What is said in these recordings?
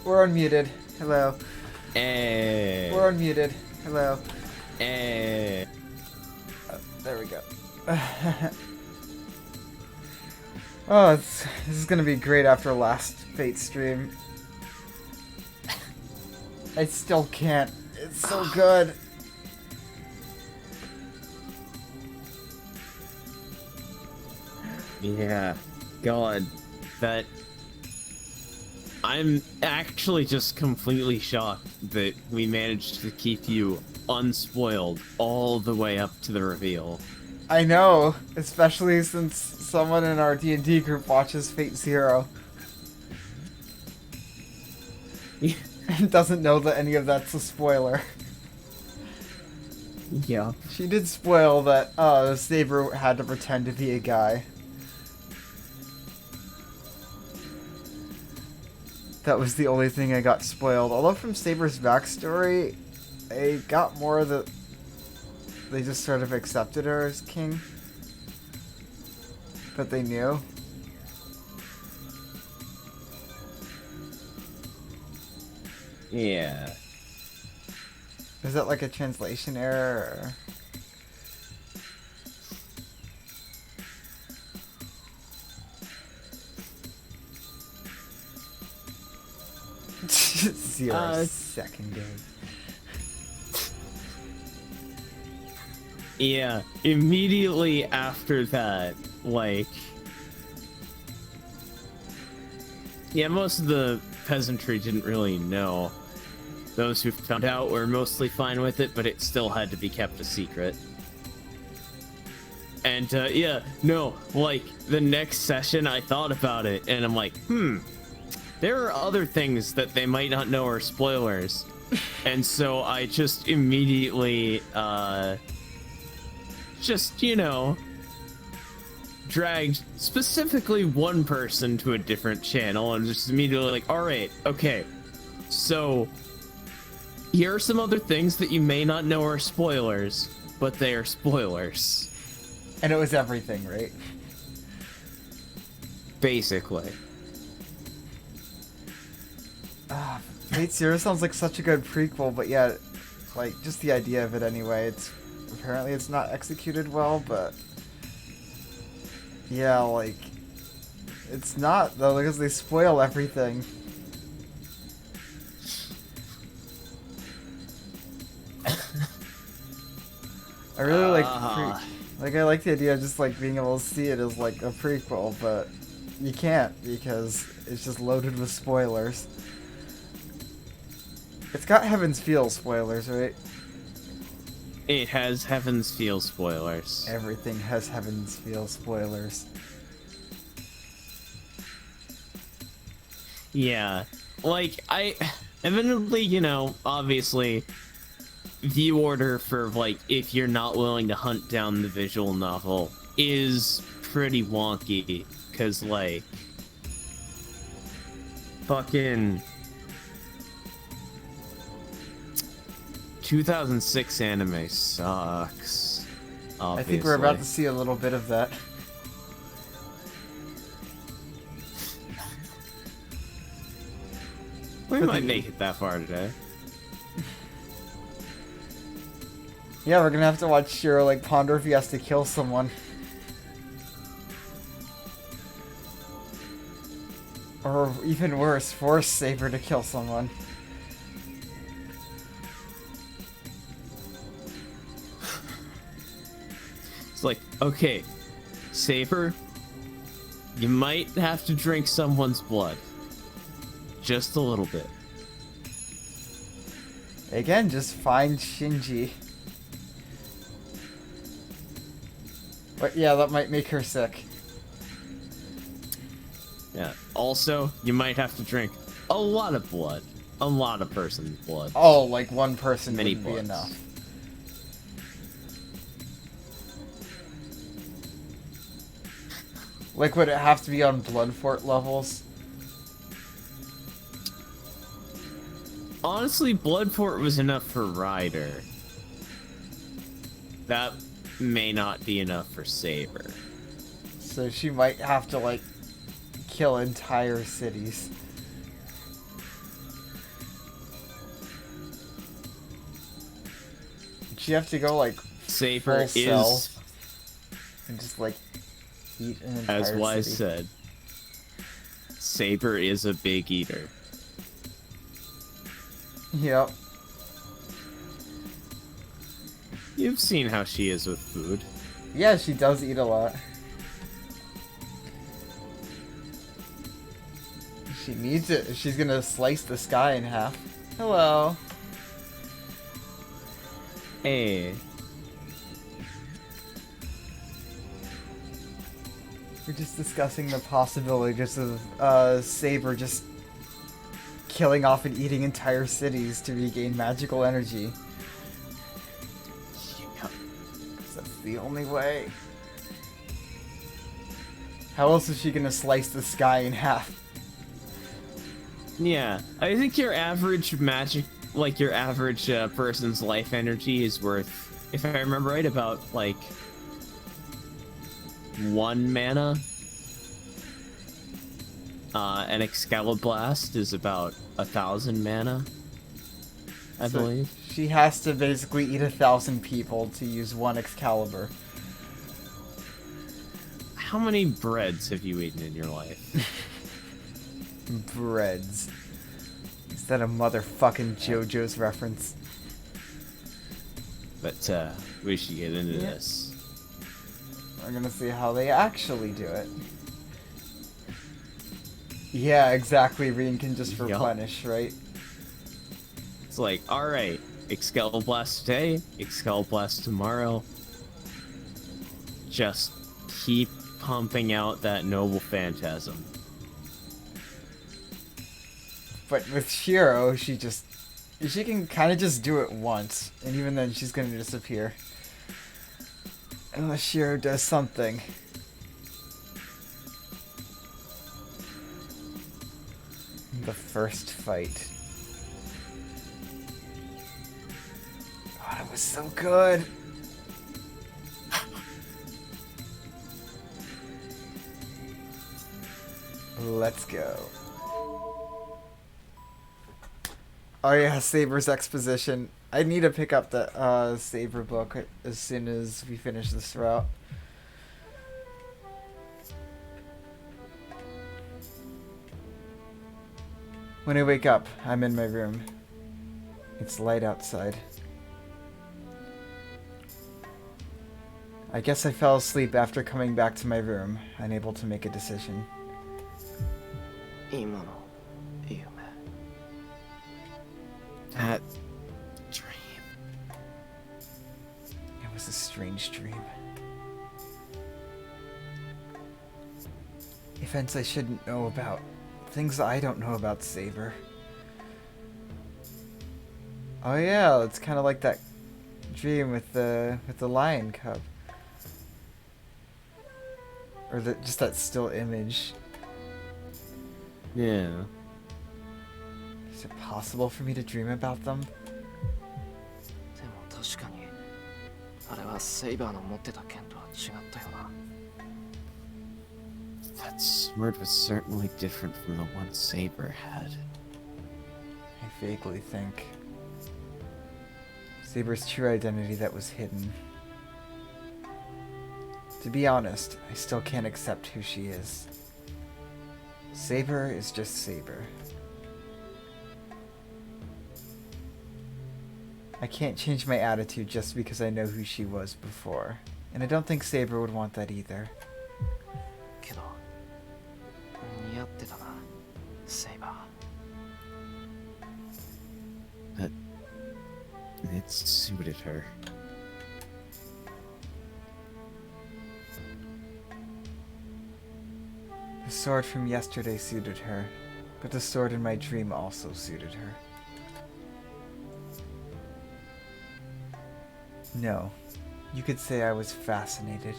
We're unmuted. Hello. Eh, We're unmuted. Hello. eh. There we go. Oh, this is gonna be great after last Fate stream. I still can't. It's so good. Yeah, God, that. I'm actually just completely shocked that we managed to keep you unspoiled all the way up to the reveal. I know, especially since someone in our D&D group watches Fate Zero and doesn't know that any of that's a spoiler. Yeah. She did spoil that Saber had to pretend to be a guy. That was the only thing I got spoiled. Although from Saber's backstory, I got more that they just sort of accepted her as king. But they knew. Yeah. Is that like a translation error? Or... Zero secondary. Yeah. Immediately after that, like. Yeah, most of the peasantry didn't really know. Those who found out were mostly fine with it, but it still had to be kept a secret. And, yeah, no, like, the next session I thought about it, and I'm like, there are other things that they might not know are spoilers. And so I just immediately, dragged specifically one person to a different channel and just immediately like, all right, okay, so here are some other things that you may not know are spoilers, but they are spoilers. And it was everything, right? Basically. Fate Zero sounds like such a good prequel, but yeah, like, just the idea of it anyway, apparently it's not executed well, but yeah, like, it's not, though, because they spoil everything. I really I like the idea of just, like, being able to see it as, like, a prequel, but you can't, because it's just loaded with spoilers. It's got Heaven's Feel spoilers, right? It has Heaven's Feel spoilers. Everything has Heaven's Feel spoilers. Yeah. Like, evidently, obviously, the order for, like, if you're not willing to hunt down the visual novel is pretty wonky, because, like, fucking 2006 anime sucks, obviously. I think we're about to see a little bit of that. We might make it that far today. Yeah, we're gonna have to watch Shiro, like, ponder if he has to kill someone. Or even worse, force Saber to kill someone. It's like, okay, Saber, you might have to drink someone's blood. Just a little bit. Again, just find Shinji. But yeah, that might make her sick. Yeah. Also, you might have to drink a lot of blood. A lot of person's blood. Oh, like one person Many wouldn't be bloods. enough. Like, would it have to be on Blood Fort levels? Honestly, Bloodfort was enough for Ryder. That may not be enough for Saber. So she might have to, like, kill entire cities. she have to go like Saber full cell is, and just like eat an entire as Wise city? said, Saber is a big eater. Yep. You've seen how she is with food. Yeah, she does eat a lot. She needs it. She's gonna slice the sky in half. Hello. Hey, We're just discussing the possibility just of Saber just killing off and eating entire cities to regain magical energy. 'Cause that's the only way. How else is she gonna slice the sky in half? yeah, I think your average magic, like your average person's life energy is worth, if I remember right, about like 1 mana. An Excaliblast is about 1,000 mana, I So believe. she has to basically eat 1,000 people to use one Excalibur. How many breads have you eaten in your life? Breads. Is that a motherfucking JoJo's reference? But we should get into Yeah. this. We're gonna see how they actually do it. Yeah, exactly. Rin can just Yup. replenish, right? It's like, alright, Excaliblast today, Excaliblast tomorrow. Just keep pumping out that noble phantasm. But with Shiro, she can kind of just do it once, and even then she's gonna disappear. Unless Shiro does something. The first fight. God, it was so good. Let's go. Oh yeah, Saber's exposition. I need to pick up the Saber book as soon as we finish this route. When I wake up, I'm in my room. It's light outside. I guess I fell asleep after coming back to my room, unable to make a decision. 今の夢 That dream. It was a strange dream. Events I shouldn't know about. Things I don't know about Saber. Oh yeah, it's kind of like that dream with the lion cub. Or just that still image. Yeah. Is it possible for me to dream about them? でも確かにあれはセイバーの持ってた剣とは違ったよな That sword was certainly different from the one Saber had. I vaguely think. Saber's true identity that was hidden. To be honest, I still can't accept who she is. Saber is just Saber. I can't change my attitude just because I know who she was before. And I don't think Saber would want that either. けど似合ってたなセイバ But it suited her. The sword from yesterday suited her, but the sword in my dream also suited her. No, you could say I was fascinated.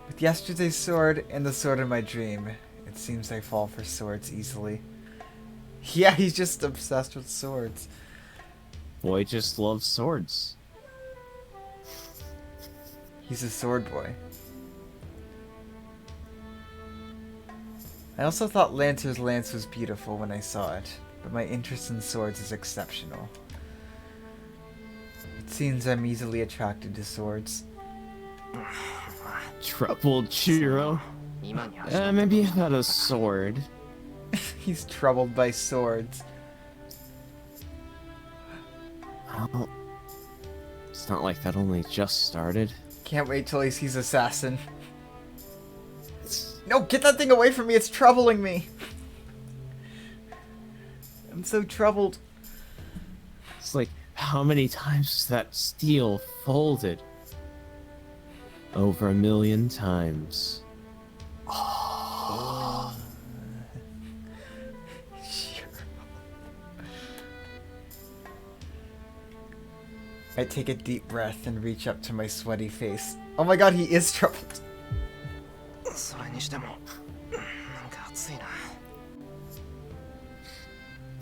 With yesterday's sword and the sword in my dream, it seems I fall for swords easily. Yeah, he's just obsessed with swords. Boy just loves swords. He's a sword boy. I also thought Lancer's lance was beautiful when I saw it, but my interest in swords is exceptional. It seems I'm easily attracted to swords. Troubled Shiro. 今に始まった Maybe about a sword. He's troubled by swords. Well, it's not like that only just started. Can't wait till he sees Assassin. No, get that thing away from me, it's troubling me. I'm so troubled. It's like, how many times was that steel folded? Over 1,000,000 times. I take a deep breath and reach up to my sweaty face. Oh my god, he is troubled. それにしてもなんか暑いな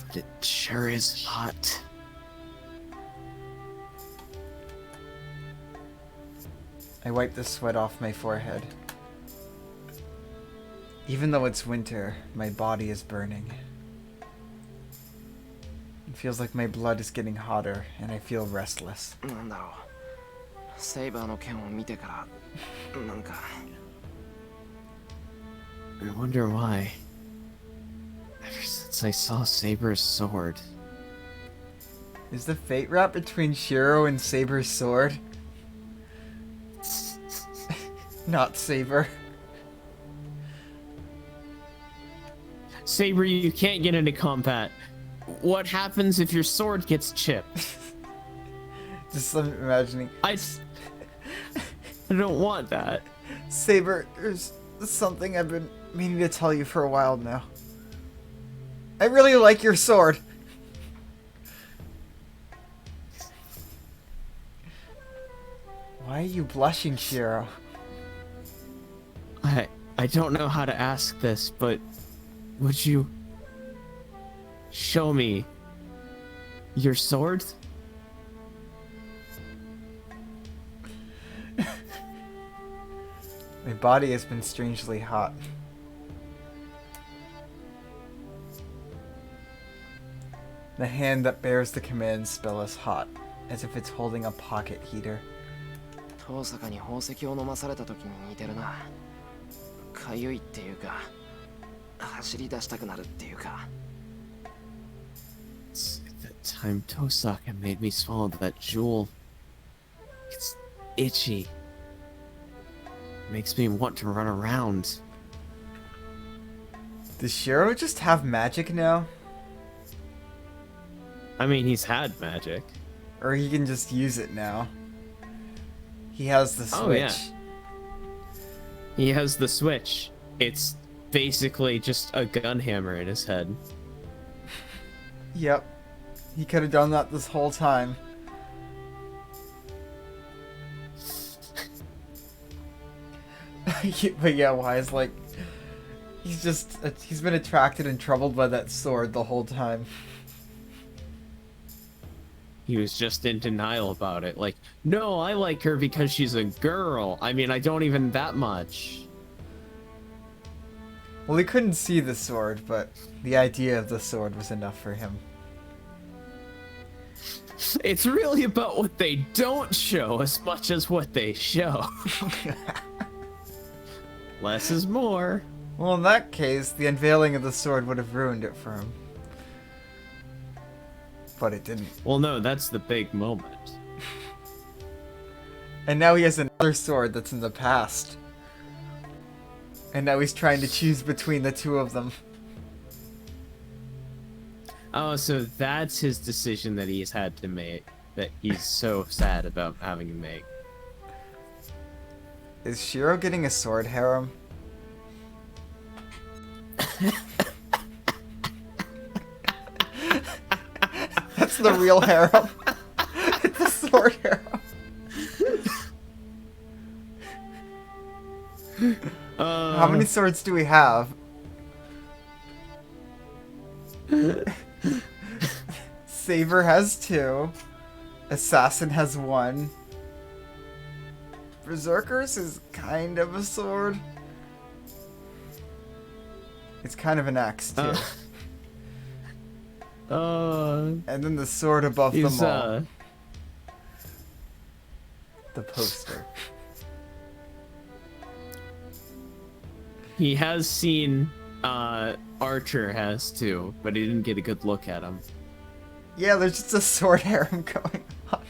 But it sure is hot. I wipe the sweat off my forehead. Even though it's winter, my body is burning. It feels like my blood is getting hotter, and I feel restless. なんだろうセイバーの剣を見てからなんか I wonder why. Ever since I saw Saber's sword. Is the fate rap between Shiro and Saber's sword? Not Saber. Saber, you can't get into combat. What happens if your sword gets chipped? Just imagining. I don't want that. Saber, there's something I've been meaning to tell you for a while now. I really like your sword. Why are you blushing, Shiro? I don't know how to ask this, but would you show me your sword? My body has been strangely hot. The hand that bears the command spell is hot, as if it's holding a pocket heater. 遠坂に宝石を飲まされた時に似てるなかゆいっていうか走り出したくなるっていうか It's like that time Tosaka made me swallow that jewel. It's itchy. Makes me want to run around. Does Shiro just have magic now? I mean, he's had magic. Or he can just use it now? He has the switch. Oh, yeah. He has the switch. It's basically just a gun hammer in his head. Yep. He could have done that this whole time. But yeah, Wise, like, he's been attracted and troubled by that sword the whole time. He was just in denial about it. Like, no, I like her because she's a girl. I mean, I don't even that much. Well, he couldn't see the sword, but the idea of the sword was enough for him. It's really about what they don't show as much as what they show. Less is more. Well, in that case, the unveiling of the sword would have ruined it for him. But it didn't. Well, no, that's the big moment. And now he has another sword that's in the past. And now he's trying to choose between the two of them. Oh, so that's his decision that he's had to make, that he's so sad about having to make. Is Shiro getting a sword harem? That's the real harem. It's a sword harem. How many swords do we have? Saber has 2. Assassin has 1. Berserkers is kind of a sword. It's kind of an axe too. And then the sword above He's them all. The poster. he has seen Archer has too, but he didn't get a good look at him. Yeah, there's just a sword harem going on.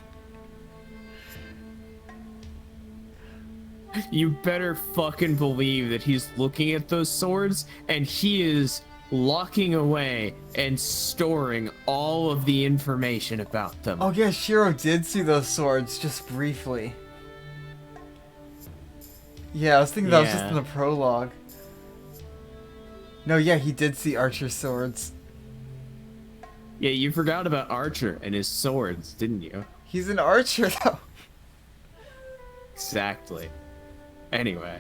You better fucking believe that he's looking at those swords and he is locking away and storing all of the information about them. Oh yeah, Shiro did see those swords just briefly. Yeah, I was thinking that was just in the prologue. No, yeah, he did see Archer's swords. Yeah, you forgot about Archer and his swords, didn't you? He's an archer though. Exactly. Anyway.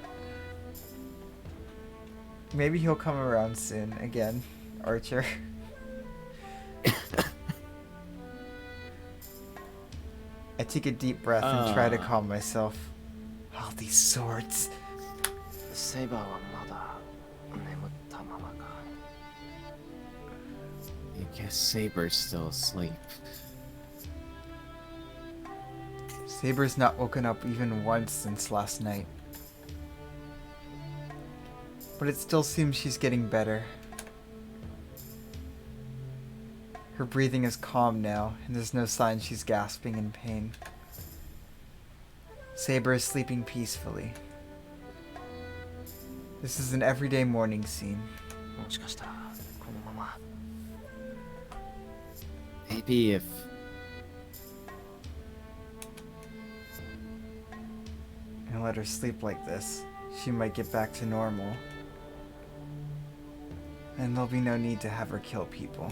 Maybe he'll come around soon again, Archer. I take a deep breath and try to calm myself. All these swords. セイバーはまだ眠ったままか。 I guess Saber's still asleep. Saber's not woken up even once since last night. But it still seems she's getting better. Her breathing is calm now, and there's no sign she's gasping in pain. Saber is sleeping peacefully. This is an everyday morning scene. もしかしたらこのまま Maybe if... And let her sleep like this, she might get back to normal. And there'll be no need to have her kill people.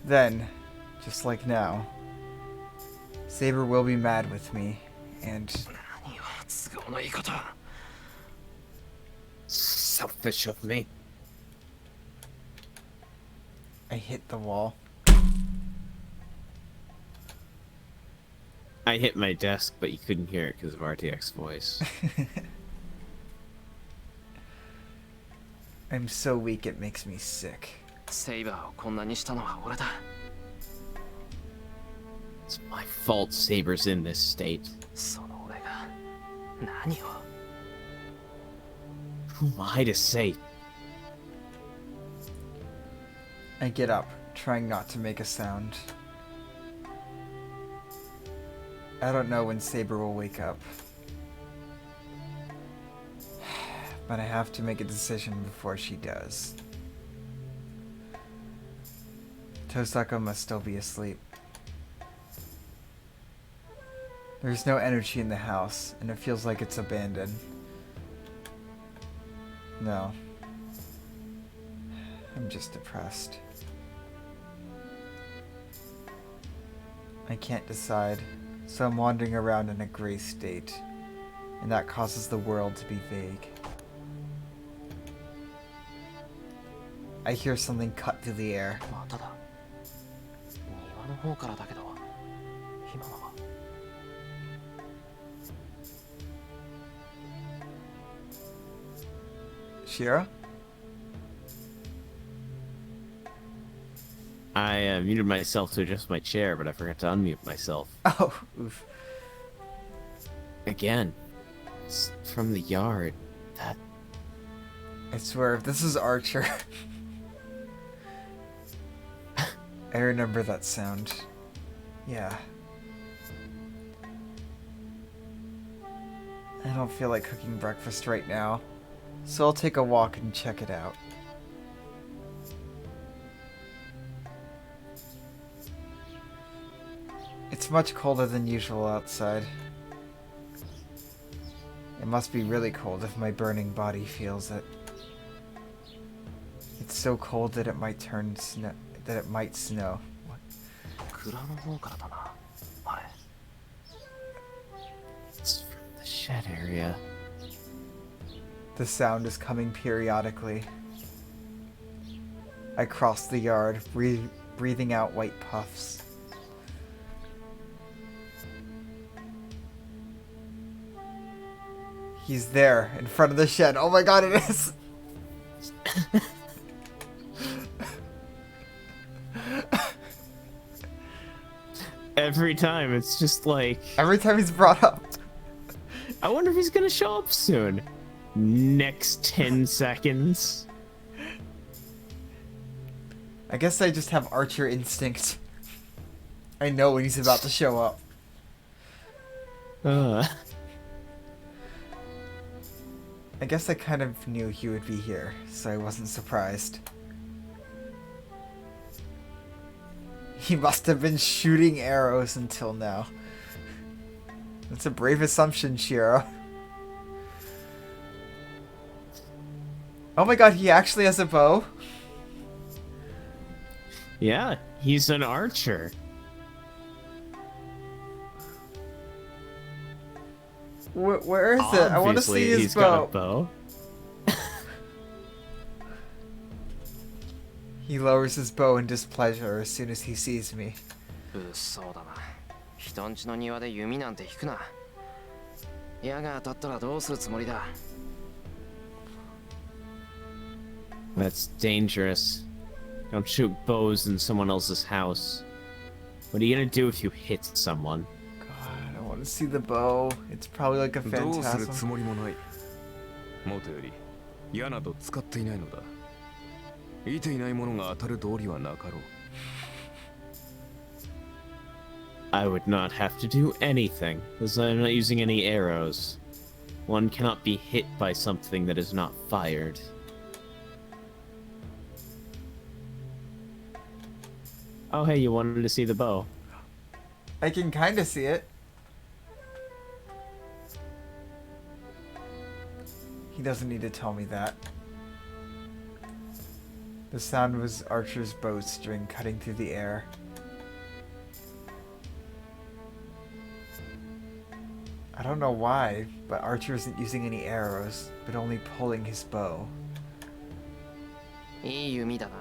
Then, just like now, Saber will be mad with me, and... 何よ都合のいいこと Selfish of me. I hit the wall. I hit my desk, but you couldn't hear it because of RTX's voice. I'm so weak it makes me sick. セイバーをこんなにしたのは俺だ It's my fault Saber's in this state. その俺が何を Who am I to say? I get up, trying not to make a sound. I don't know when Saber will wake up. But I have to make a decision before she does. Tosaka must still be asleep. There's no energy in the house, and it feels like it's abandoned. No. I'm just depressed. I can't decide, so I'm wandering around in a gray state, and that causes the world to be vague. I hear something cut through the air. まただ庭の方からだけど今のは Shira? I muted myself to adjust my chair, but I forgot to unmute myself. Oh, oof. Again. It's from the yard. That... I swear, if this is Archer... I remember that sound. Yeah. I don't feel like cooking breakfast right now, so I'll take a walk and check it out. It's much colder than usual outside. It must be really cold if my burning body feels it. It's so cold that it might turn snow. That it might snow. What? 蔵の方からだなあれ It's from the shed area. The sound is coming periodically. I cross the yard, breathing out white puffs. He's there, in front of the shed. Oh my god, it is! every time. It's just like, Every time he's brought up. I wonder if he's gonna show up soon. Next 10 seconds. I guess I just have archer instinct. I know when he's about to show up. I guess I kind of knew he would be here, so I wasn't surprised. He must have been shooting arrows until now. That's a brave assumption, Shiro. Oh my god, he actually has a bow? Yeah, he's an archer. Where is it? I want to Obviously, see his he's bow. got a bow. He lowers his bow in displeasure as soon as he sees me. そうだな。人んちの庭で弓なんて引くな。矢が当たったらどうするつもりだ。That's dangerous. Don't shoot bows in someone else's house. What are you gonna do if you hit someone? God, I want to see the bow. It's probably like a どうする phantasm. つもりもない。もとより矢など使っていないのだ。いていないものが当たる道理はなかろう。I would not have to do anything, as I'm not using any arrows. One cannot be hit by something that is not fired. Oh hey, you wanted to see the bow. I can kind of see it. He doesn't need to tell me that. The sound was Archer's bowstring cutting through the air. I don't know why, but Archer isn't using any arrows, but only pulling his bow. いい弓だな。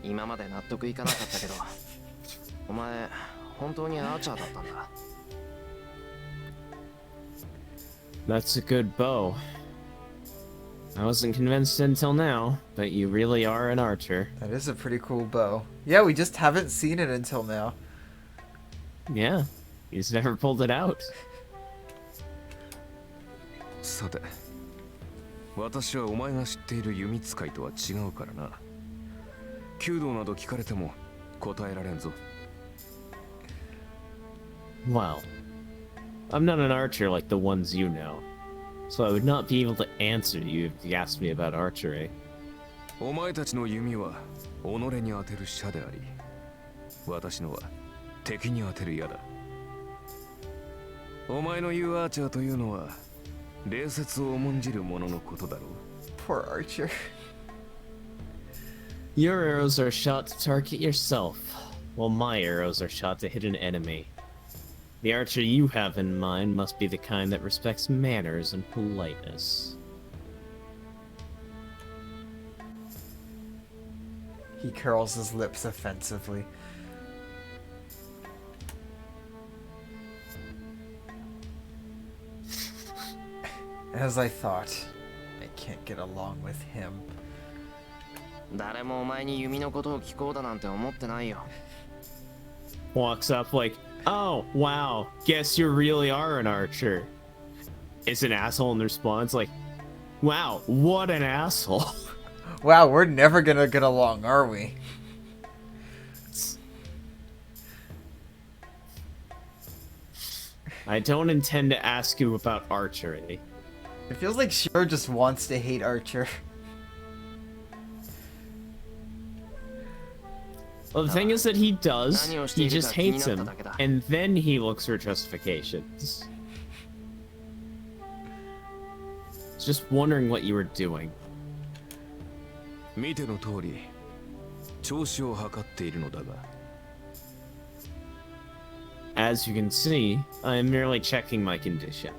今まで納得いかなかったけど、お前本当にアーチャーだったんだ。That's a good bow. I wasn't convinced until now, but you really are an archer. That is a pretty cool bow. Yeah, we just haven't seen it until now. Yeah, he's never pulled it out. さて、私はお前が知っている弓使いとは違うからな。弓道など聞かれても答えられんぞ。Well, I'm not an archer like the ones you know, so I would not be able to answer you if you asked me about archery. お前たちの弓は己に当てる射であり、私のは敵に当てる矢だ。お前の言うアーチャーというのは礼節を重んじる者のことだろう。Poor Archer. Your arrows are shot to target yourself, while my arrows are shot to hit an enemy. The archer you have in mind must be the kind that respects manners and politeness. He curls his lips offensively. As I thought, I can't get along with him. 誰もお前に弓のことを聞こうだなんて思ってないよ。Walks up like, oh, wow, guess you really are an archer. It's an asshole in response, like, wow, what an asshole. Wow, we're never gonna get along, are we? I don't intend to ask you about archery. It feels like Shiro just wants to hate Archer. Well, the thing is that he does, Nani o he shiteiru just ka hates quini him, natta dake da. and then he looks for justifications. Just wondering what you were doing. 見ての通り、調子を測っているのだが。As you can see, I am merely checking my condition.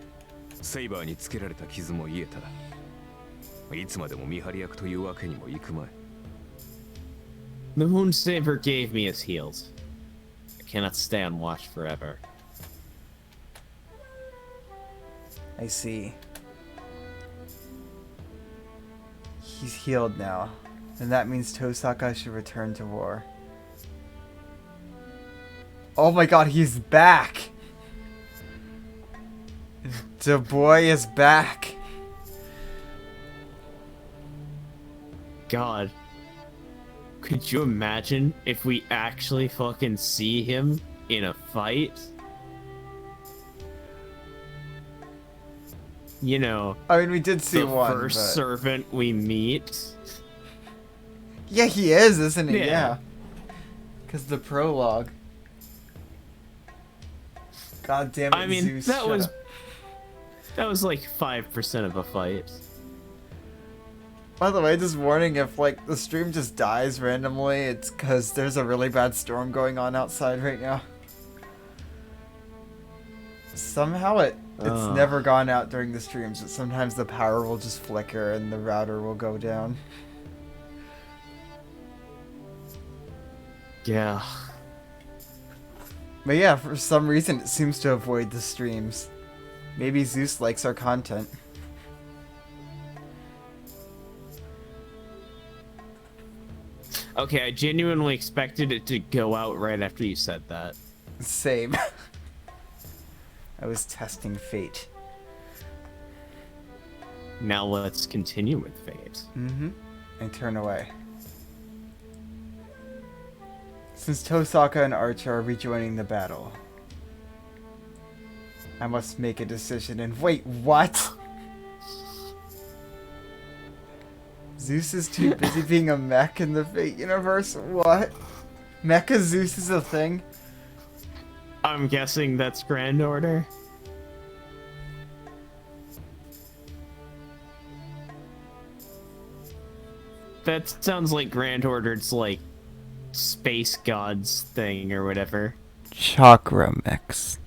セイバーにつけられた傷も癒えた。いつまでも見張り役というわけにもいくまい。The wound Saber gave me is healed. I cannot stay on watch forever. I see. He's healed now, and that means Tosaka should return to war. Oh my god, he's back! The boy is back! God. Could you imagine if we actually fucking see him in a fight? You know, I mean, we did see the one, first but... servant we meet. Yeah, he is, isn't he? Yeah. Yeah. Because the prologue. God damn it, I mean, Zeus, that shut was up. that was like 5% of a fight. By the way, just warning, if like the stream just dies randomly, it's because there's a really bad storm going on outside right now. Somehow it's never gone out during the streams, but sometimes the power will just flicker and the router will go down. Yeah. But yeah, for some reason it seems to avoid the streams. Maybe Zeus likes our content. Okay, I genuinely expected it to go out right after you said that. Same. I was testing fate. Now let's continue with fate. Mm-hmm. And turn away. Since Tosaka and Archer are rejoining the battle, I must make a decision and wait, what? Zeus is too busy being a mech in the Fate universe? What? Mecha Zeus is a thing? I'm guessing that's Grand Order. That sounds like Grand Order's like space gods thing or whatever. Chakra mechs.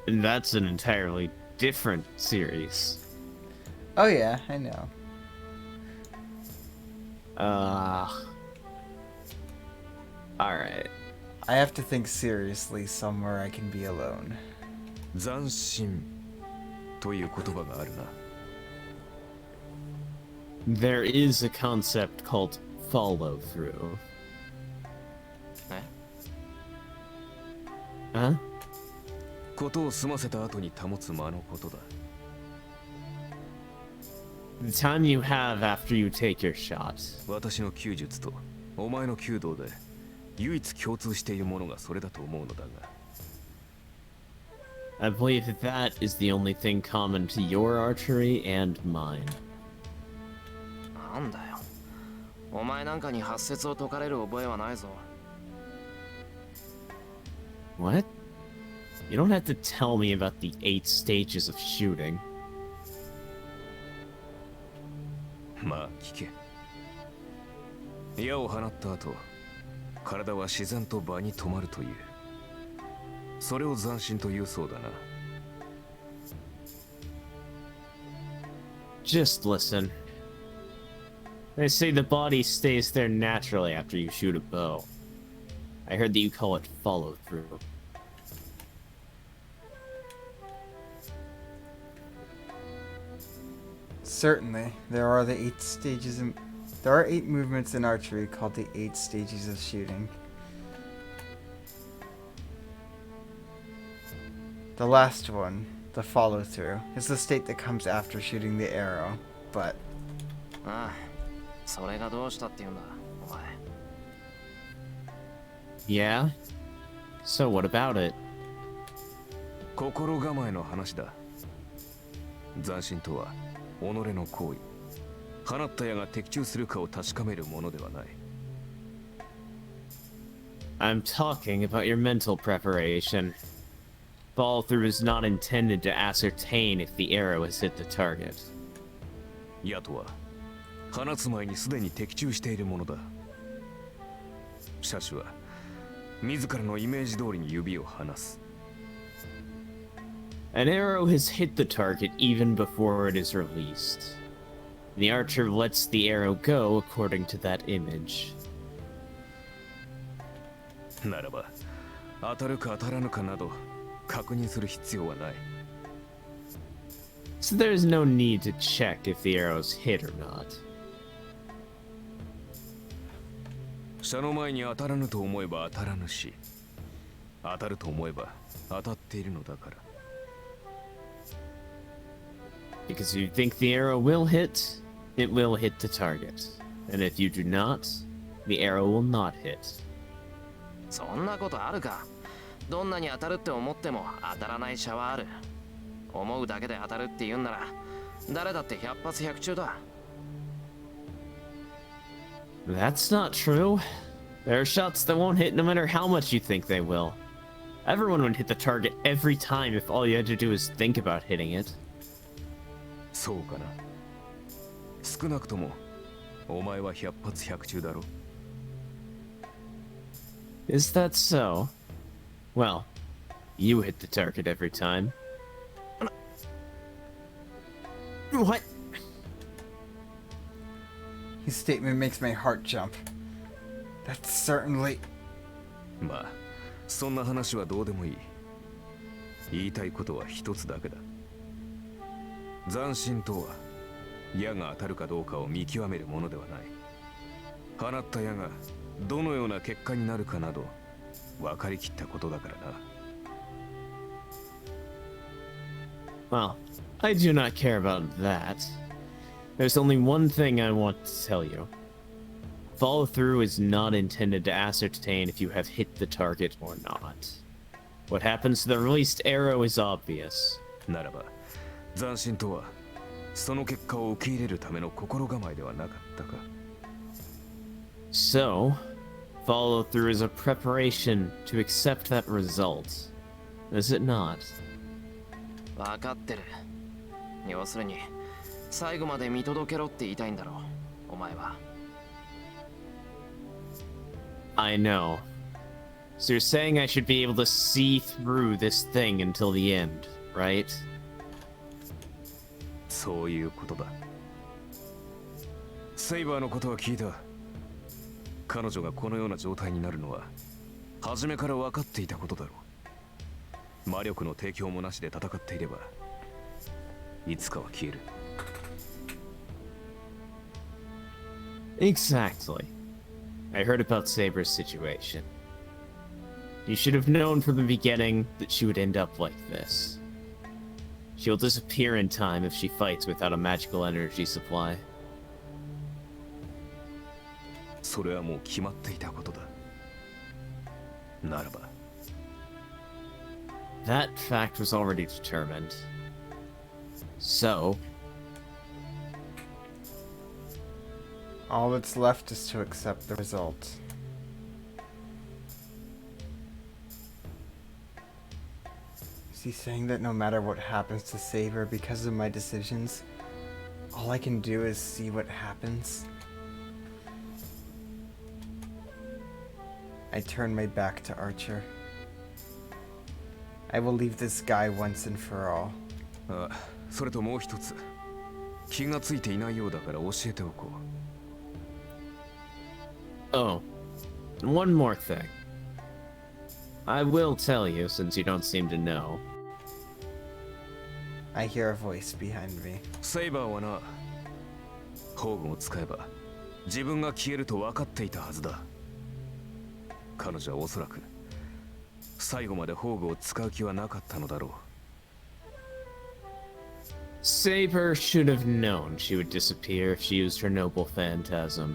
And that's an entirely different series. Oh yeah, I know. Alright. I have to think seriously somewhere I can be alone. 斬新という言葉があるな。 There is a concept called follow through. え Huh? ことを済ませた後に保つ間のことだ。 The time you have after you take your shot. 私の弓術とお前の弓道で唯一共通しているものがそれだと思うのだが。 I believe that is the only thing common to your archery and mine. なんだよ。お前なんかに発説を解かれる覚えはないぞ。 What? You don't have to tell me about the 8 stages of shooting. まあ聞け。矢を放った後、体は自然と場に止まるという。それを斬新というそうだな。 Just listen. They say the body stays there naturally after you shoot a bow. I heard that you call it follow through. Certainly, there are the 8 stages in... There are 8 movements in archery called the 8 stages of shooting. The last one, the follow-through, is the state that comes after shooting the arrow, but... ああ、それがどうしたって言うんだ、お前。 Yeah? So what about it? 心構えの話だ。斬新とは己の行為。放った矢が的中するかを確かめるものではない。 I'm talking about your mental preparation. Follow through is not intended to ascertain if the arrow has hit the target. 矢とは放つ前にすでに的中しているものだ。射手は自らのイメージ通りに指を離す。 An arrow has hit the target even before it is released. The archer lets the arrow go according to that image. ならば当たるか当たらぬかなど確認する必要はない。 So there's no need to check if the arrow's hit or not. 射の前に当たらぬと思えば当たらぬし、当たると思えば当たっているのだから。 Because you think the arrow will hit, it will hit the target. And if you do not, the arrow will not hit. そんなことあるか。どんなに当たるって思っても当たらない射はある。思うだけで当たるって言うんなら誰だって百発百中だ。 That's not true. There are shots that won't hit no matter how much you think they will. Everyone would hit the target every time if all you had to do is think about hitting it. そうかな。少なくともお前は百発百中だろ。 Is that so? Well, you hit the target every time. What? His statement makes my heart jump. That's certainly... まあそんな話はどうでもいい。言いたいことは一つだけだ。斬新とは矢が当たるかどうかを見極めるものではない。放った矢がどのような結果になるかなど分かりきったことだからな。 Well, I do not care about that. There's only one thing I want to tell you. Follow through is not intended to ascertain if you have hit the target or not. What happens to the released arrow is obvious. ならば斬新とはその結果を受け入れるための心構えではなかったか。 So, follow through is a preparation to accept that result. Is it not? 分かってる。要するに最後まで見届けろって言いたいんだろう、お前は。 I know. So you're saying I should be able to see through this thing until the end, right? そういうことだ。セイバーのことは聞いた。彼女がこのような状態になるのは初めから分かっていたことだろう。魔力の提供もなしで戦っていればいつかは消える。 Exactly. I heard about Saber's situation. You should have known from the beginning that she would end up like this. She'll disappear in time if she fights without a magical energy supply. それはもう決まっていたことだ。ならば That fact was already determined. So, all that's left is to accept the result. Is he saying that no matter what happens to Saber because of my decisions, all I can do is see what happens? I turn my back to Archer. I will leave this guy once and for all. あ、それともう一つ気がついていないようだから教えておこう。 oh, and one more thing. I will tell you since you don't seem to know. I hear a voice behind me. セイバーはな、宝具を使えば自分が消えると分かっていたはずだ。彼女はおそらく最後まで宝具を使う気はなかったのだろう。 Saber should have known she would disappear if she used her noble phantasm.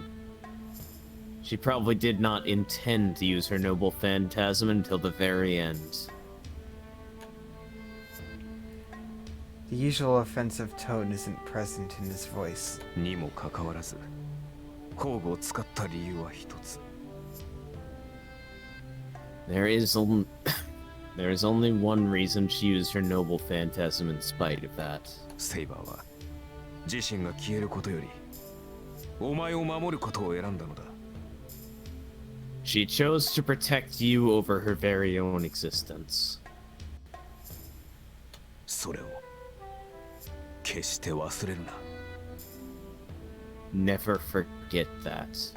She probably did not intend to use her noble phantasm until the very end. The usual offensive tone isn't present in his voice. にもかかわらず宝具を使った理由は一つ。 There is only one reason she used her noble phantasm in spite of that. セイバーは自身が消えることよりお前を守ることを選んだのだ。 She chose to protect you over her very own existence. それを決して忘れるな。 Never forget that.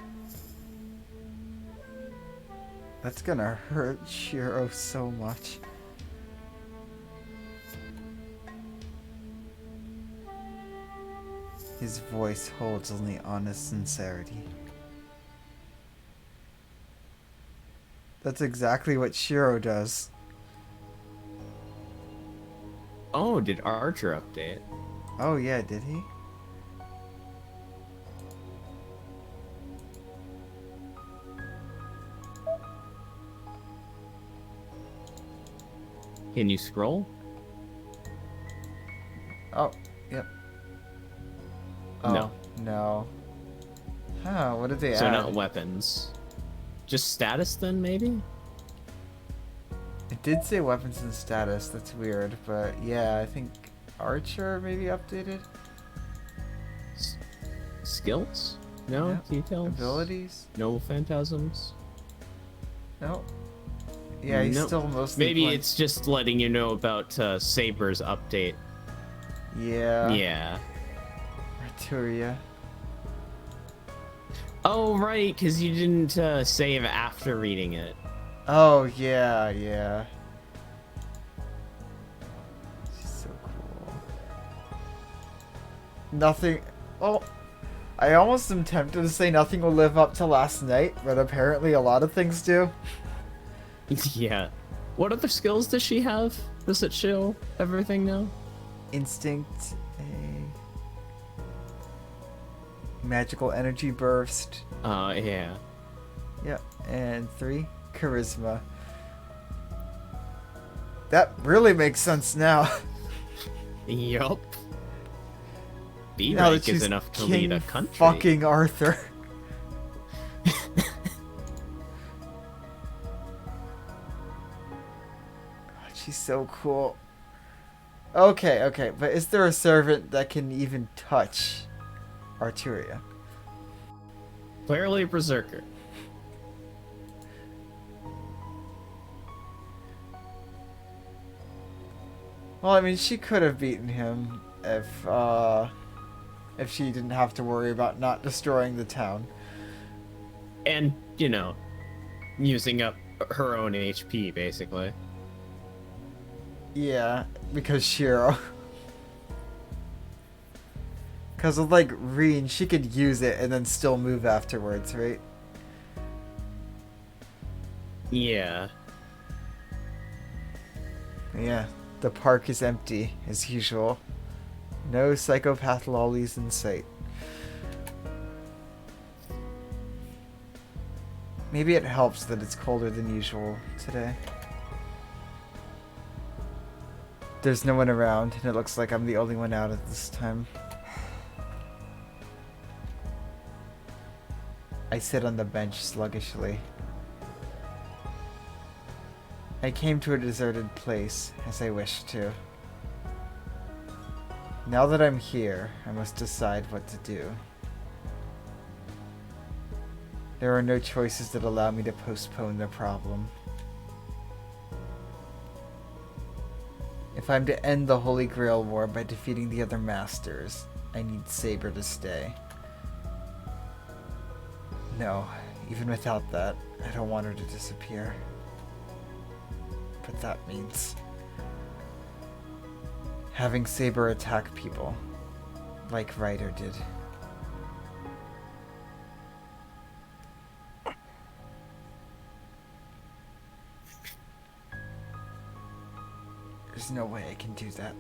That's gonna hurt Shiro so much. His voice holds only honest sincerity. That's exactly what Shiro does. Oh, did Archer update? Oh yeah, did he? Can you scroll? Oh, yep. Oh, No. no. Huh, what did they So add? not weapons. Just status then, maybe? It did say weapons and status, that's weird, but yeah, I think Archer maybe updated? Skills? No? Yeah. Details? Abilities? No phantasms? No. Yeah, he's Nope. still mostly Maybe playing- it's just letting you know about Saber's update. Yeah. Yeah. Arturia. Oh, right, because you didn't save after reading it. Oh, yeah, yeah. She's so cool. Nothing... Oh, I almost am tempted to say nothing will live up to last night, but apparently a lot of things do. Yeah. What other skills does she have? Does it show everything now? Instinct, a magical energy burst. Yeah. Yep, and 3, charisma. That really makes sense now. Yup. B Now rank that is she's enough to King lead a country. fucking Arthur. She's so cool. Okay, okay, but is there a servant that can even touch Arturia? Clearly a berserker. Well, I mean, she could have beaten him if she didn't have to worry about not destroying the town. And, you know, using up her own HP, basically. Yeah, because Shiro. Because with, like, Reen, she could use it and then still move afterwards, right? Yeah. Yeah, the park is empty, as usual. No psychopath lollies in sight. Maybe it helps that it's colder than usual today. There's no one around, and it looks like I'm the only one out at this time. I sit on the bench sluggishly. I came to a deserted place, as I wished to. Now that I'm here, I must decide what to do. There are no choices that allow me to postpone the problem. If I'm to end the Holy Grail War by defeating the other masters, I need Saber to stay. No, even without that, I don't want her to disappear. But that means having Saber attack people, like Ryder did. There's no way I can do that.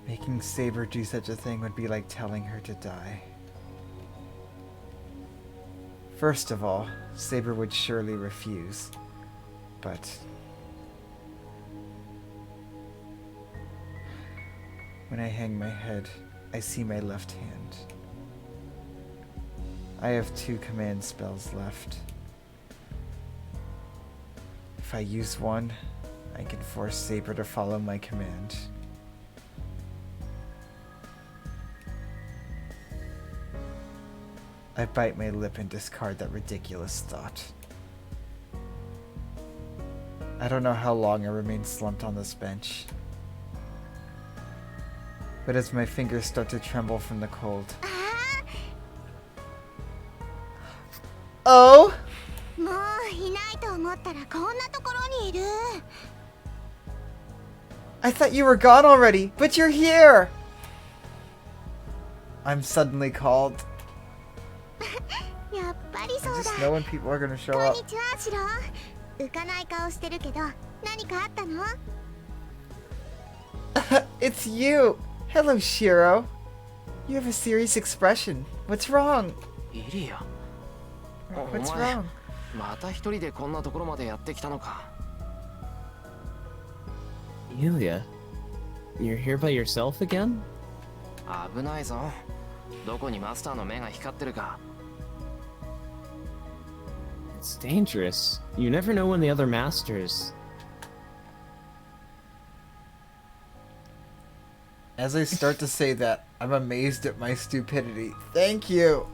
Making Saber do such a thing would be like telling her to die. First of all, Saber would surely refuse, but when I hang my head, I see my left hand. I have 2 command spells left. If I use one, I can force Saber to follow my command. I bite my lip and discard that ridiculous thought. I don't know how long I remain slumped on this bench. But as my fingers start to tremble from the cold. Oh! もういないと思ったらこんなところにいる。 I thought you were gone already, but you're here! I'm suddenly called. やっぱりそう I だ just know when people are gonna show こん up. にちはシロ浮かない顔してるけど何かあったの It's you! Hello, Shiro. You have a serious expression. What's wrong? イリア What's お前 wrong? また一人でこんなところまでやってきたのか Ilya, you're here by yourself again? 危ないぞどこにマスターの目が光ってるか It's dangerous. You never know when the other masters. As I start to say that, I'm amazed at my stupidity. Thank you!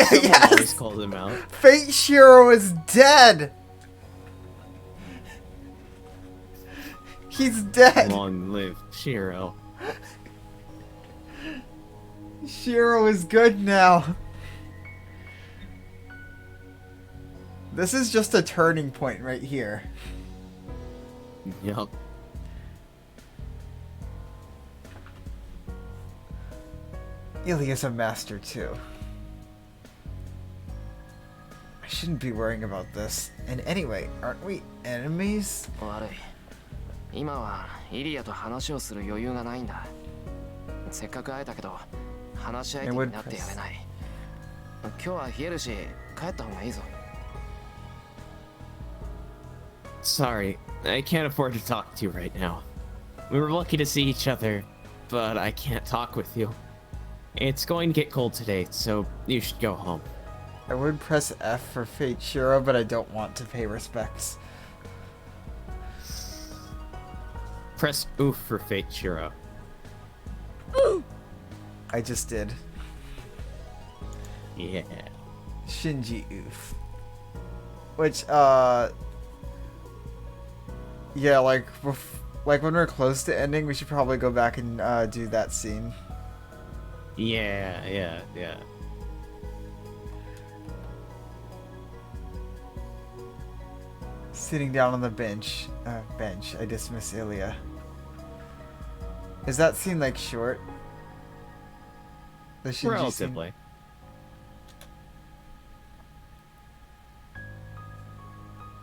Someone always Yes! calls him out. Fate Shiro is dead! He's dead! Long live Shiro. Shiro is good now. This is just a turning point right here. Yup. Ilya's a master too. I shouldn't be worrying about this. And anyway, aren't we enemies? 悪い今はイリアと話をする余裕がないんだせっかく会えたけど話し相手になってやれない今日は冷えるし帰った方がいいぞ Sorry, I can't afford to talk to you right now. We were lucky to see each other, but I can't talk with you. It's going to get cold today, so you should go home. I would press F for Fate Shiro, but I don't want to pay respects. Press oof for Fate Shiro. I just did. Yeah. Shinji oof. Which, yeah, like when we're close to ending, we should probably go back and do that scene. Yeah. Sitting down on the bench, I dismiss Ilya. Is that scene like short? The Shinji scene? Relatively.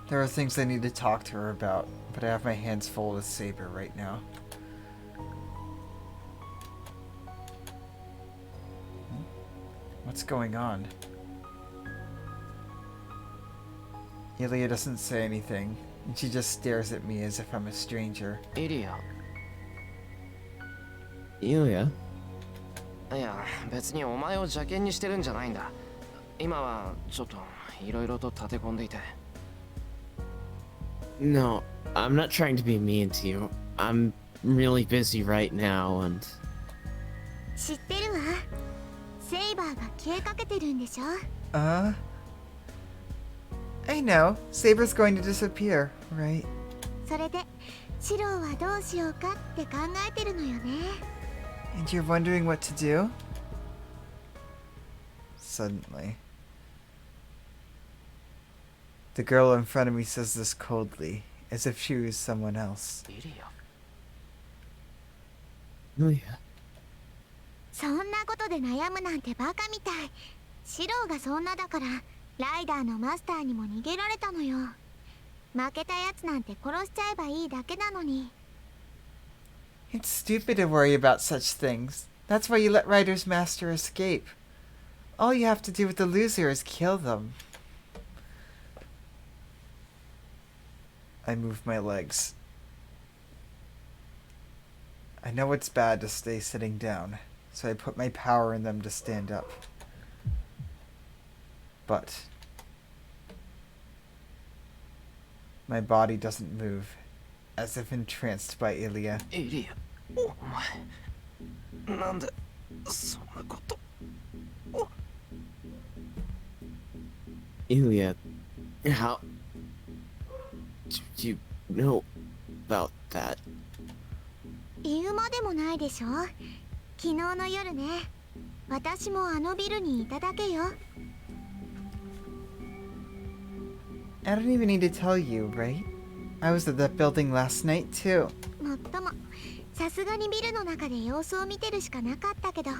There are things I need to talk to her about, but I have my hands full with Saber right now. What's going on? Ilya doesn't say anything, and she just stares at me as if I'm a stranger. イリア Ilya? いや別にお前を邪険にしてるんじゃないんだ今はちょっといろいろと立て込んでいて No, I'm not trying to be mean to you. I'm really busy right now, and... 知ってるわセイバーが消えかけてるんでしょ I know. Saber's going to disappear, right? それでシロはどうしようかって考えてるのよね And you're wondering what to do? Suddenly. The girl in front of me says this coldly, as if she was someone else. イリア Ilya? そんなことで悩むなんてバカみたいシロがそんなだからライダーのマスターにも逃げられたのよ負けたやつなんて殺しちゃえばいいだけなのに It's stupid to worry about such things. That's why you let Riders Master escape. All you have to do with the loser is kill them. I move my legs. I know it's bad to stay sitting down, so I put my power in them to stand up. But my body doesn't move, as if entranced by Ilya. イリアお前なんでそんなこと Ilya, how... do you know about that? 言うまでもないでしょ昨日の夜ね私もあのビルにいただけよ I don't even need to tell you, right? I was at that building last night, too. もっともさすがにビルの中で様子を見てるしかなかったけど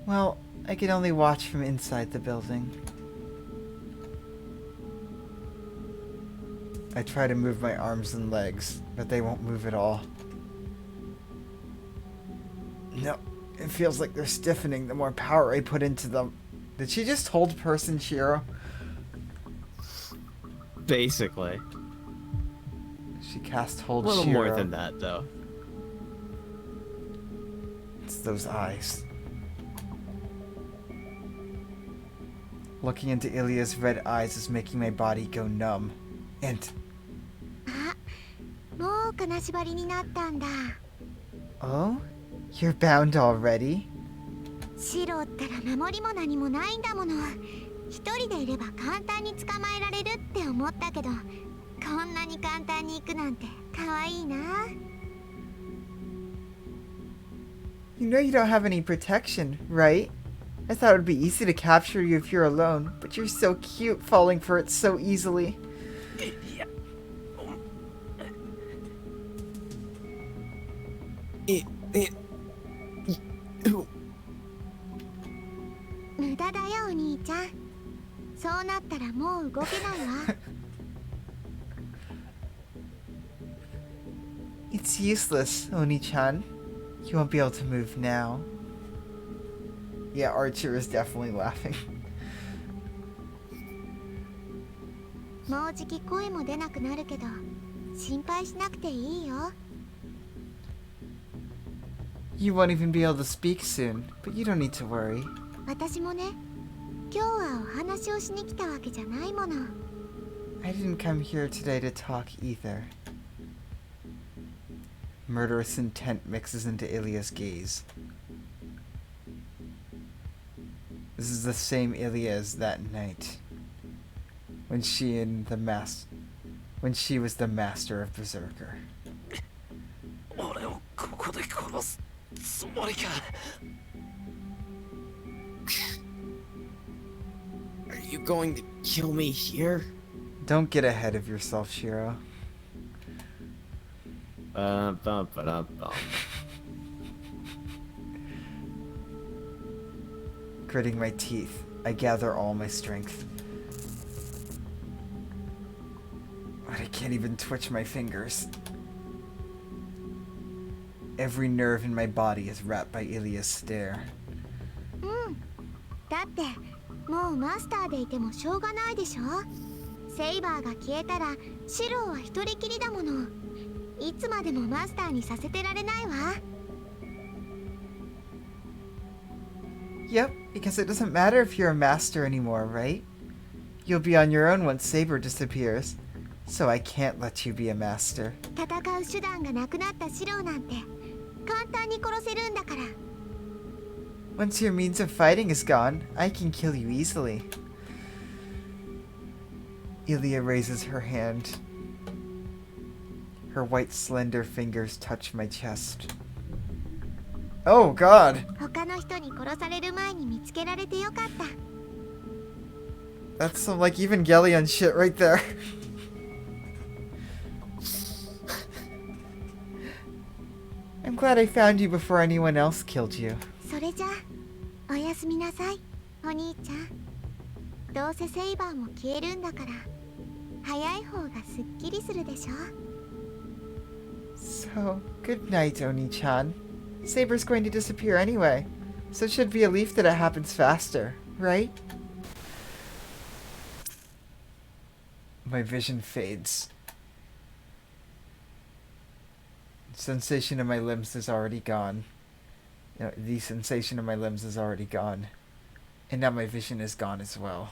Well, I can only watch from inside the building. I try to move my arms and legs, but they won't move at all. No, it feels like they're stiffening the more power I put into them. Did she just hold person, Shiro? Basically. She cast hold A little Shiro. more than that, though. It's those eyes. Looking into Ilya's red eyes is making my body go numb. And... あ、もう金縛りになったんだ。 Oh? You're bound already? シロったら守りも何もないんだもの。一人でいれば簡単に捕まえられるって思ったけど、こんなに簡単に行くなんて可愛いな。 You know you don't have any protection, right? I thought it would be easy to capture you if you're alone, but you're so cute falling for it so easily. 無駄だよお兄ちゃん。そうなったらもう動けないわ。It's useless, Oni-chan. You won't be able to move now. Yeah, Archer is definitely laughing. もうじき声も出なくなるけど、心配しなくていいよ。 You won't even be able to speak soon, but you don't need to worry. 私もね、今日はお話をしに来たわけじゃないもの。 I didn't come here today to talk either. Murderous intent mixes into Ilya's gaze. This is the same Ilya as that night, when she was the master of Berserker. 俺をここで殺すつもりか。Are you going to kill me here? Don't get ahead of yourself, Shiro. Gritting my teeth, I gather all my strength. But I can't even twitch my fingers. Every nerve in my body is wrapped by Ilya's stare. うん。だってもうマスターでいてもしょうがないでしょ。セイバーが消えたらシローは一人きりだもの。いつまでもマスターにさせてられないわ。 Yep, because it doesn't matter if you're a master anymore, right? You'll be on your own once Saber disappears, so I can't let you be a master. 戦う手段がなくなったシローなんて簡単に殺せるんだから。 Once your means of fighting is gone, I can kill you easily. Ilya raises her hand. Her white slender fingers touch my chest. Oh god! 他の人に殺される前に見つけられてよかった。 That's some like Evangelion shit right there. I'm glad I found you before anyone else killed you. それじゃあおやすみなさいお兄ちゃん。どうせセイバーも消えるんだから早い方がすっきりするでしょ。 So, good night, Oni-chan. Saber's going to disappear anyway, so it should be a relief that it happens faster, right? My vision fades. Sensation in my limbs is already gone. You know, the sensation in my limbs is already gone. And now my vision is gone as well.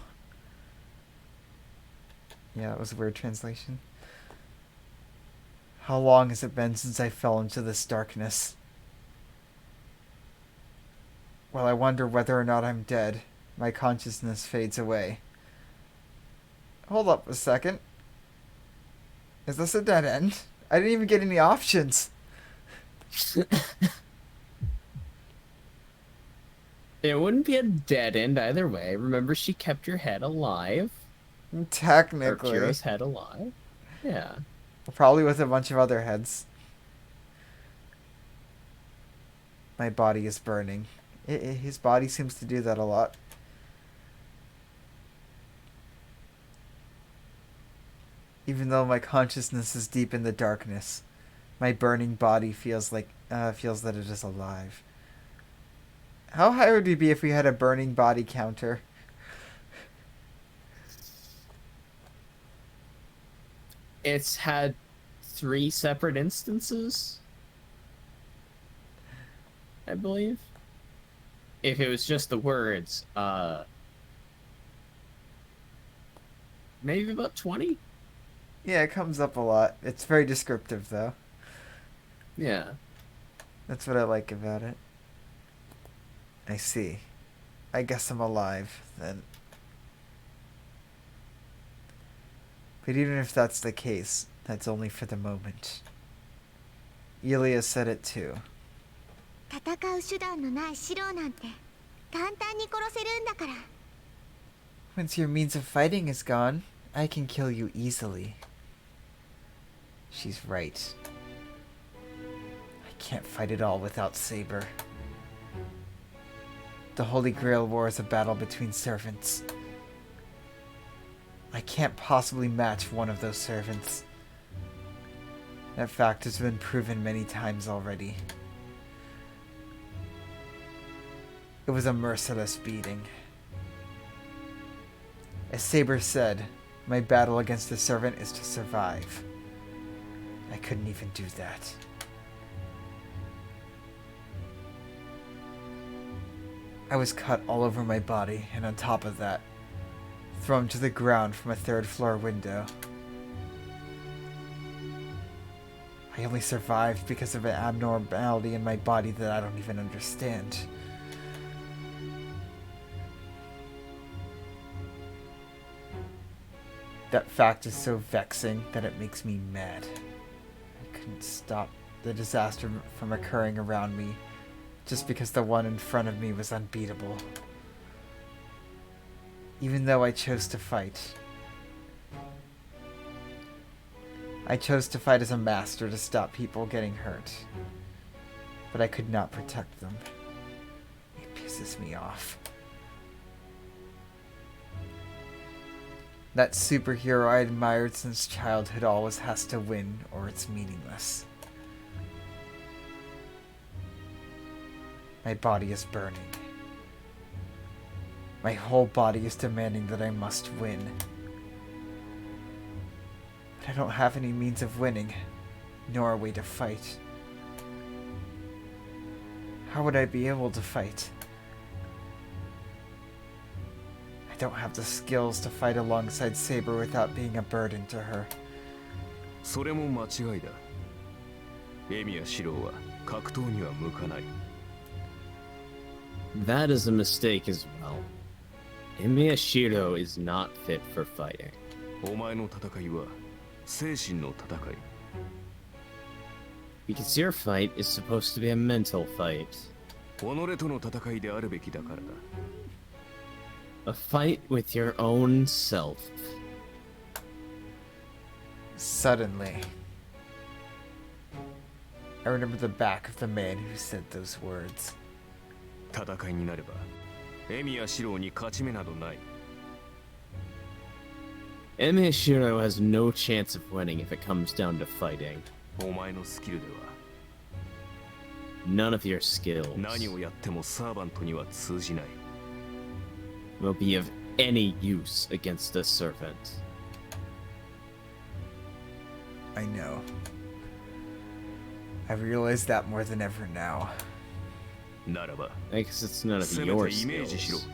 Yeah, that was a weird translation. How long has it been since I fell into this darkness? Well, I wonder whether or not I'm dead. My consciousness fades away. Hold up a second. Is this a dead end? I didn't even get any options. It wouldn't be a dead end either way. Remember, she kept your head alive. Or Technically. Kiro's head alive. Yeah. Probably with a bunch of other heads. My body is burning. His body seems to do that a lot. Even though my consciousness is deep in the darkness, my burning body feels that it is alive. How high would we be if we had a burning body counter? It's had 3 separate instances, I believe. If it was just the words, maybe about 20? Yeah, it comes up a lot. It's very descriptive, though. Yeah. That's what I like about it. I see. I guess I'm alive, then. But even if that's the case, that's only for the moment. Ilya said it too. 戦う手段のないシロなんて簡単に殺せるんだから。 Once your means of fighting is gone, I can kill you easily. She's right. I can't fight at all without Saber. The Holy Grail War is a battle between servants. I can't possibly match one of those servants. That fact has been proven many times already. It was a merciless beating. As Saber said, my battle against the servant is to survive. I couldn't even do that. I was cut all over my body, and on top of that, thrown to the ground from a 3rd floor window. I only survived because of an abnormality in my body that I don't even understand. That fact is so vexing that it makes me mad. I couldn't stop the disaster from occurring around me just because the one in front of me was unbeatable. Even though I chose to fight. I chose to fight as a master to stop people getting hurt. But I could not protect them. It pisses me off. That superhero I admired since childhood always has to win, or it's meaningless. My body is burning. My whole body is demanding that I must win. But I don't have any means of winning, nor a way to fight. How would I be able to fight? I don't have the skills to fight alongside Saber without being a burden to her. それも間違いだ。エミやシロは格闘には向かない。 That is a mistake as well. Miyashiro is not fit for fighting. お前の戦いは精神の戦い。 Because your fight is supposed to be a mental fight. 己との戦いであるべきだからだ。 A fight with your own self. Suddenly, I remember the back of the man who said those words. 戦いになればエミやシロに勝ち目などない。 Miyashiro has no chance of winning if it comes down to fighting. お前のスキルでは None of your skills 何をやってもサーバントには通じない。 will be of any use against a servant. I know. I realize that more than ever now. ならば I guess it's none of せめ your てイメージしろ。 skills.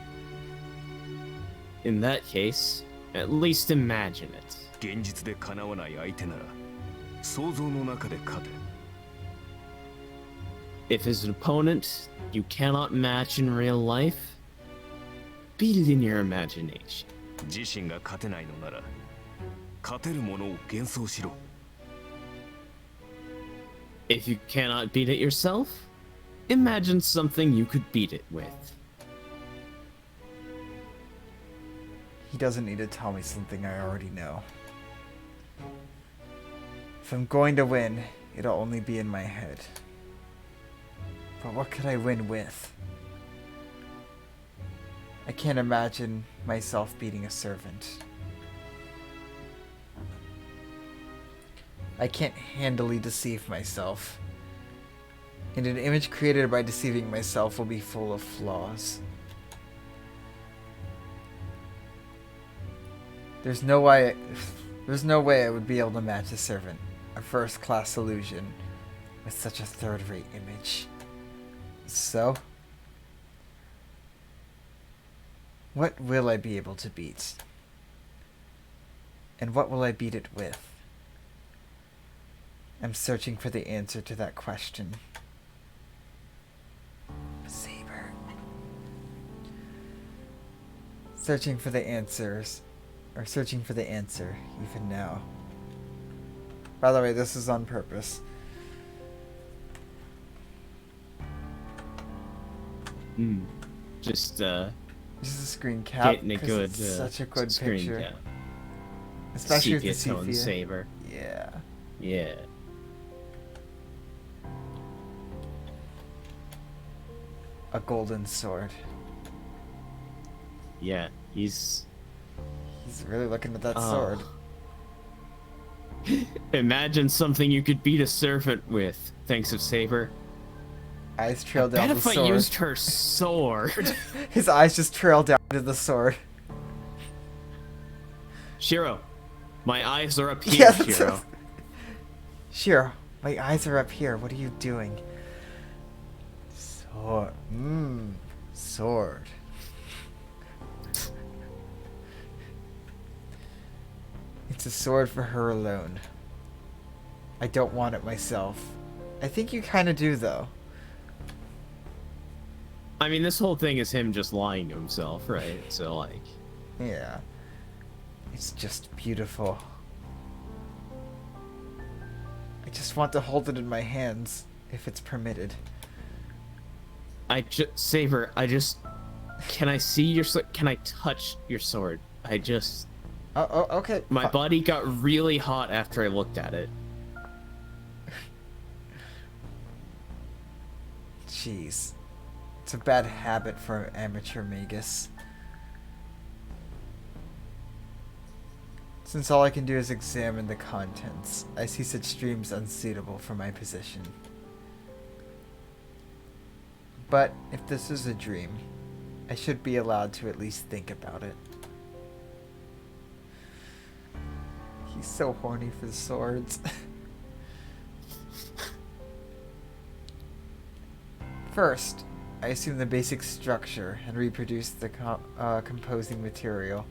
In that case, at least imagine it. 現実でかなわない相手なら想像の中で勝て。 If his opponent you cannot match in real life, beat it in your imagination. 自身が勝てないのなら勝てるものを幻想しろ。 If you cannot beat it yourself, imagine something you could beat it with. He doesn't need to tell me something I already know. If I'm going to win, it'll only be in my head. But what could I win with? I can't imagine myself beating a servant. I can't handily deceive myself. And an image created by deceiving myself will be full of flaws. There's no way I would be able to match a servant, a first-class illusion, with such a third-rate image. So, what will I be able to beat? And what will I beat it with? I'm searching for the answer to that question. Saber. Searching for the answers. Or searching for the answer, even now. By the way, this is on purpose. Just a screen cap. getting a good, it's such a good screen picture. cap. Especially with the Sepia tone sepia. Saber. Yeah. Yeah. A golden sword. Yeah, he's really looking at that sword. Imagine something you could beat a servant with. Thanks of Saber. Eyes trail down Bet the if sword. I used her sword. His eyes just trail down to the sword. Shiro, my eyes are up here, Yes. Shiro. Shiro, my eyes are up here. What are you doing? Sword. Sword. It's a sword for her alone. I don't want it myself. I think you kind of do, though. I mean, this whole thing is him just lying to himself, right? So, like... Yeah. It's just beautiful. I just want to hold it in my hands, if it's permitted. Saber, can I see your sword? Can I touch your sword? Oh, okay. My body got really hot after I looked at it. Jeez. It's a bad habit for an amateur magus. Since all I can do is examine the contents, I see such dreams unsuitable for my position. But if this is a dream, I should be allowed to at least think about it. He's so horny for the swords. First, I assume the basic structure and reproduce the composing material.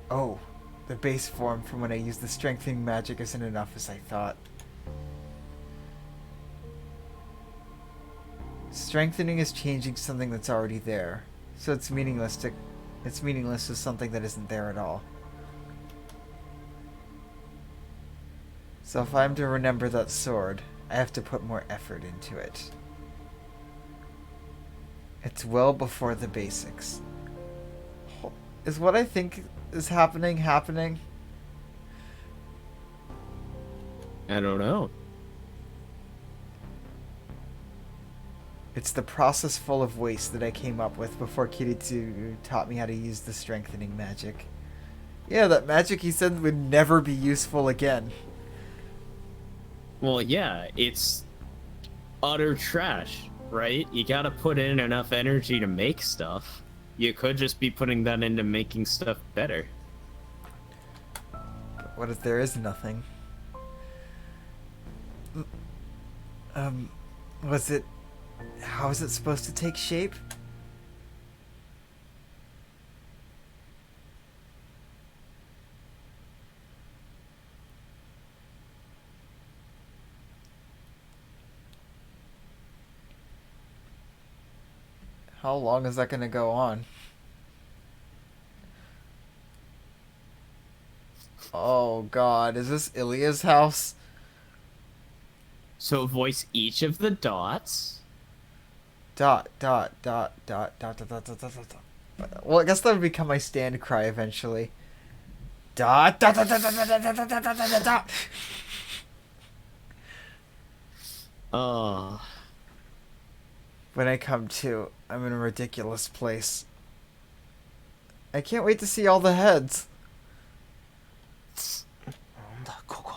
Oh, the base form from when I used the strengthening magic isn't enough as I thought. Strengthening is changing something that's already there, so it's meaningless to something that isn't there at all. So if I'm to remember that sword, I have to put more effort into it. It's well before the basics. Is what I think is happening? I don't know. It's the process full of waste that I came up with before Kiritsu taught me how to use the strengthening magic. Yeah, that magic he said would never be useful again. Well, yeah, it's utter trash, right? You gotta put in enough energy to make stuff. You could just be putting that into making stuff better. But what if there is nothing? How is it supposed to take shape? How long is that going to go on? Oh god, is this Ilya's house? So voice each of the dots. Dot, dot, dot, dot, dot, dot, dot, dot, dot, dot. Well, I guess that would become my stand cry eventually. Dot, dot, dot, dot, dot, dot, dot, dot, dot, dot, dot. When I come to, I'm in a ridiculous place. I can't wait to see all the heads. なんだここ。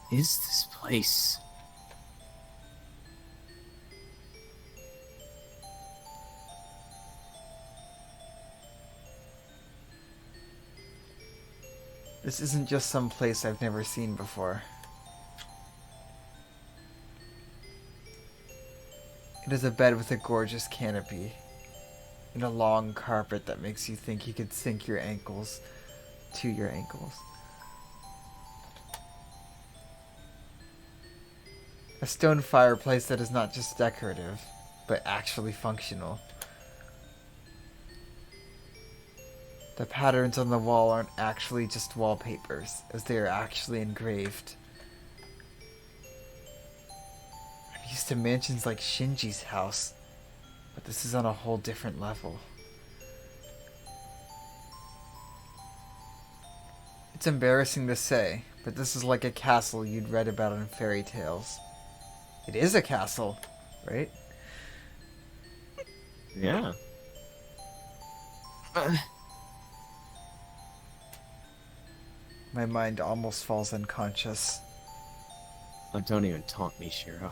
Is this place? This isn't just some place I've never seen before. It is a bed with a gorgeous canopy and a long carpet that makes you think you could sink your ankles to your ankles. A stone fireplace that is not just decorative, but actually functional. The patterns on the wall aren't actually just wallpapers, as they are actually engraved. I'm used to mansions like Shinji's house, but this is on a whole different level. It's embarrassing to say, but this is like a castle you'd read about in fairy tales. It is a castle, right? Yeah. My mind almost falls unconscious. Oh, don't even taunt me, Shiro.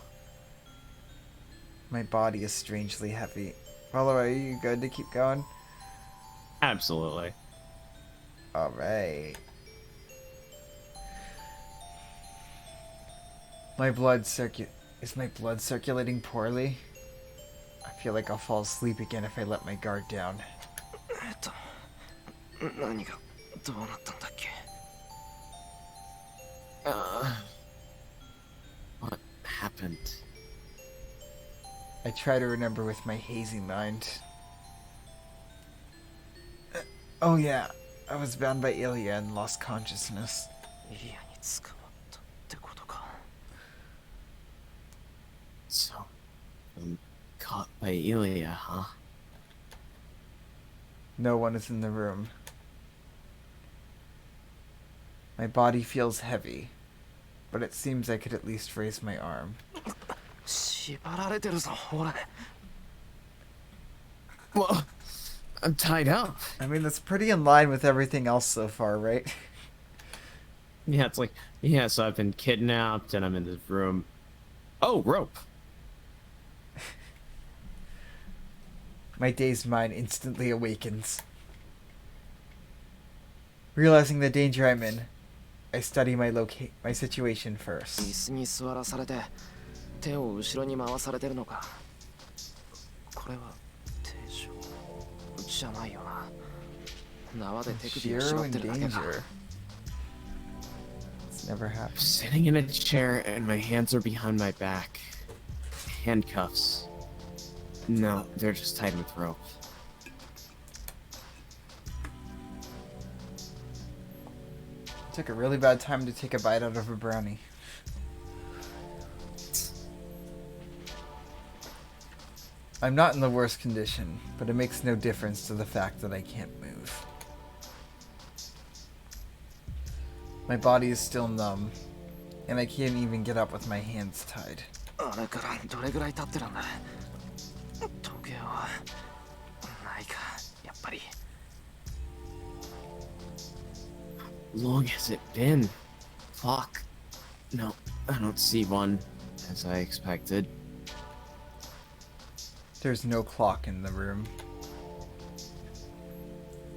My body is strangely heavy. Follow, are you good to keep going? Absolutely. Alright. Is my blood circulating poorly? I feel like I'll fall asleep again if I let my guard down. 何がどうなったんだっけ。 What happened? I try to remember with my hazy mind. Oh yeah, I was bound by Ilya and lost consciousness. イリアに捕まったってことか。 So, I'm caught by Ilya, huh? No one is in the room. My body feels heavy, but it seems I could at least raise my arm. 縛られてるぞ、俺。 Well, I'm tied up. I mean, that's pretty in line with everything else so far, right? Yeah, it's like, yeah, so I've been kidnapped and I'm in this room. Oh, rope. My dazed mind instantly awakens. Realizing the danger I'm in, I study my situation 椅 first. 子に座らされて手を後ろに回されてるのか。これは手錠じゃないよな。縄で手首を縛 Shiro っ in てるだけか。 danger. It's never happened. Sitting in a chair and my hands are behind my back. Handcuffs. No, they're just tied with rope. Took a really bad time to take a bite out of a brownie. I'm not in the worst condition, but it makes no difference to the fact that I can't move. My body is still numb, and I can't even get up with my hands tied. あれからどれぐらい経ってるんだ。時計はないか、やっぱり。 Long has it been? Clock. No, I don't see one, as I expected. There's no clock in the room.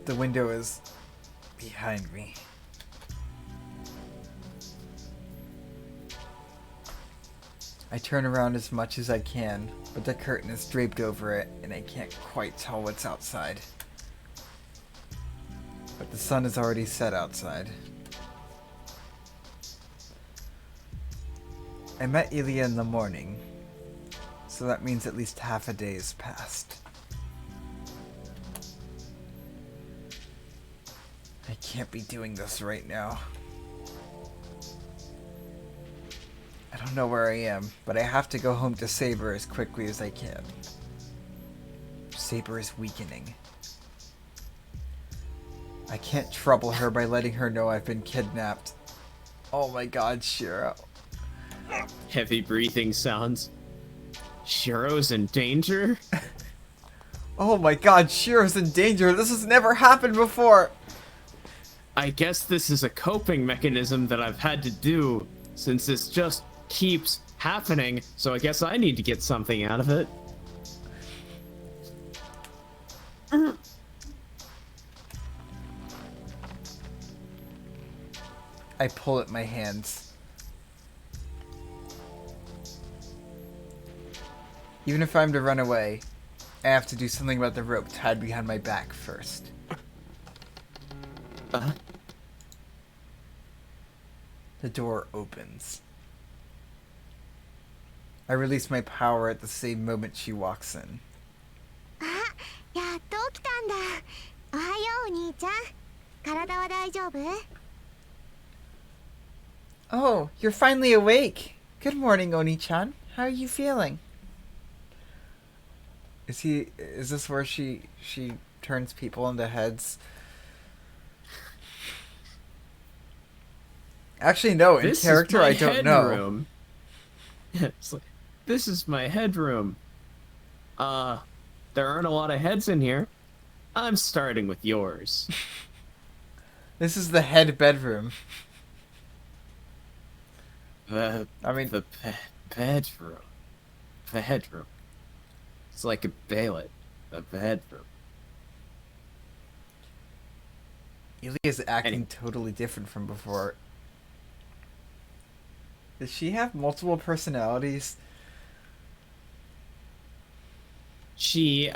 The window is behind me. I turn around as much as I can, but the curtain is draped over it and I can't quite tell what's outside. But the sun is already set outside. I met Ilya in the morning, so that means at least half a day has passed. I can't be doing this right now. I don't know where I am, but I have to go home to Saber as quickly as I can. Saber is weakening. I can't trouble her by letting her know I've been kidnapped. Oh my god, Shiro. Heavy breathing sounds. Shiro's in danger? Oh my god, Shiro's in danger. This has never happened before. I guess this is a coping mechanism that I've had to do since this just keeps happening, so I guess I need to get something out of it. I pull at my hands. Even if I'm to run away, I have to do something about the rope tied behind my back first. The door opens. I release my power at the same moment she walks in. あ、やっと起きたんだ。おはようお兄ちゃん。体は大丈夫？ Oh, you're finally awake. Good morning, Oni-chan. How are you feeling? Is this where she turns people into heads? Actually, no, in character I don't know. Headroom. It's like, this is my headroom. There aren't a lot of heads in here. I'm starting with yours. This is the head bedroom. The bedroom. Bedroom. It's like a bailet. The bedroom. Ilia's acting totally different from before. Does she have multiple personalities? She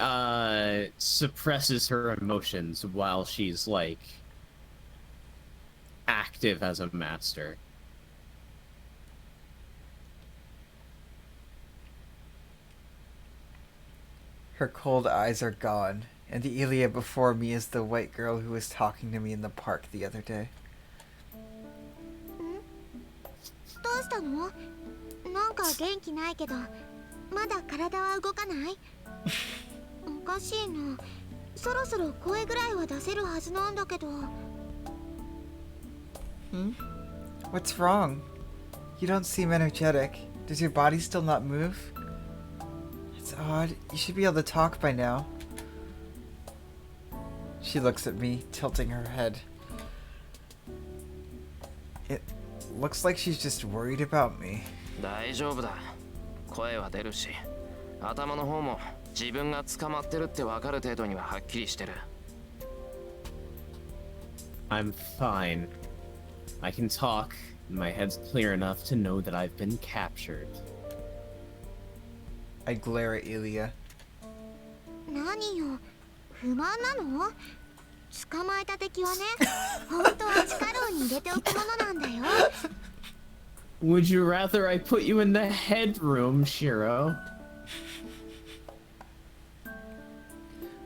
suppresses her emotions while she's like active as a master. Her cold eyes are gone, and the Ilia before me is the white girl who was talking to me in the park the other day. どうしたの？なんか元気ないけど、まだ体は動かない？おかしいな。そろそろ声ぐらいは出せるはずなんだけど。What's wrong? You don't seem energetic. Does your body still not move? It's odd. You should be able to talk by now. She looks at me, tilting her head. It looks like she's just worried about me. 大丈夫だ。声は出るし、頭の方も自分が捕まってるってわかる程度にははっきりしてる。I'm fine. I can talk. My head's clear enough to know that I've been captured. I glare at Ilia. 何よ、不満なの？捕まえた敵はね、本当は地下牢に入れておくものなんだよ。Would you rather I put you in the headroom, Shiro?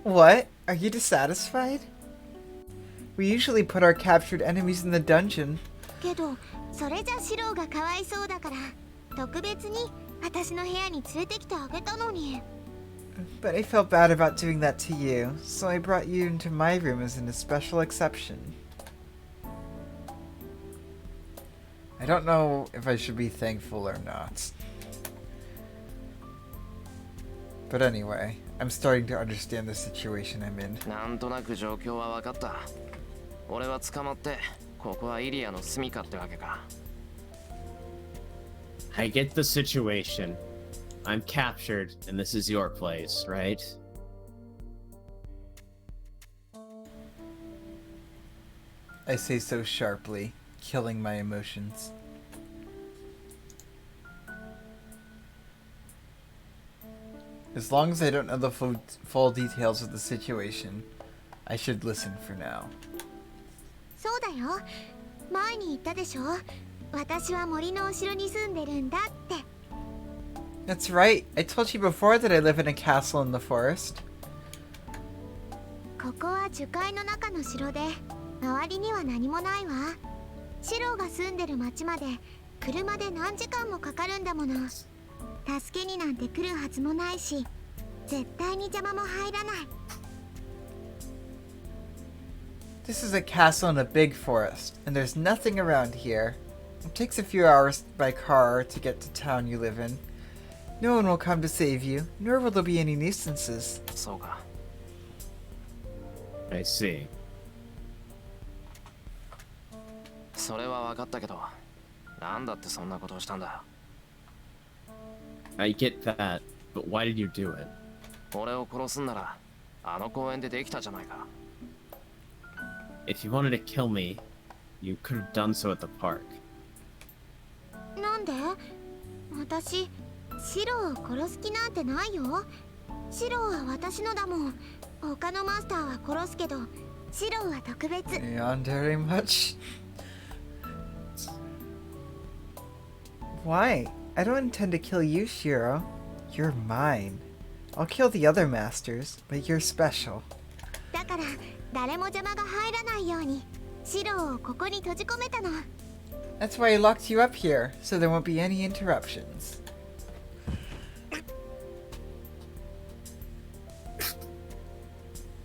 What? Are you dissatisfied? We usually put our captured enemies in the dungeon. けど、それじゃシローがかわいそうだから、特別に私の部屋に連れてきてあげたのに。But I felt bad about doing that to you, so I brought you into my room as a special exception. I don't know if I should be thankful or not. But anyway, I'm starting to understand the situation I'm in. なんとなく状況は分かった。俺は捕まって、ここはイリアの住処ってわけか。I get the situation. I'm captured, and this is your place, right? I say so sharply, killing my emotions. As long as I don't know the full details of the situation, I should listen for now. そうだよ。前に言ったでしょ。私は森の後ろに住んでるんだって。That's right. I told you before that I live in a castle in the forest. ここは樹海の中の城で、周りには何もないわ。シローが住んでる町まで車で何時間もかかるんだもの。助けになんて来るはずもないし、絶対に邪魔も入らない。This is a castle in a big forest, and there's nothing around here. It takes a few hours by car to get to town you live in. No one will come to save you, nor will there be any nuisances. そうか。 I see. それは分かったけど、なんだってそんなことをしたんだ。 I get that, but why did you do it? 俺を殺すんなら、あの公園でできたじゃないか。 If you wanted to kill me, you could have done so at the park. なんで？私シロを殺す気なんてないよ。シロは私のだもん。他のマスターは殺すけどシロは特別。 Yandere much? Why? I don't intend to kill you, Shiro. You're mine. I'll kill the other masters, but you're special. だから誰も邪魔が入らないようにシロをここに閉じ込めたの。 That's why I locked you up here, so there won't be any interruptions.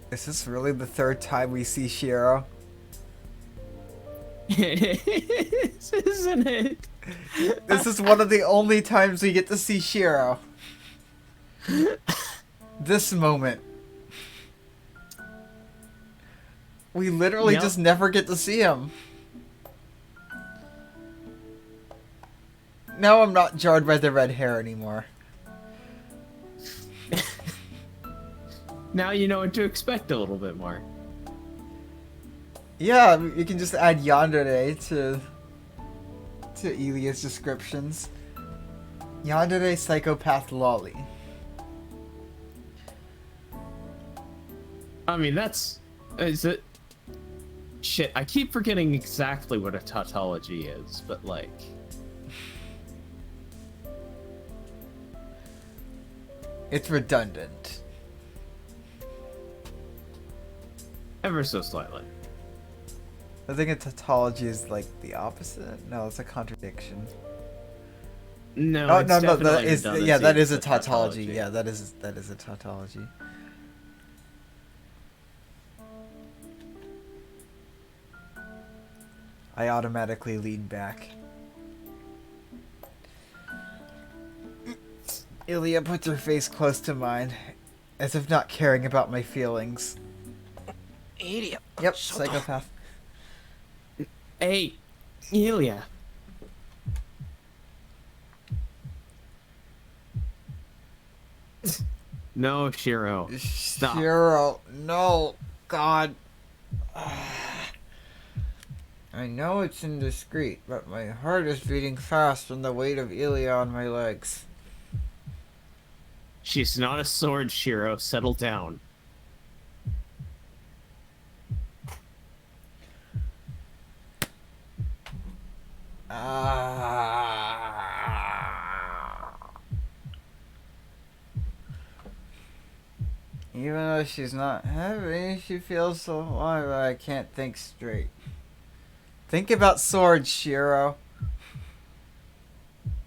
Is this really the third time we see Shiro? Isn't it? This is one of the only times we get to see Shiro. This moment. We literally Yep. just never get to see him. Now I'm not jarred by the red hair anymore. Now you know what to expect a little bit more. Yeah, you can just add yandere to Ilia's descriptions. Yandere psychopath lolly. I mean, is it? Shit, I keep forgetting exactly what a tautology is, but like... It's redundant. Ever so slightly. I think a tautology is like the opposite. No, it's a contradiction. No, Oh it's no, that definitely is redundancy. yeah, that is a It's tautology. Yeah, that is a tautology. I automatically lean back. Ilia puts her face close to mine, as if not caring about my feelings. エリア。 Yep, ちょっと psychopath. Hey, Ilya. No, Shiro. Stop. Shiro, no, God. I know it's indiscreet, but my heart is beating fast from the weight of Ilia on my legs. She's not a sword, Shiro. Settle down. Even though she's not heavy, she feels so light that I can't think straight. Think about swords, Shiro.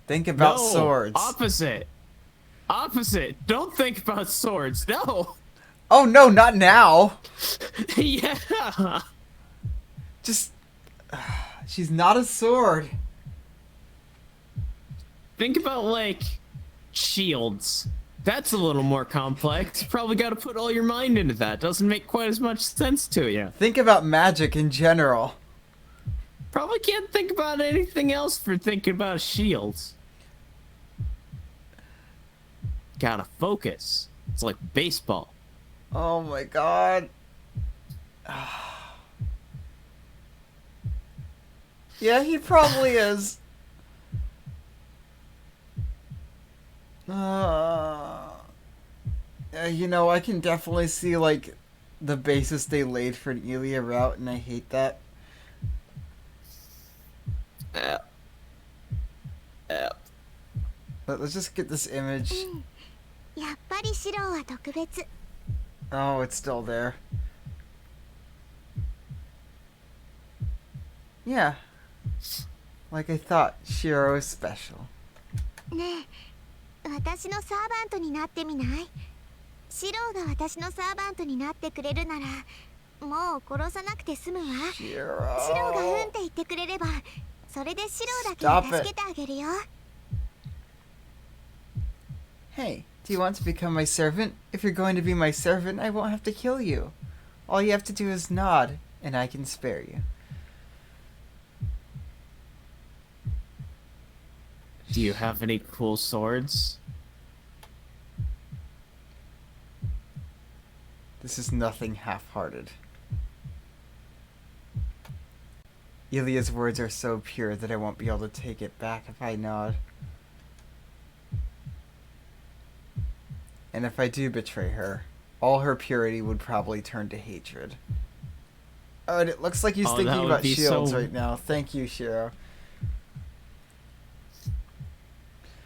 Think about No, swords. Opposite. Opposite. Don't think about swords. No. Oh no, not now. Yeah. Just... she's not a sword. Think about, like, shields. That's a little more complex. Probably got to put all your mind into that. Doesn't make quite as much sense to you. Think about magic in general. Probably can't think about anything else for thinking about shields. Gotta focus. It's like baseball. Oh my god. Yeah, he probably is. You know, I can definitely see, like, the basis they laid for an Ilia route, and I hate that. Let's just get this image. やっぱりシロは特別。 Oh, it's still there. Yeah. Like I thought, Shiro is special. ねえ、私のサーバントになってみない？シロが私のサーバントになってくれるなら、もう殺さなくて済むわ。シロがうんって言ってくれれば、それでシロー Stop だ it. け助けてあげるよ。 Hey, do you want to become my servant? If you're going to be my servant, I won't have to kill you. All you have to do is nod, and I can spare you. Do you have any cool swords? This is nothing half-hearted. Ilya's words are so pure that I won't be able to take it back if I nod. And if I do betray her, all her purity would probably turn to hatred. Oh, and it looks like he's Oh, that thinking would about be shields so- right now. Thank you, Shiro.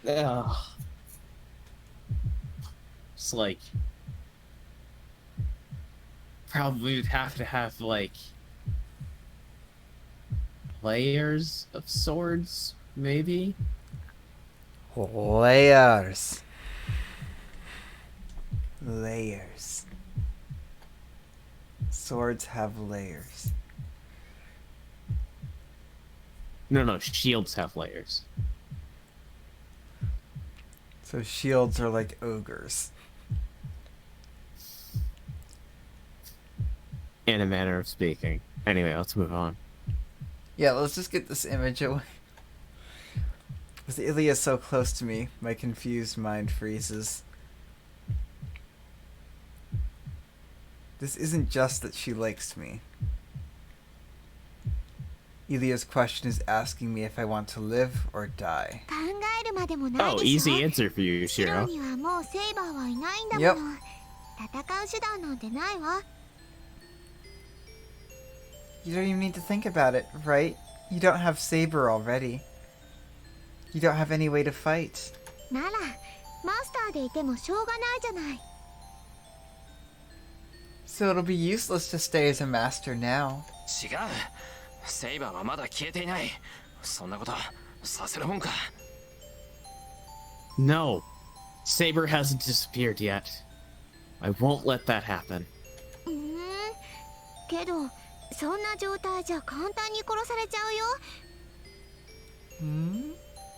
Ugh. It's like probably would have to have like layers of swords, maybe. Layers. Layers. Swords have layers. No, shields have layers. So shields are like ogres. In a manner of speaking. Anyway, let's move on. Yeah, let's just get this image away. With Ilya so close to me, my confused mind freezes. This isn't just that she likes me. Ilya's question is asking me if I want to live or die. 考えるまでもない Oh, でしょ。 easy answer for you, シロ Shiro. にはもうセイバーはいないんだも Yep. の。戦う手段なんてないわ。 You don't even need to think about it, right? You don't have Saber already. You don't have any way to fight. ならマスターでいてもしょうがないじゃない。 So it'll be useless to stay as a master now. 違う。セイバーはまだ消えていない。そんなことさせるもんか。 No. Saber hasn't disappeared yet. I won't let that happen. けどそんな状態じゃ簡単に殺されちゃうよ。 Hmm?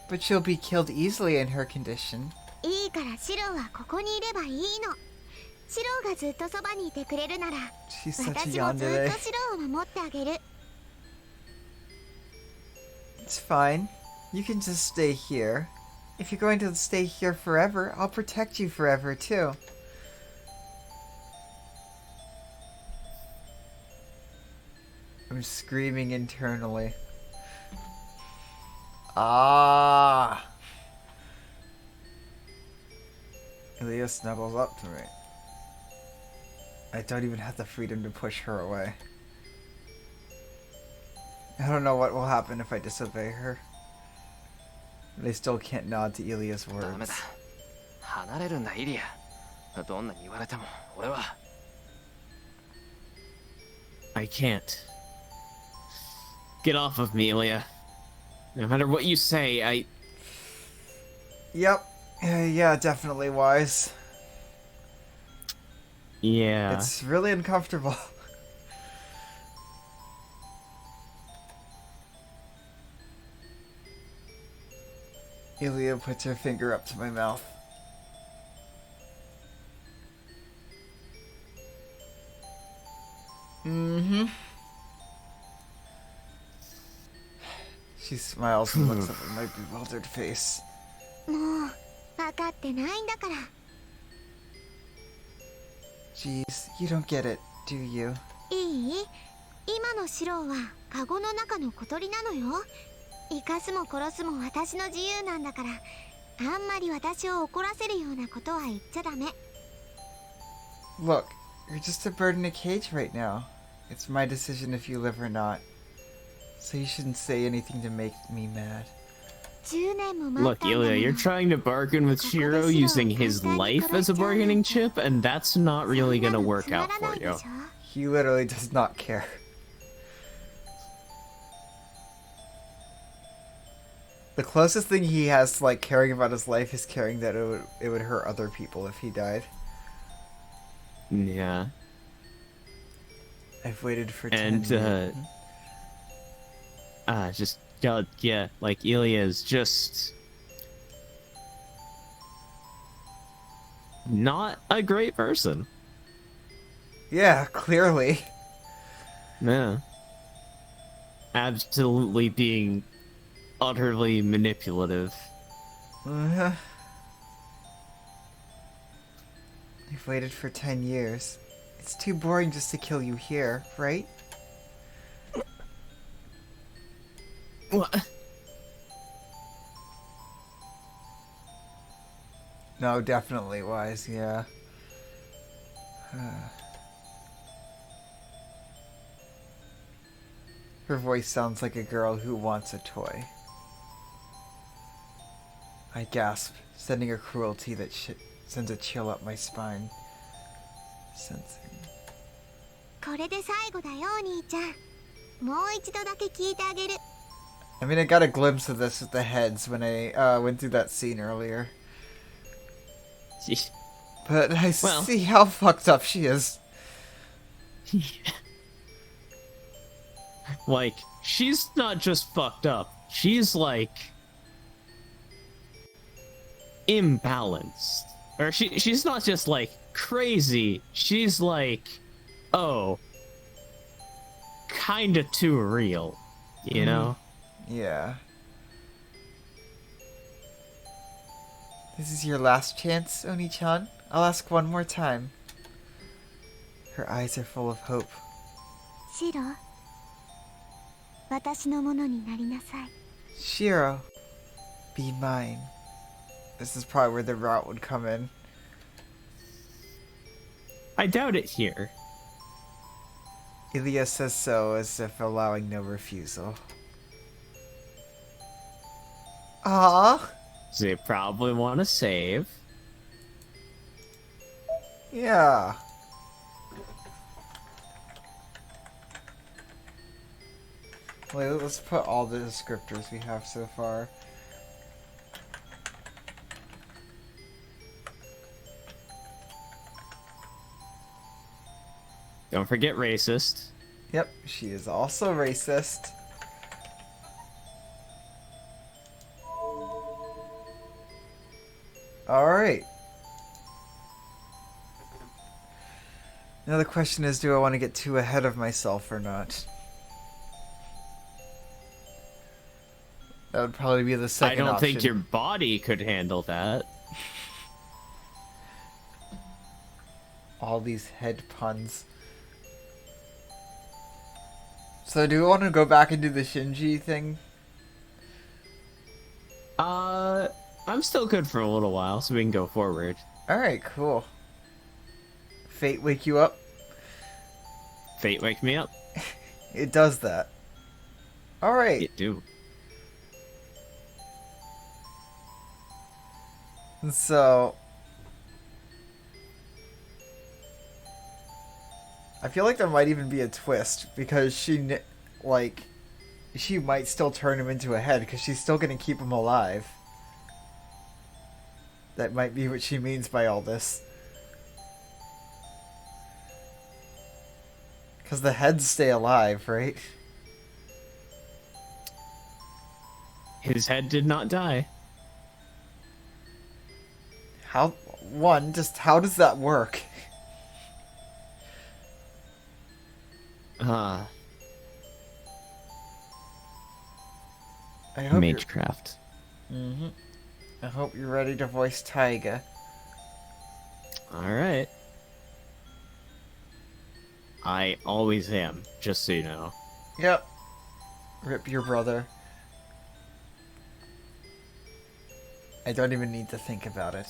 But she'll be killed easily in her condition. いいからシロはここにいればいいの。シロがずっとそばにいてくれるなら She's such a 私もずっ yandere. とシロを守ってあげる。 It's fine. You can just stay here. If you're going to stay here forever, I'll protect you forever too. I'm screaming internally. Ah! Ilya snuggles up to me. I don't even have the freedom to push her away. I don't know what will happen if I disobey her. But I still can't nod to Ilya's ダメ words. だ。離れるんだイリア。どんなに言われても俺は。 I can't. Get off of me, Ilya. No matter what you say, Yep. Yeah, definitely wise. Yeah. It's really uncomfortable. Ilya puts her finger up to my mouth. Mm-hmm. She smiles and looks up at my bewildered face. もう分かってないんだから。 Jeez, you don't get it, do you? いい？今のシロはカゴの中の小鳥なのよ。生かすも殺すも私の自由なんだから、あんまり私を怒らせるようなことは言っちゃダメ。 Look, you're just a bird in a cage right now. It's my decision if you live or not. So you shouldn't say anything to make me mad. 10年も待っ Look, たんだも Ilya, の。 you're trying to bargain with Shiro using his life as a bargaining chip, and that's not really gonna work out for you. He literally does not care. The closest thing he has to like caring about his life is caring that it would hurt other people if he died. Yeah. I've waited for 10 And, years. just God, yeah, like Ilya is just not a great person. Yeah, clearly. Yeah. Absolutely being utterly manipulative. Uh-huh. I've waited for 10 years. It's too boring just to kill you here, right? What? No, definitely wise, yeah. Her voice sounds like a girl who wants a toy. I gasp, sending a cruelty that sends a chill up my spine. Sensing. これで最後だよお兄ちゃん。もう一度だけ聞いてあげる。 I mean, I got a glimpse of this with the heads when I went through that scene earlier. But I see how fucked up she is. Like, she's not just fucked up. She's like imbalanced. Or she's not just like crazy. She's like, oh, kinda too real. You know? Yeah. This is your last chance, Oni-chan. I'll ask one more time. Her eyes are full of hope. シロ、私のものになりなさい。 Shiro, be mine. This is probably where the route would come in. I doubt it here. Ilya says so as if allowing no refusal. Ah, So they probably want to save. yeah. Wait, let's put all the descriptors we have so far. Don't forget racist. Yep, she is also racist. Alright. Now the question is, do I want to get too ahead of myself or not? That would probably be the second I don't option. think your body could handle that. All these head puns. So do we want to go back and do the Shinji thing? I'm still good for a little while, so we can go forward. Alright, cool. Fate wake you up? Fate wake me up. It does that. Alright. You do. So I feel like there might even be a twist because she might still turn him into a head because she's still going to keep him alive. That might be what she means by all this. Because the heads stay alive, right? His head did not die. How does that work? I hope Magecraft. I hope you're ready to voice Taiga. Alright. I always am, just so you know. Yep. Rip your brother. I don't even need to think about it.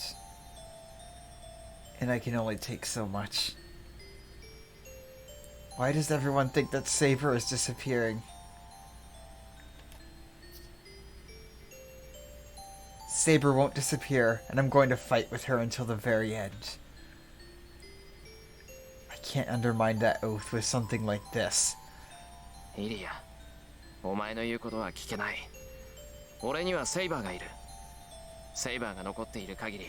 And I can only take so much. Why does everyone think that Saber is disappearing? Saber won't disappear, and I'm going to fight with her until the very end. I can't undermine that oath with something like this. イリア、お前の言うことは聞けない。俺にはセイバーがいる。セイバーが残っている限り、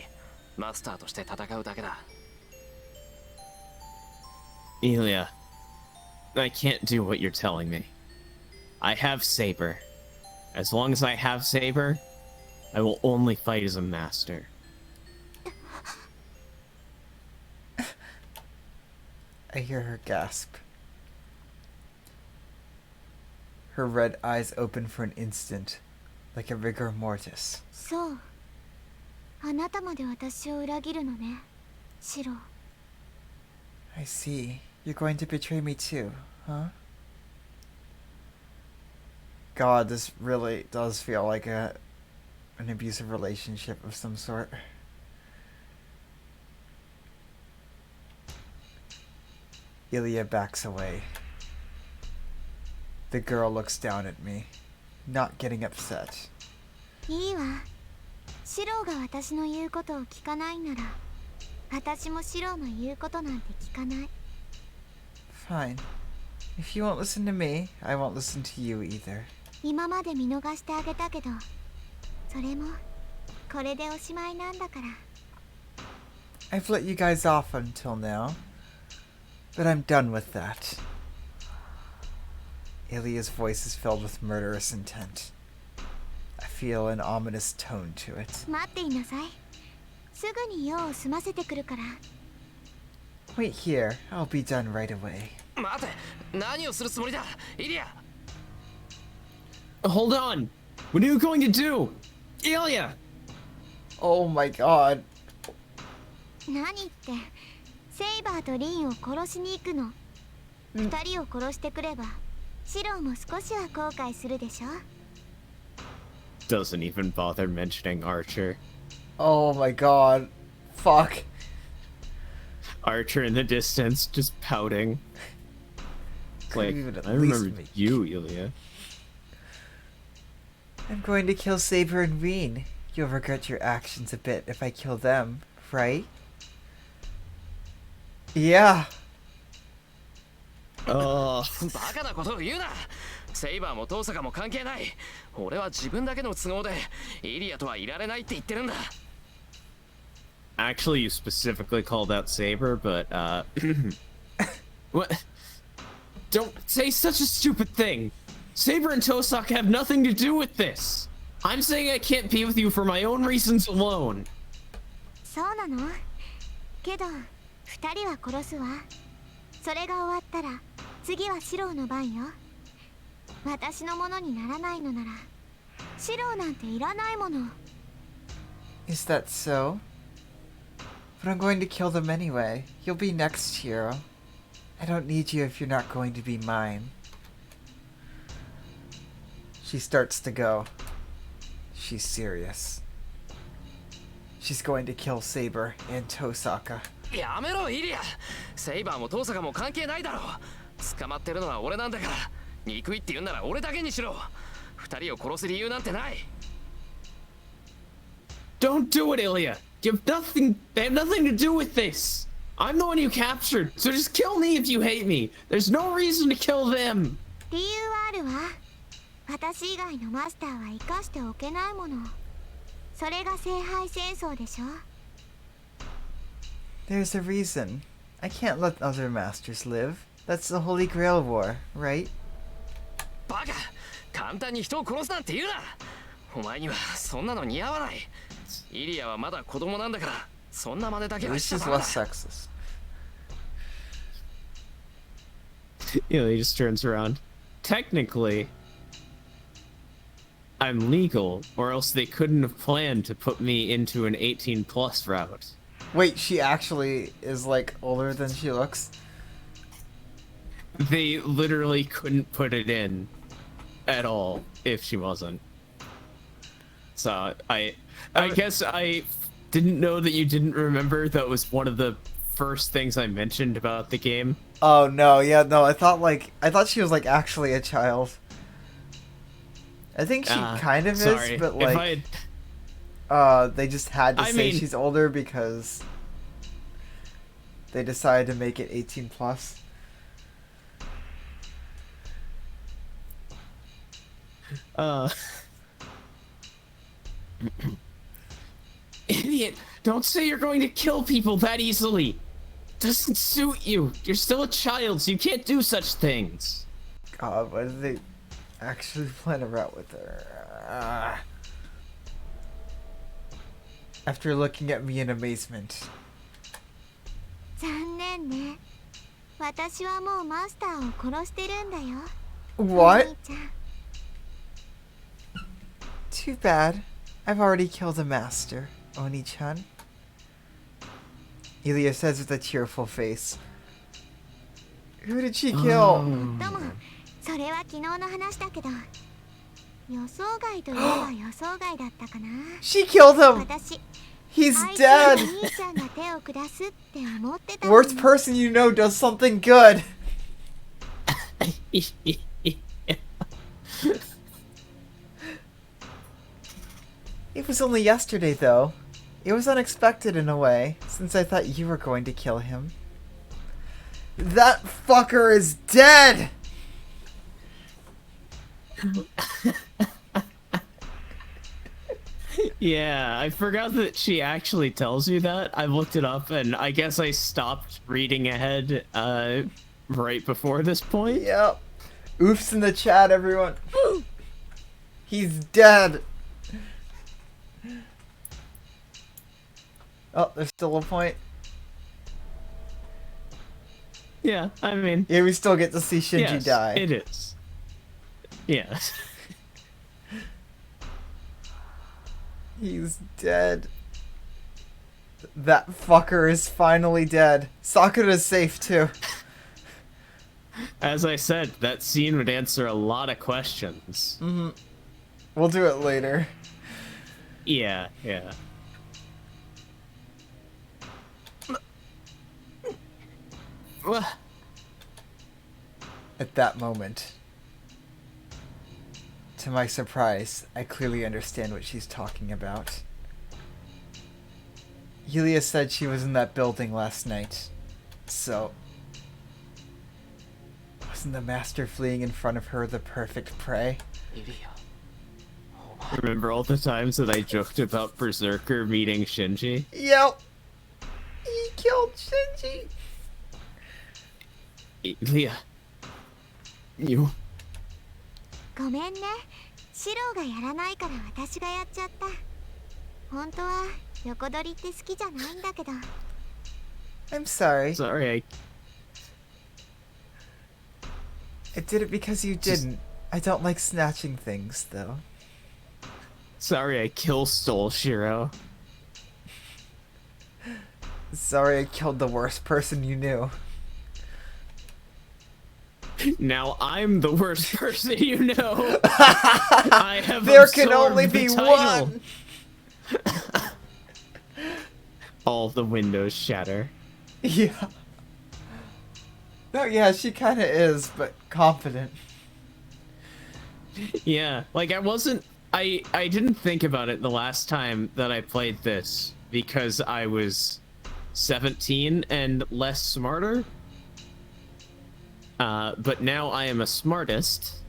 マスターとして戦うだけだ。Ilya, I can't do what you're telling me. I have Saber. As long as I have Saber, I will only fight as a master. I hear her gasp. Her red eyes open for an instant, like a rigor mortis. そう。あなたまで私を裏切るのね、シロ。I see. You're going to betray me too, huh? God, this really does feel like an abusive relationship of some sort. Ilya backs away. The girl looks down at me, not getting upset. いいわ。シロが私の言うことを聞かないなら、私もシロの言うことなんて聞かない。Fine. If you won't listen to me, I won't listen to you either. 今まで見逃してあげたけど、それもこれでおしまいなんだから。I've let you guys off until now, but I'm done with that. Ilya's voice is filled with murderous intent. I feel an ominous tone to it. 待っていなさい。すぐに用を済ませてくるから。Wait here. I'll be done right away. 待て、何をするつもりだ、イリア。Hold on! What are you going to do? Ilya! Oh my god. 何って、セイバーとリンを殺しに行くの。二人を殺してくれば、シロも少しは後悔するでしょ。Doesn't even bother mentioning Archer. Oh my god. Fuck. Archer in the distance, just pouting. Like, Couldn't even at I least remember make- you, Ilya. I'm going to kill Saber and Reen. You'll regret your actions a bit if I kill them, right? Yeah. バカなことを言うな。セイバーもトーサカも関係ない。俺は自分だけの都合でイリアとはいられないって言ってるんだ。Actually, you specifically called out Saber, but, what? Don't say such a stupid thing! Saber and Tosaka have nothing to do with this! I'm saying I can't be with you for my own reasons alone! そうなの？けど、二人は殺すわ。それが終わったら、次はシロの番よ。私のものにならないのなら、シロなんていらないもの。Is that so? But I'm going to kill them anyway. You'll be next, hero. I don't need you if you're not going to be mine. She starts to go. She's serious. She's going to kill Saber and Tosaka. やめろイリア。セイバーもトーサカも関係ないだろう。捕まってるのは俺なんだから。憎いって言うんなら俺だけにしろ。二人を殺す理由なんてない。Don't do it, Ilya! They have nothing to do with this! I'm the one you captured, so just kill me if you hate me! There's no reason to kill them! 理由はあるわ。私以外のマスターは生かしておけないもの。それが聖杯戦争でしょ。There's a reason. I can't let other masters live. That's the Holy Grail War, right? バカ！簡単に人を殺すなんて言うな。お前にはそんなの似合わない。イリアはまだ子供なんだから、そんな真似だけはし This ちゃ is ダメだ。 less sexist. Ilya just turns around. Technically, I'm legal, or else they couldn't have planned to put me into an 18 plus route. Wait, she actually is like older than she looks? They literally couldn't put it in at all if she wasn't. So I guess I didn't know that you didn't remember that was one of the first things I mentioned about the game. Oh no, yeah, no, I thought she was like actually a child. I think she kind of sorry. is, but If like I had... they just had to I say mean- she's older because they decided to make it 18 plus. Idiot! Don't say you're going to kill people that easily! Doesn't suit you! You're still a child, so you can't do such things! God, why did they actually plan a route with her. After looking at me in amazement. 残念ね。私はもうマスターを殺してるんだよ。 What? お兄ちゃん。 Too bad. I've already killed the master, Oni-chan. Ilya says with a tearful face. Who did she kill? でもそれは昨日の話だけど、予想外といえば予想外だったかな。 She killed him! 私、 He's あいつは dead! 兄ちゃんが手を下すって思ってたのに。 Worst person you know does something good! It was only yesterday, though. It was unexpected in a way, since I thought you were going to kill him. That fucker is dead! Yeah, I forgot that she actually tells you that. I looked it up, and I guess I stopped reading ahead right before this point. Yep. Oofs in the chat, everyone. He's dead. Oh, there's still a point. Yeah, I mean... Yeah, we still get to see Shinji yes, die. it is. Yes. He's dead. That fucker is finally dead. Sakura's safe too. As I said, that scene would answer a lot of questions. Mm-hmm. We'll do it later. Yeah, yeah. At that moment, to my surprise, I clearly understand what she's talking about. Yulia said she was in that building last night, so... Wasn't the master fleeing in front of her the perfect prey? Remember all the times that I joked about Berserker meeting Shinji? Yep! He killed Shinji! Leah, you... ごめんね。シローがやらないから私がやっちゃった。本当は横取りって好きじゃないんだけど。 I'm sorry. Sorry, I did it because you didn't. I don't like snatching things, though. Sorry I kill stole Shiro. Sorry I killed the worst person you knew. Now I'm the worst person you know. I have There can absorbed only the be title. one! All the windows shatter. Yeah. No, yeah, she kinda is, but confident. Yeah, like I didn't think about it the last time that I played this because I was 17 and less smarter. But now I am a smartist.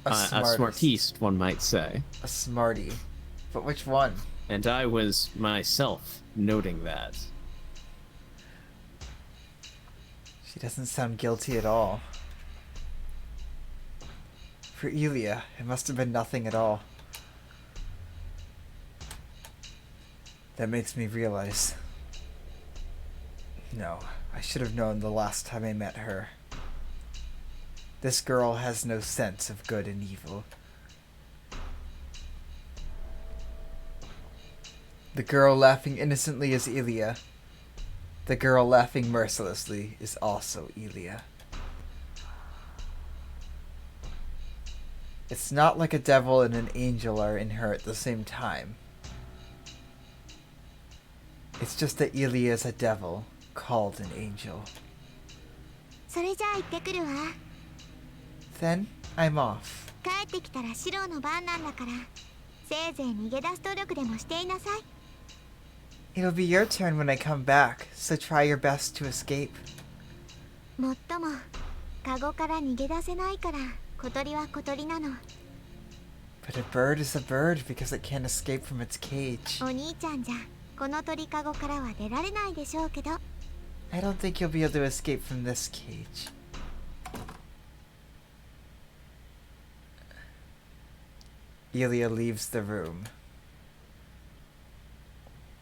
A smartiste, one might say. A smarty. But which one? And I was myself noting that. She doesn't sound guilty at all. For Ilya, it must have been nothing at all. That makes me realize... No, I should have known the last time I met her. This girl has no sense of good and evil. The girl laughing innocently is Ilya. The girl laughing mercilessly is also Ilya. It's not like a devil and an angel are in her at the same time. It's just that Ilya is a devil called an angel. それじゃあ行ってくるわ。 Then I'm off. 帰ってきたらシローの番なんだから、せいぜい逃げ出す努力でもしていなさい。 It'll be your turn when I come back, so try your best to escape. もっとも、カゴから逃げ出せないから、小鳥は小鳥なの。 But a bird is a bird because it can't escape from its cage. お兄ちゃんじゃ、この鳥カゴからは出られないでしょうけど。 I don't think you'll be able to escape from this cage. Ilya leaves the room.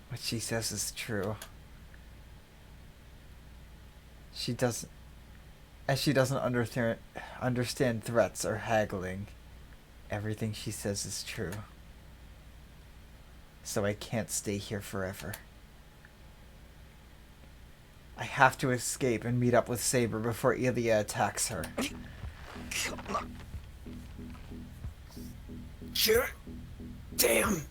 What she says is true. She doesn't understand threats or haggling. Everything she says is true. So I can't stay here forever. I have to escape and meet up with Saber before Ilya attacks her. Sure. Damn.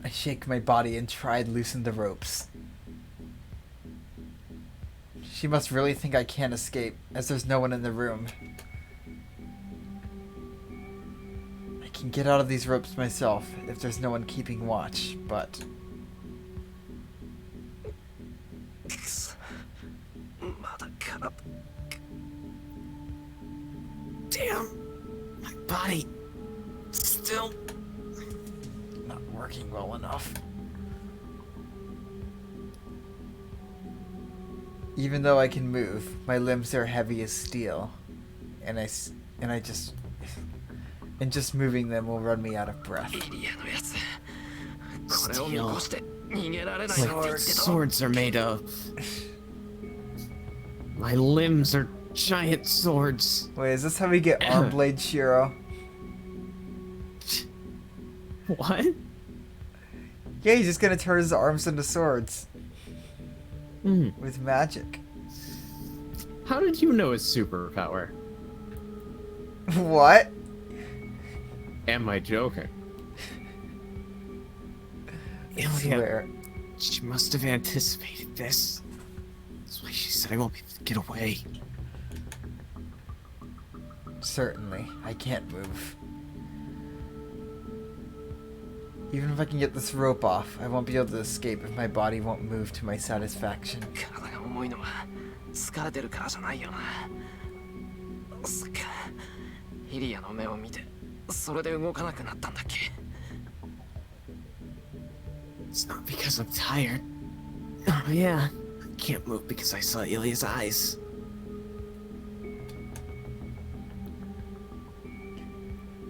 I shake my body and try and loosen the ropes. She must really think I can't escape, as there's no one in the room. I can get out of these ropes myself if there's no one keeping watch, but... Damn. My body. Still. Not working well enough. Even though I can move, my limbs are heavy as steel, and just moving them will run me out of breath. Steel. Like swords are made of. My limbs are giant swords. Wait, is this how we get arm blade, Shiro? What? Yeah, he's just gonna turn his arms into swords. With magic. How did you know his superpower? What? Am I joking? I swear. She must have anticipated this. That's why she said I won't be able to get away. Certainly. I can't move. Even if I can get this rope off, I won't be able to escape if my body won't move to my satisfaction. 体が重いのは疲れてるからじゃないよな。そっか。イリアの目を見て、それで動かなくなったんだっけ。It's not because I'm tired. Oh yeah, I can't move because I saw Ilya's eyes.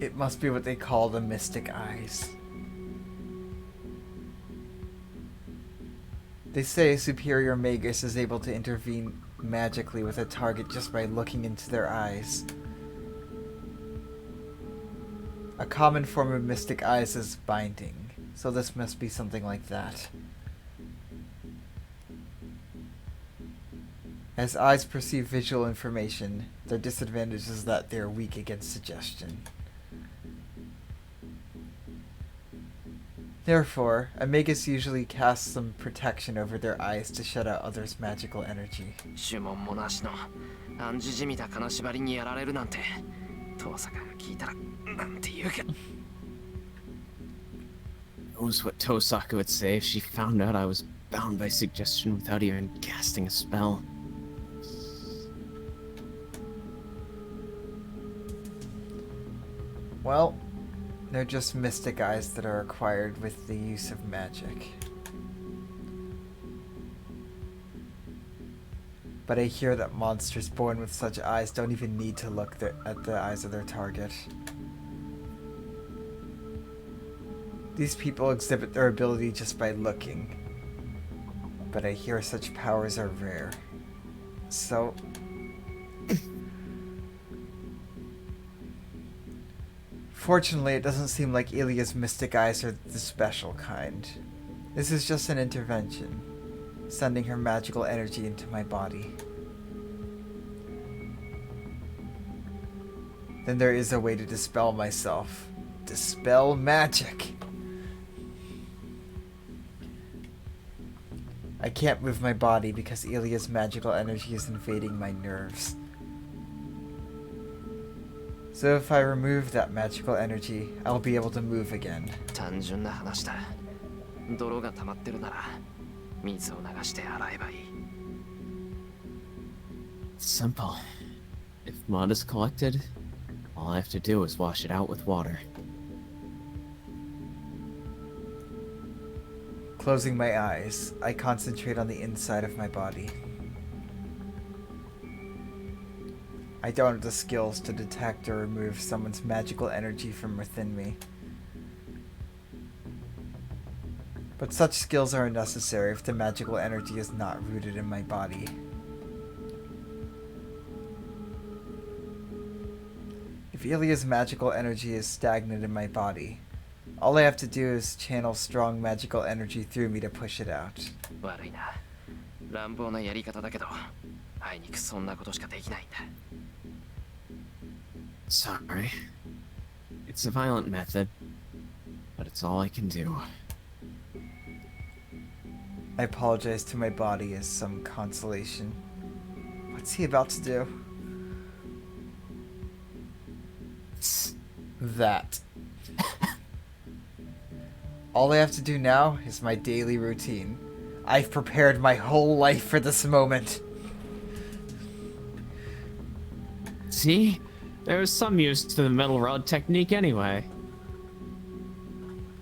It must be what they call the mystic eyes. They say a superior magus is able to intervene magically with a target just by looking into their eyes. A common form of mystic eyes is binding, so this must be something like that. As eyes perceive visual information, their disadvantage is that they are weak against suggestion. Therefore, a magus usually casts some protection over their eyes to shut out others' magical energy. 呪文もなしの暗示じみた金縛りにやられるなんて、遠坂が聞いたらなんて言うか。Knows what Tosaka would say if she found out I was bound by suggestion without even casting a spell. Well, they're just mystic eyes that are acquired with the use of magic. But I hear that monsters born with such eyes don't even need to look at the eyes of their target. These people exhibit their ability just by looking. But I hear such powers are rare. So... Fortunately, it doesn't seem like Ilya's mystic eyes are the special kind. This is just an intervention, sending her magical energy into my body. Then there is a way to dispel myself. Dispel magic! I can't move my body because Ilya's magical energy is invading my nerves. So if I remove that magical energy, I'll be able to move again. 単純な話だ。泥が溜まってるなら水を流して洗えばいい。Simple. If mud is collected, all I have to do is wash it out with water. Closing my eyes, I concentrate on the inside of my body. I don't have the skills to detect or remove someone's magical energy from within me. But such skills are unnecessary if the magical energy is not rooted in my body. If Ilia's magical energy is stagnant in my body, all I have to do is channel strong magical energy through me to push it out. 悪いな。乱暴なやり方だけど、あいにくそんなことしかできないんだ。Sorry. It's a violent method, but it's all I can do. I apologize to my body as some consolation. What's he about to do? That. All I have to do now is my daily routine. I've prepared my whole life for this moment. See? There was some use to the metal rod technique anyway.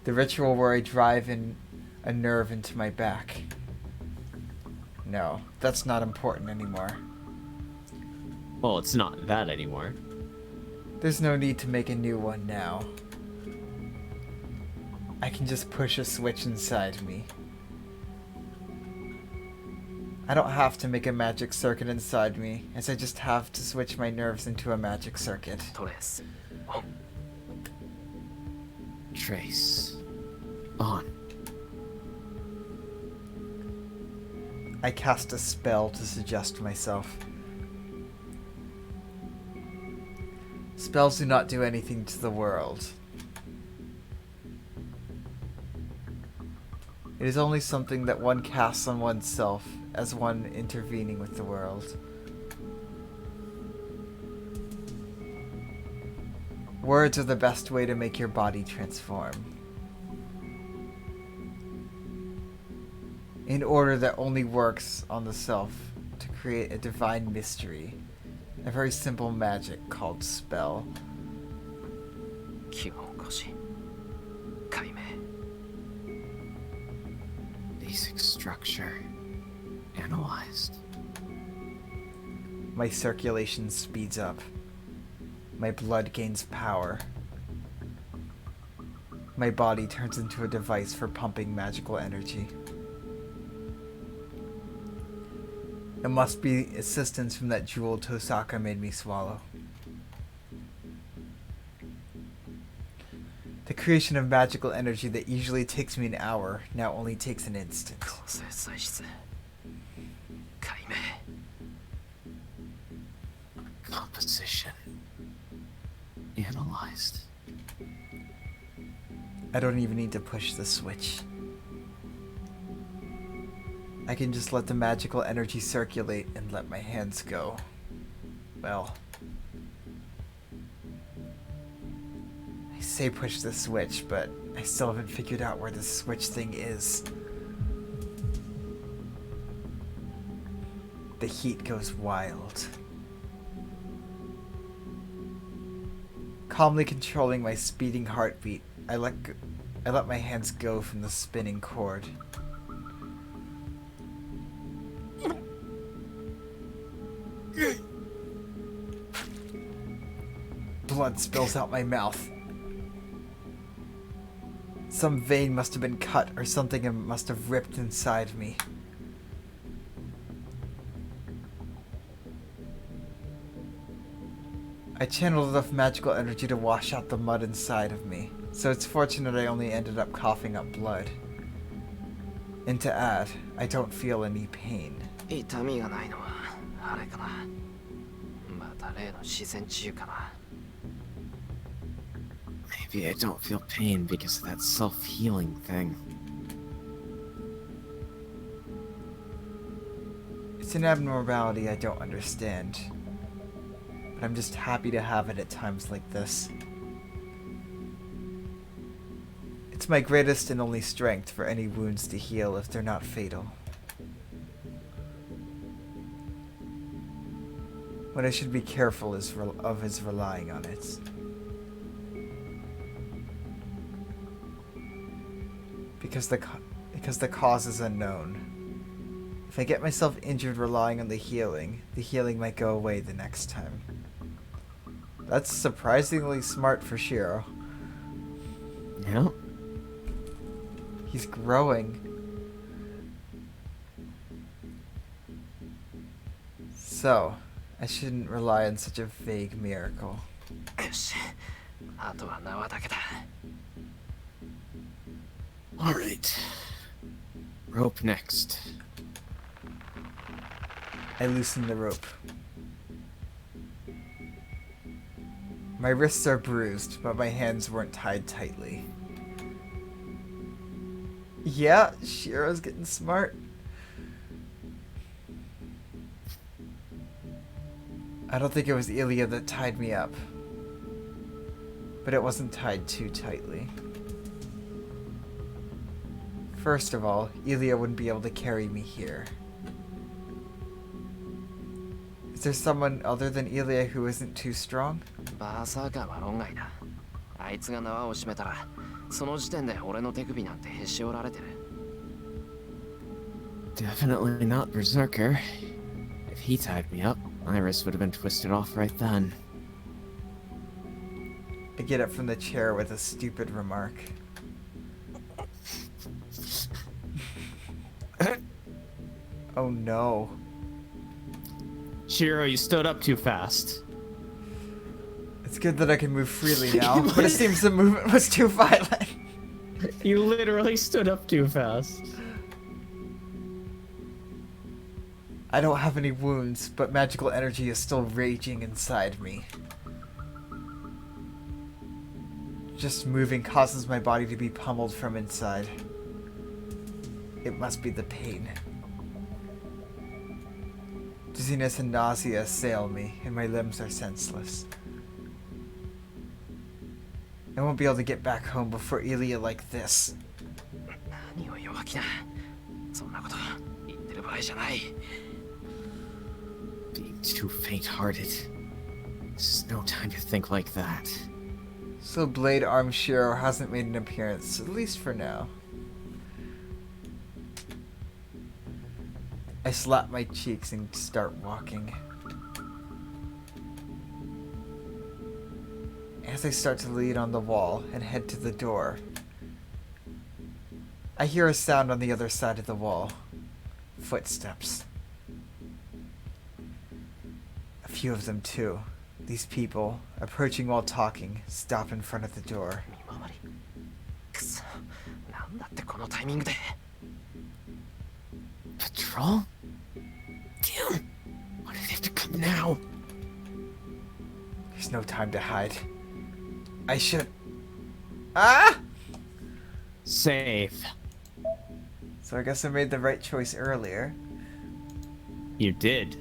The ritual where I drive in a nerve into my back. No, that's not important anymore. Well, it's not that anymore. There's no need to make a new one now. I can just push a switch inside me. I don't have to make a magic circuit inside me, as I just have to switch my nerves into a magic circuit. トレース。オン。 Trace. On. I cast a spell to suggest myself. Spells do not do anything to the world. It is only something that one casts on oneself as one intervening with the world. Words are the best way to make your body transform. In order that only works on the self to create a divine mystery. A very simple magic called spell. 基本腰。解明。 Basic structure. Analyzed. My circulation speeds up. My blood gains power. My body turns into a device for pumping magical energy. It must be assistance from that jewel Tosaka made me swallow. The creation of magical energy that usually takes me an hour now only takes an instant. 構成材質。解明。 Composition. Analyzed. I don't even need to push the switch. I can just let the magical energy circulate and let my hands go. Well, I say push the switch, but I still haven't figured out where this switch thing is. The heat goes wild. Calmly controlling my speeding heartbeat, I let my hands go from the spinning cord. Blood spills out my mouth. Some vein must have been cut or something must have ripped inside me. I channeled enough magical energy to wash out the mud inside of me, so it's fortunate I only ended up coughing up blood. And to add, I don't feel any pain. 痛みがないのはあれかな。また例の自然治癒かな。 Maybe I don't feel pain because of that self-healing thing. It's an abnormality I don't understand. But I'm just happy to have it at times like this. It's my greatest and only strength for any wounds to heal if they're not fatal. What I should be careful is relying on it. Because the cause is unknown. If I get myself injured relying on the healing might go away the next time. That's surprisingly smart for Shiro. Yeah. He's growing. So, I shouldn't rely on such a vague miracle. よし、あとは縄だけだ。 All right. Rope next. I loosen the rope. My wrists are bruised, but my hands weren't tied tightly. Yeah, Shiro's getting smart. I don't think it was Ilya that tied me up. But it wasn't tied too tightly. First of all, Ilya wouldn't be able to carry me here. Is there someone other than Ilya who isn't too strong? バーサーカーは論外だ。あいつが縄を締めたら、その時点で俺の手首なんてへし折られてる。Definitely not Berserker. If he tied me up, my wrist would have been twisted off right then. I get up from the chair with a stupid remark. Oh no. Shiro, you stood up too fast. It's good that I can move freely now, but it seems the movement was too violent. You literally stood up too fast. I don't have any wounds, but magical energy is still raging inside me. Just moving causes my body to be pummeled from inside. It must be the pain. Dizziness and nausea assail me, and my limbs are senseless. I won't be able to get back home before Ilya like this. 何を弱気な。そんなこと言ってる場合じゃない。 Being too faint-hearted. This is no time to think like that. So Blade Arm Shiro hasn't made an appearance, at least for now. I slap my cheeks and start walking. As I start to lean on the wall and head to the door, I hear a sound on the other side of the wall. Footsteps. A few of them too. These people, approaching while talking, stop in front of the door. 見回り。くそ、なんだってこのタイミングで。 Patrol? Damn! Why did they have to come now? There's no time to hide. I should... Ah! Safe. So I guess I made the right choice earlier. You did.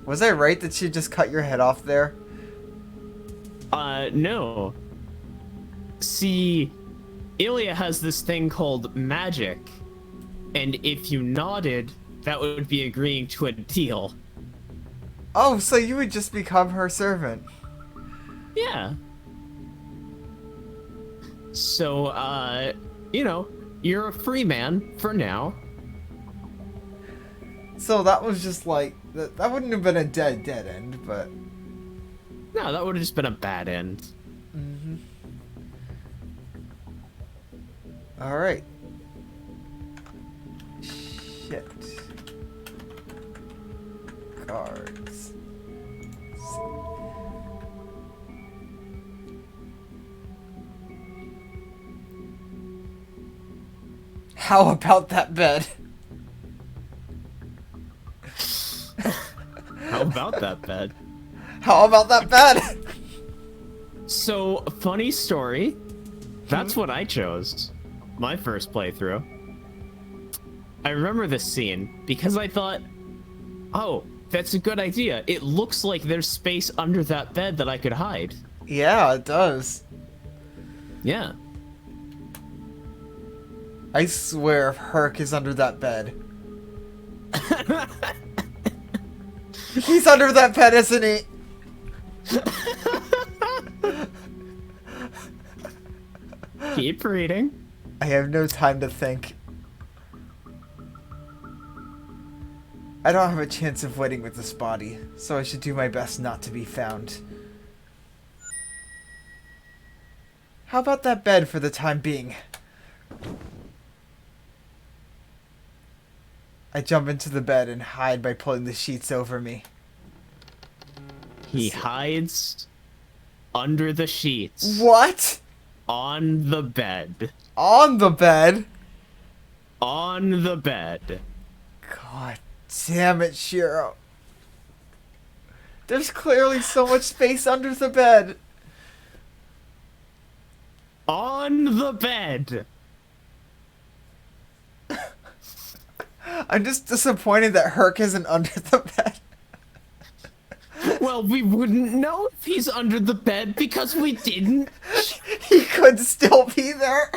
Was I right that she just cut your head off there? No. See, Ilya has this thing called magic, and if you nodded, that would be agreeing to a deal. Oh, so you would just become her servant. Yeah. So, you know, you're a free man for now. So that was just like... That wouldn't have been a dead end, but... No, that would have just been a bad end. Mm-hmm. Alright. Shit. Guards. How about that bed? How about that bed? How about that bed? So, funny story. That's what I chose. My first playthrough. I remember this scene because I thought, oh, that's a good idea. It looks like there's space under that bed that I could hide. Yeah, it does. Yeah. I swear if Herc is under that bed. He's under that bed, isn't he? Keep reading. I have no time to think. I don't have a chance of winning with this body, so I should do my best not to be found. How about that bed for the time being? I jump into the bed and hide by pulling the sheets over me. He hides under the sheets. What? On the bed. On the bed? On the bed. God damn it, Shiro. There's clearly so much space under the bed. On the bed. I'm just disappointed that Herc isn't under the bed. Well, we wouldn't know if he's under the bed because we didn't. He could still be there.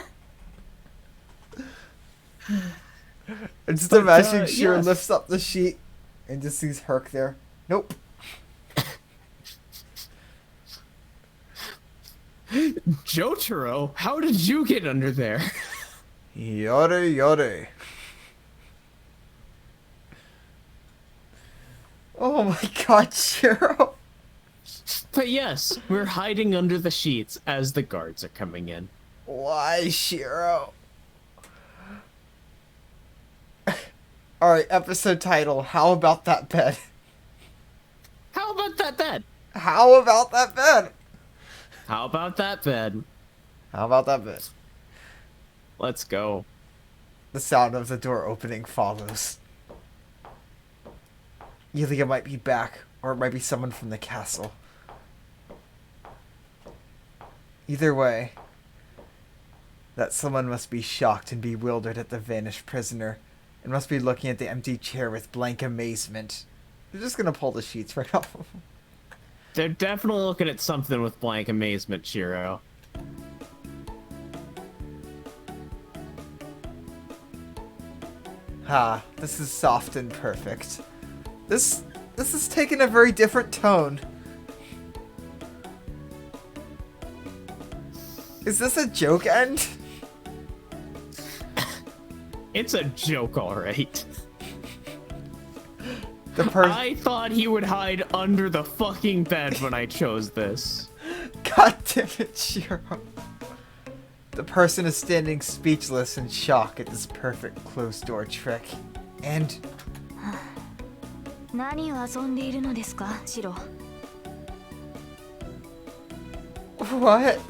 I just imagine Shiro yes. lifts up the sheet and just sees Herc there. Nope. Jotaro, how did you get under there? Yada yada. Oh my god, Shiro. But yes, we're hiding under the sheets as the guards are coming in. Why, Shiro? Alright, episode title. How about that bed? How about that bed? How about that bed? How about that bed? How about that bed? Let's go. The sound of the door opening follows. Yulia might be back, or it might be someone from the castle. Either way, that someone must be shocked and bewildered at the vanished prisoner, and must be looking at the empty chair with blank amazement. They're just gonna pull the sheets right off. They're definitely looking at something with blank amazement, Shiro. Ha, this is soft and perfect. This is taking a very different tone. Is this a joke end? It's a joke, alright. I thought he would hide under the fucking bed when I chose this. God damn it, Shiro. The person is standing speechless in shock at this perfect closed door trick. And... 何を遊んでいるのですか、シロ? What?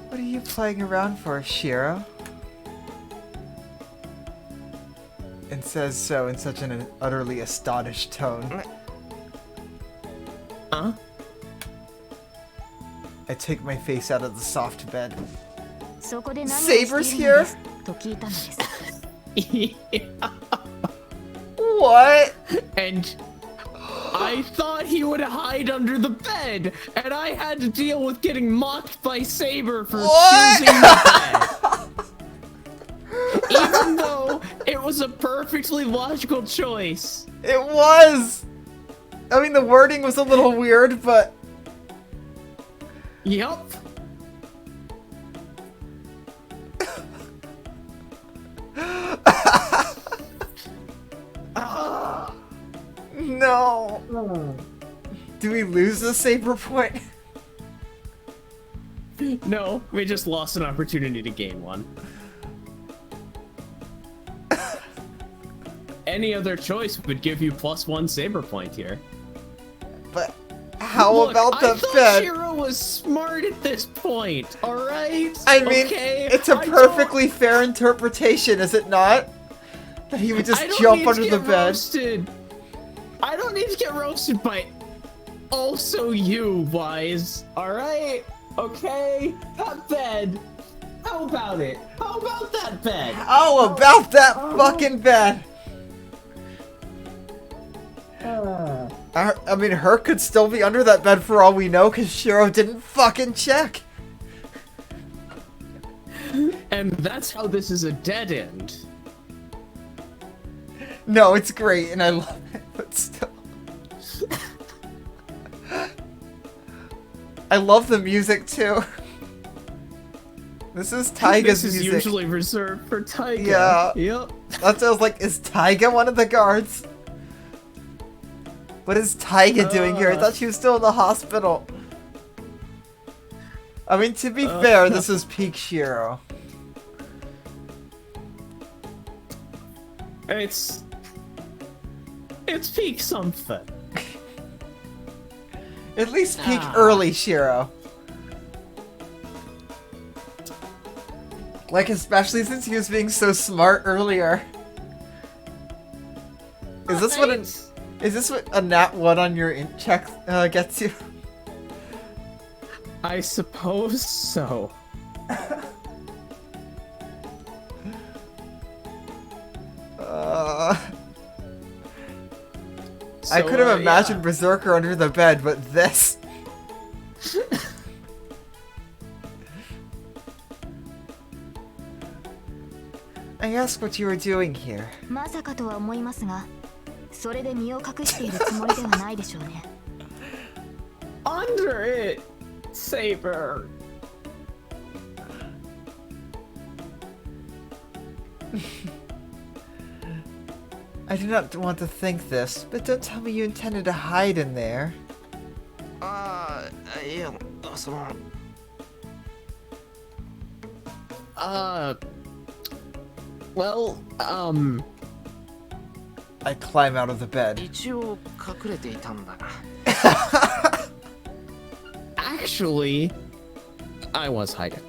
What are you playing around for, Shiro? And says so in such an utterly astonished tone. Huh? I take my face out of the soft bed. そこで何を Saber's しているの here? ですと聞いたのです。 What? And I thought he would hide under the bed, and I had to deal with getting mocked by Saber for What? choosing the bed. Even though it was a perfectly logical choice. It was! I mean, the wording was a little weird, but... Yup. No! Do we lose the Saber point? No, we just lost an opportunity to gain one. Any other choice would give you +1 Saber point here. But how Look, about the I thought bed? Shiro was smart at this point, alright? I mean, okay? it's a I perfectly fair interpretation, is it not? That he would just don't jump need to under the get bed. roasted. I don't need to get roasted by also you, Wise. Alright? Okay? That bed. How about it? How about that bed? How about that fucking bed? I mean, her could still be under that bed for all we know, because Shiro didn't fucking check. And that's how this is a dead end. No, it's great, and I love it, but still. I love the music, too. This is Taiga's This is music. usually reserved for Taiga. Yeah. Yep. That's why I was like, is Taiga one of the guards? What is Taiga doing here? I thought she was still in the hospital. I mean, to be fair, this is peak Shiro. It's peak something. At least peak early Shiro. Like, especially since he was being so smart earlier. Is this what a nat 1 on your int check gets you? I suppose so. I could have imagined yeah. Berserker under the bed, but this. I asked what you were doing here. まさかとは思いますが、それで身を隠しているつもりではないでしょうね。Under it, Saber. I do not want to think this, but don't tell me you intended to hide in there. ああ、いや、その Well, I climb out of the bed. 一応隠れていたんだが。actually, I was hiding.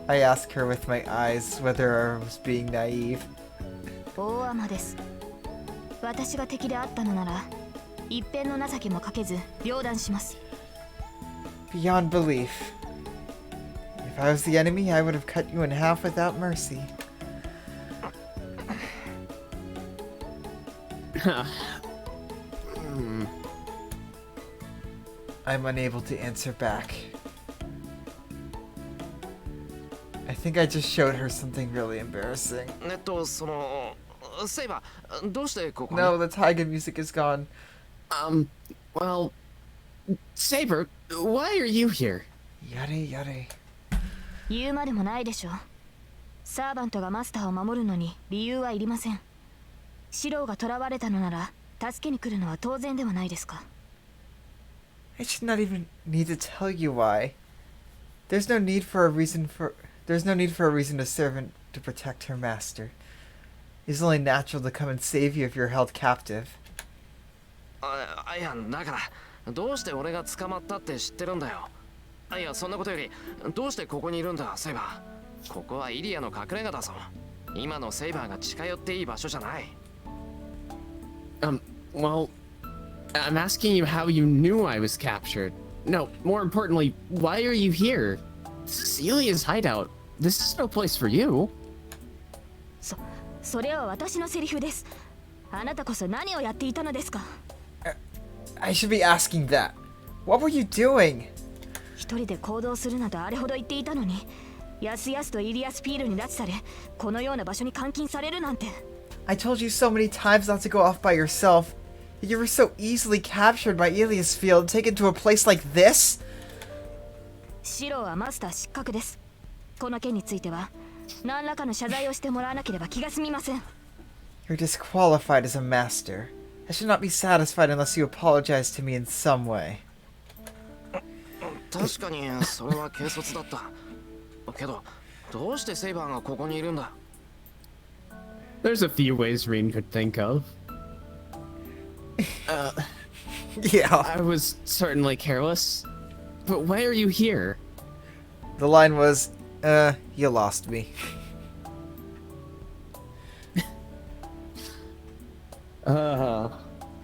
I ask her with my eyes whether I was being naive. 大雨です。私が敵であったのなら、一片の情けもかけず両断します。Beyond belief. If I was the enemy, I would have cut you in half without mercy. I'm unable to answer back. I think I just showed her something really embarrassing. そのセイバー、どうしてここに No, the Taiga music is gone. Well, Saber, why are you here? Yare yare. 言うまでもないでしょう。サーバントがマスターを守るのに理由はいりません。シローが囚われたのなら助けに来るのは当然ではないですか。I should not even need to tell you why. There's no need for a reason to servant to protect her master. It's only natural to come and save you if you're held captive. いや、だからどうして俺が捕まったって知ってるんだよ。いや、そんなことよりどうしてここにいるんだ、セイバー。ここはイリアの隠れ家だぞ。今のセイバーが近寄っていい場所じゃない。Well, I'm asking you how you knew I was captured. No, more importantly, why are you here? Celia's hideout. This is no place for you. それは私のセリフです。あなたこそ何をやっていたのですか。I should be asking that. What were you doing? 一人で行動するなどあれほど言っていたのに、やすやすとイリアスピールに拉致され、このような場所に監禁されるなんて。I told you so many times not to go off by yourself. You were so easily captured by Ilias Field and taken to a place like this? シローはマスター失格です。この件については何らかの謝罪をしてもらわなければ気が済みません。You're disqualified as a master. I should not be satisfied unless you apologize to me in some way. 確かにそれは軽率だった。けど、どうしてセイバーがここにいるんだ。There's a few ways Reen could think of. Yeah. I was certainly careless. But why are you here? The line was, you lost me. Oh,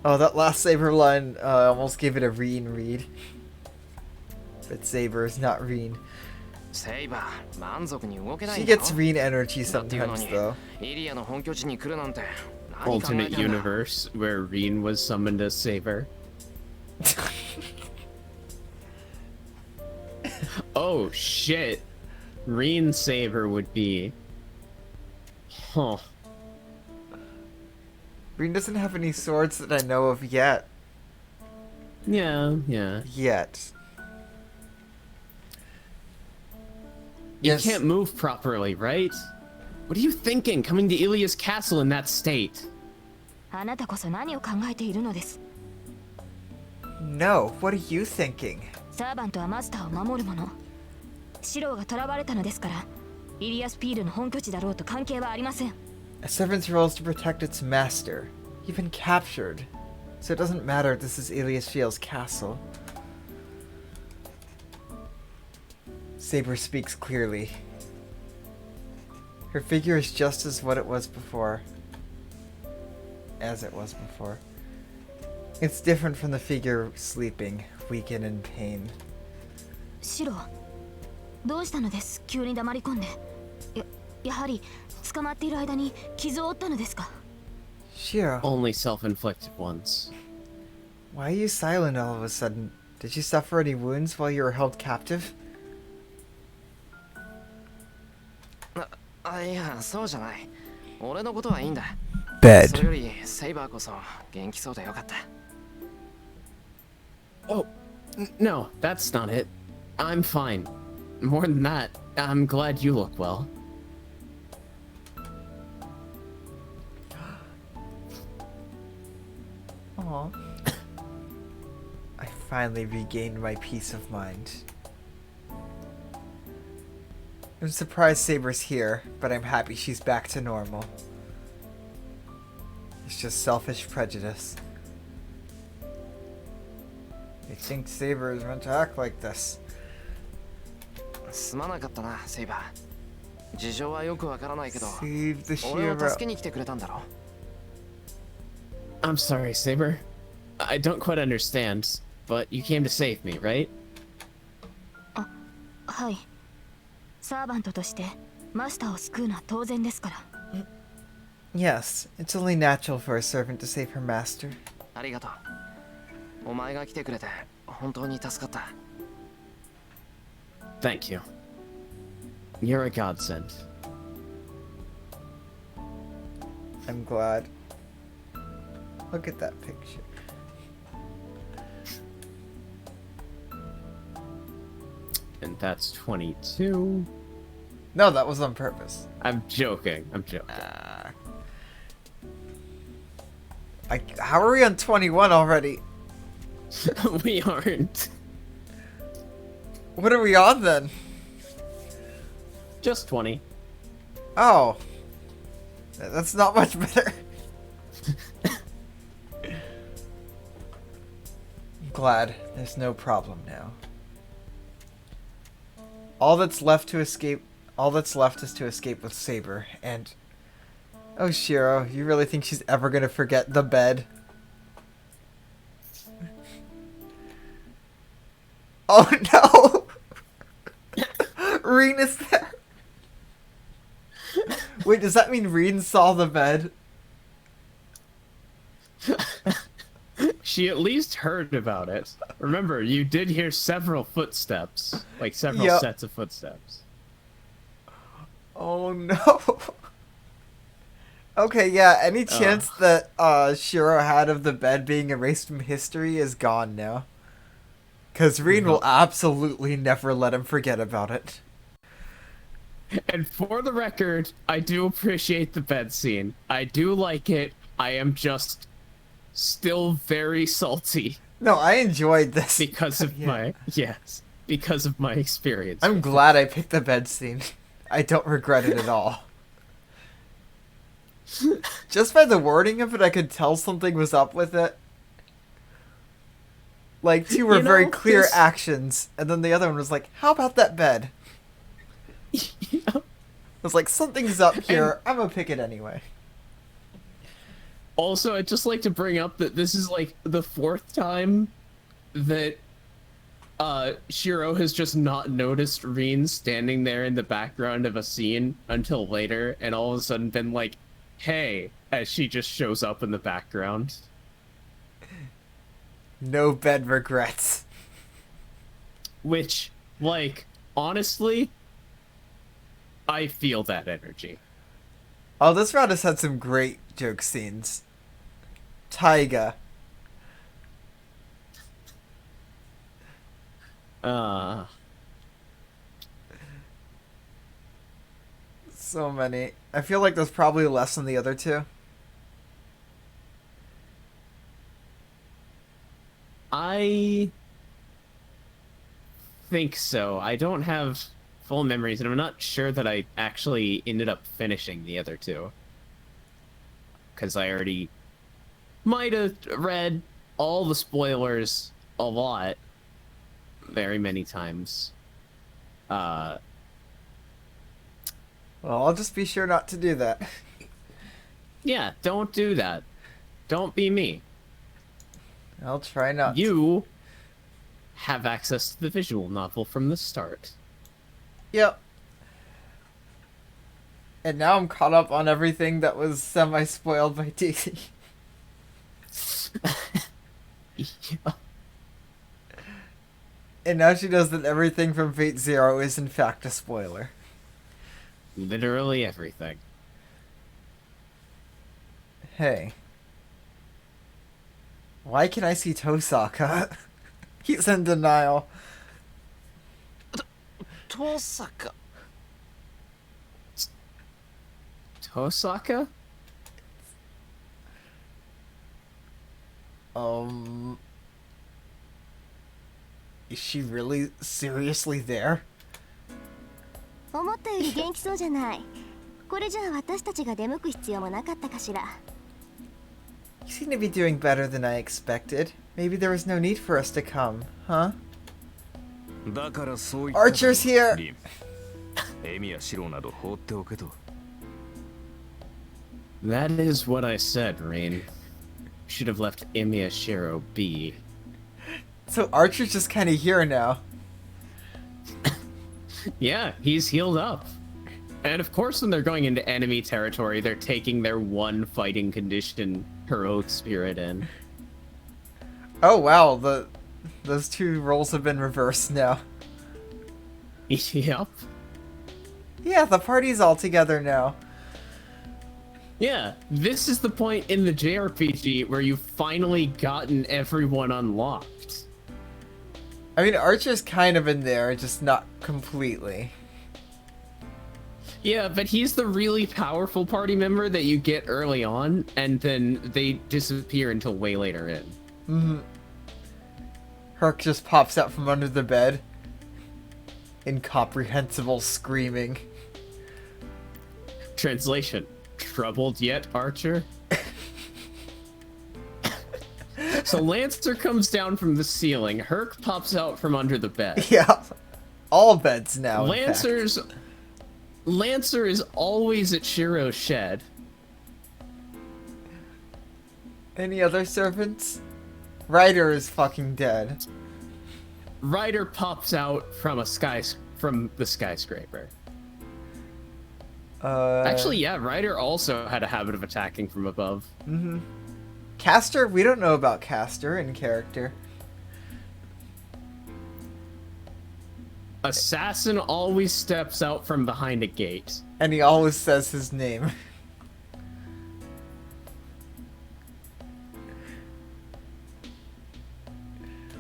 that last Saber line almost gave it a Reen read. But Saber is not Reen. セイバー、満足に動けない She んだろ。 gets Reen energy sometimes, though. イリアの本拠地に来るなんて。何考え Alternate てんだ。 universe where Reen was summoned as Saber. Oh shit. Reen Saber would be. Huh. Reen doesn't have any swords that I know of yet. Yeah. Yet. You Yes. can't move properly, right? What are you thinking coming to Ilia's castle in that state? あなたこそ何を考えているのです。know. What are you thinking? サーバントはマスターを守るもの。シローが囚われたのですから、イリアスピールの本拠地だろうと関係はありません。A servant's role is to protect its master. You've been captured, so it doesn't matter if this is Ilias Field's castle. Saber speaks clearly. Her figure is just as what it was before. As it was before. It's different from the figure sleeping, weak and in pain. シロー、どうしたのです？急に黙り込んで。やはり捕まっている間に傷を負ったのですか？ Shiro, Only self-inflicted ones. why are you silent all of a sudden? Did you suffer any wounds while you were held captive? いや、そうじゃない。俺のことはいいんだ。Bed. それよりセイバーこそ元気そうでよかった。Oh, no, that's not it. I'm fine. More than that, I'm glad you look well. Aww. I finally regained my peace of mind. I'm surprised Saber's here, but I'm happy she's back to normal. It's just selfish prejudice. They think Saber is meant to act like this. すまなかったな、セイバー。事情はよくわからないけど、 Save the 俺を Shiro. 助けに来てくれたんだろ。I'm sorry, Saber. I don't quite understand, but you came to save me, right? はい。サーバントとしてマスターを救うのは当然ですから。Yes, it's only natural for a servant to save her master. ありがとう。お前が来てくれて本当に助かった。Thank you. You're a godsend. I'm glad. Look at that picture. And that's 22. No, that was on purpose. I'm joking. I'm joking. How are we on 21 already? We aren't. What are we on then? Just 20. Oh. That's not much better. I'm glad there's no problem now. All that's left is to escape with Saber, and... Oh, Shiro, you really think she's ever gonna forget the bed? Oh no! Reen is there! Wait, does that mean Reen saw the bed? She at least heard about it. Remember, you did hear several footsteps. Like several Yep. sets of footsteps. Oh no! Okay, yeah, any chance that Shiro had of the bed being erased from history is gone now. Because Reen will absolutely never let him forget about it. And for the record, I do appreciate the bed scene. I do like it. I am just still very salty No, I enjoyed this. because of Yeah. because of my experience. I'm glad I picked the bed scene. I don't regret it at all. Just by the wording of it, I could tell something was up with it. Like, two were You know, very clear this- actions, and then the other one was like, how about that bed? I was like, something's up here, I'm gonna pick it anyway. Also, I'd just like to bring up that this is like the fourth time that Shiro has just not noticed Reen standing there in the background of a scene until later, and all of a sudden been like, hey, as she just shows up in the background. No bed regrets. Which, like, honestly, I feel that energy. Oh, this round has had some great joke scenes. Taiga. So many. I feel like there's probably less than the other two. I I think so. I don't have full memories, and I'm not sure that I actually ended up finishing the other two. Because I already might have read all the spoilers a lot, very many times. Well, I'll just be sure not to do that. Yeah, don't do that. Don't be me. I'll try not to. You have access to the visual novel from the start. Yep. And now I'm caught up on everything that was semi-spoiled by Daisy. Yeah. And now she knows that everything from Fate Zero is in fact a spoiler. Literally everything. Hey. Why can I see Tosaka? He's in denial. Tosaka. Tosaka? Is she really seriously there? 思ったより元気そうじゃない。これじゃあ私たちが出向く必要もなかったかしら。You seem to be doing better than I expected. Maybe there was no need for us to come, huh? だからそう言った。 Archer's here! リン、エミやシロなど放っておけと。 That is what I said, Rain. Should have left Emiya Shiro be. So Archer's just kind of here now. Yeah, he's healed up. And of course, when they're going into enemy territory, they're taking their one fighting condition, heroic spirit, in. Oh wow, those two roles have been reversed now. Yep. Yeah, the party's all together now. Yeah, this is the point in the JRPG where you've finally gotten everyone unlocked. I mean, Archer's kind of in there, just not completely. Yeah, but he's the really powerful party member that you get early on, and then they disappear until way later in. Mm-hmm. Herc just pops out from under the bed. Incomprehensible screaming. Translation: troubled yet, Archer? So Lancer comes down from the ceiling. Herc pops out from under the bed. Yeah, all beds now. Lancer is always at Shiro's shed. Any other servants? Ryder is fucking dead. Ryder pops out from from the skyscraper. Actually, yeah, Ryder also had a habit of attacking from above. Mm-hmm. Castor? We don't know about Castor in character. Assassin always steps out from behind a gate. And he always says his name. He's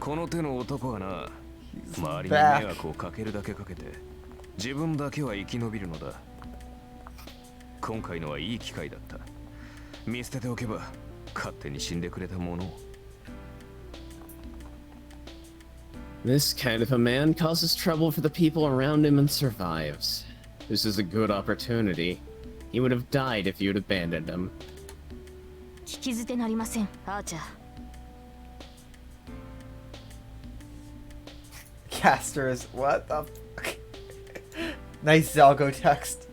この手の男はな、周りに迷惑をかけるだけかけて、自分だけは生き延びるのだ。今回のはいい機会だった。見捨てておけば勝手に死んでくれたものを。This kind of a man causes trouble for the people around him and survives. This is a good opportunity. He would have died if you'd abandoned him. 聞き捨てなりません、アーチャー。Castor is what the fuck? Nice Zalgo text.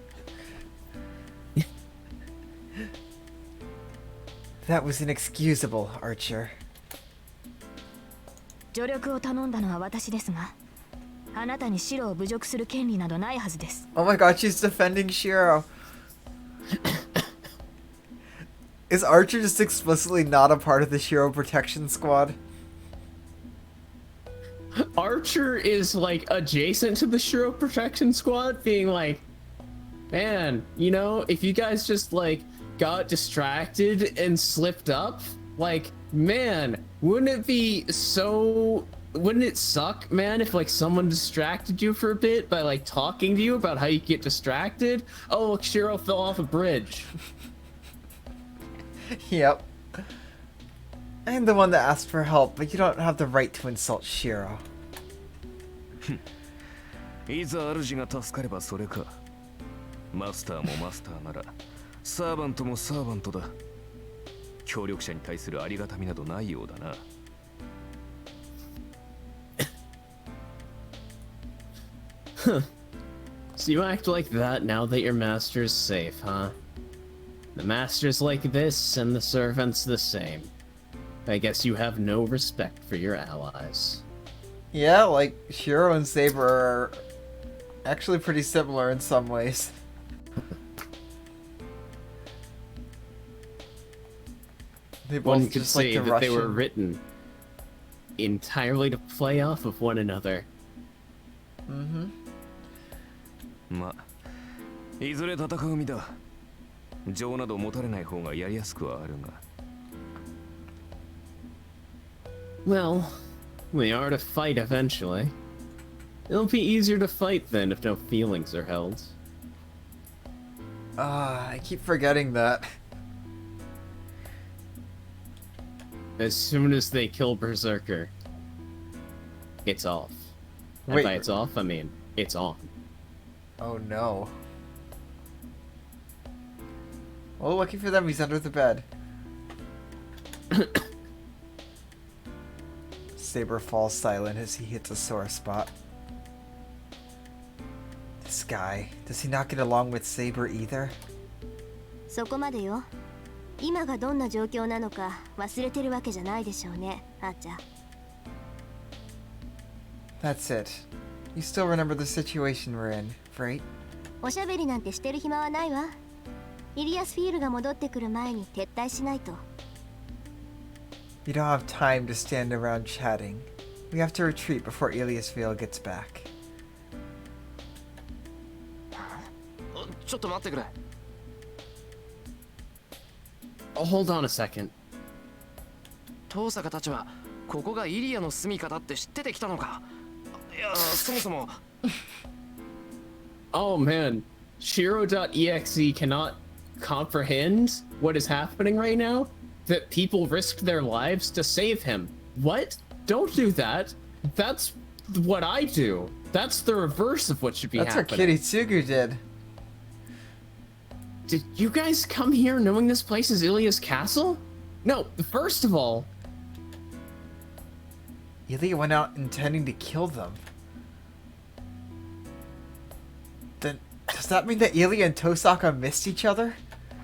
That was inexcusable, Archer. 助力を頼んだのは私ですが、あなたにシロを侮辱する権利などないはずです。Oh my god, she's defending Shiro. Is Archer just explicitly not a part of the Shiro protection squad? Archer is like adjacent to the Shiro protection squad, being like, man, you know, if you guys just like got distracted and slipped up, like, man, wouldn't it suck, man, if like someone distracted you for a bit by like talking to you about how you get distracted? Oh, look, Shiro fell off a bridge. Yep. I'm the one that asked for help, but you don't have the right to insult Shiro. いざ主が助かればそれか。マスターもマスターならサーバントもサーバントだ。協力者に対するありがたみなどないようだな。So you act like that now that your master's safe, huh? The master's like this, and the servant's the same. I guess you have no respect for your allies. Yeah, like, Shiro and Saber are actually pretty similar in some ways. They both One could just like say to that rush they were in. written entirely to play off of one another. Mm-hmm. まあ、いずれ戦う身だ。情など持たれない方がやりやすくはあるが。Well, we are to fight eventually. It'll be easier to fight then if no feelings are held. I keep forgetting that. As soon as they kill Berserker, it's off. And Wait. by it's off, I mean it's on. Oh no. Well, lucky for them, he's under the bed. Saber falls silent as he hits a sore spot. This guy, does he not get along with Saber either? そこまでよ。今がどんな状況なのか忘れてるわけじゃないでしょうね、あーちゃん。That's it. You still remember the situation we're in, right? おしゃべりなんてしてる暇はないわ。イリアスフィールが戻ってくる前に撤退しないと。We don't have time to stand around chatting. We have to retreat before Iliasville gets back. ちょっと待ってくれ。Oh, hold on a second. 遠坂たちはここがイリアの住みかだって知っててきたのか。いや、そもそも。Oh man, Shiro.exe cannot comprehend what is happening right now? That people risked their lives to save him. What? Don't do that. That's what I do. That's the reverse of what should be That's what happening. Kiritsugu did. Did you guys come here knowing this place is Ilia's castle? No, first of all... Ilia went out intending to kill them. Then, does that mean that Ilia and Tosaka missed each other?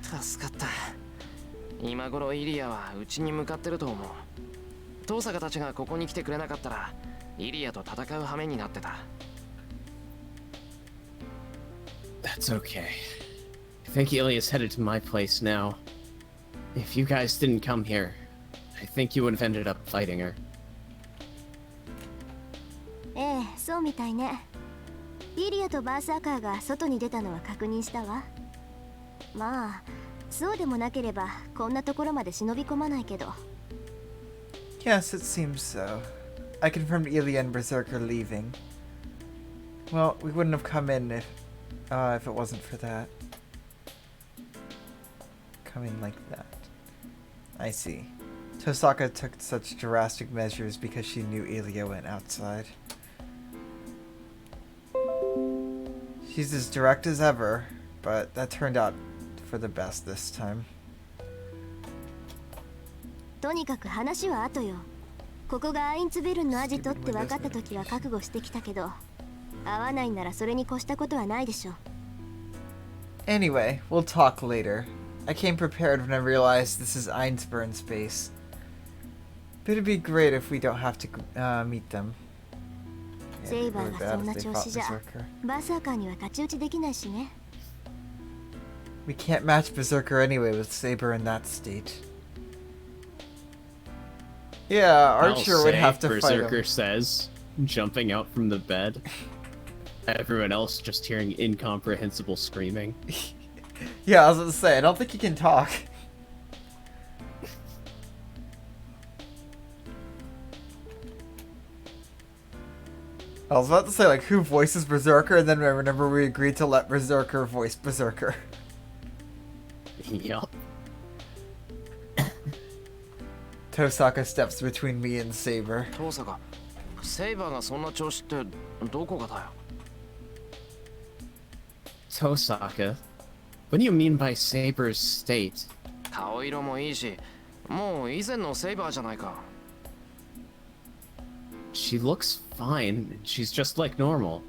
助かった。今頃イリアはうちに向かってると思う。遠坂たちがここに来てくれなかったら、イリアと戦う羽目になってた。That's okay. I think Ilia's headed to my place now. If you guys didn't come here, I think you would have ended up fighting her. ええ、そうみたいね。イリアとバーサーカーが外に出たのは確認したわ。まあ、そうでもなければこんなところまで忍び込まないけど。Yes, it seems so. I confirmed Ilia and Berserker leaving. Well, we wouldn't have come in if it wasn't for that. Come in like that. I see. Tosaka took such drastic measures because she knew Ilia went outside. She's as direct as ever, but that turned out for the best this time. とにかく話は後よ。ここがアインツベルンのアジトって分かった時は覚悟してきたけど、合わないならそれに越したことはないでしょ。Anyway, we'll talk later. I came prepared when I realized this is Einsburn space. But it'd be great if we don't have to meet them. セイバー it'd be がそん really な bad if 調 they fought 子じゃ、 Berserker. バーサーカーには太刀打ちできないしね。We can't match Berserker anyway with Saber in that state. Yeah, Archer I'll would say, have to fight Berserker him. says, jumping out from the bed. Everyone else just hearing incomprehensible screaming. Yeah, I was gonna say, I don't think he can talk. I was about to say, like, who voices Berserker, and then I remember we agreed to let Berserker voice Berserker. Yup. Tosaka steps between me and Saber. 父さんがセイバーがそんな調子ってどこがだよ。 Tosaka, what do you mean by Saber's state? 顔色もいいし、もう以前のセイバーじゃないか。 She looks fine. She's just like normal.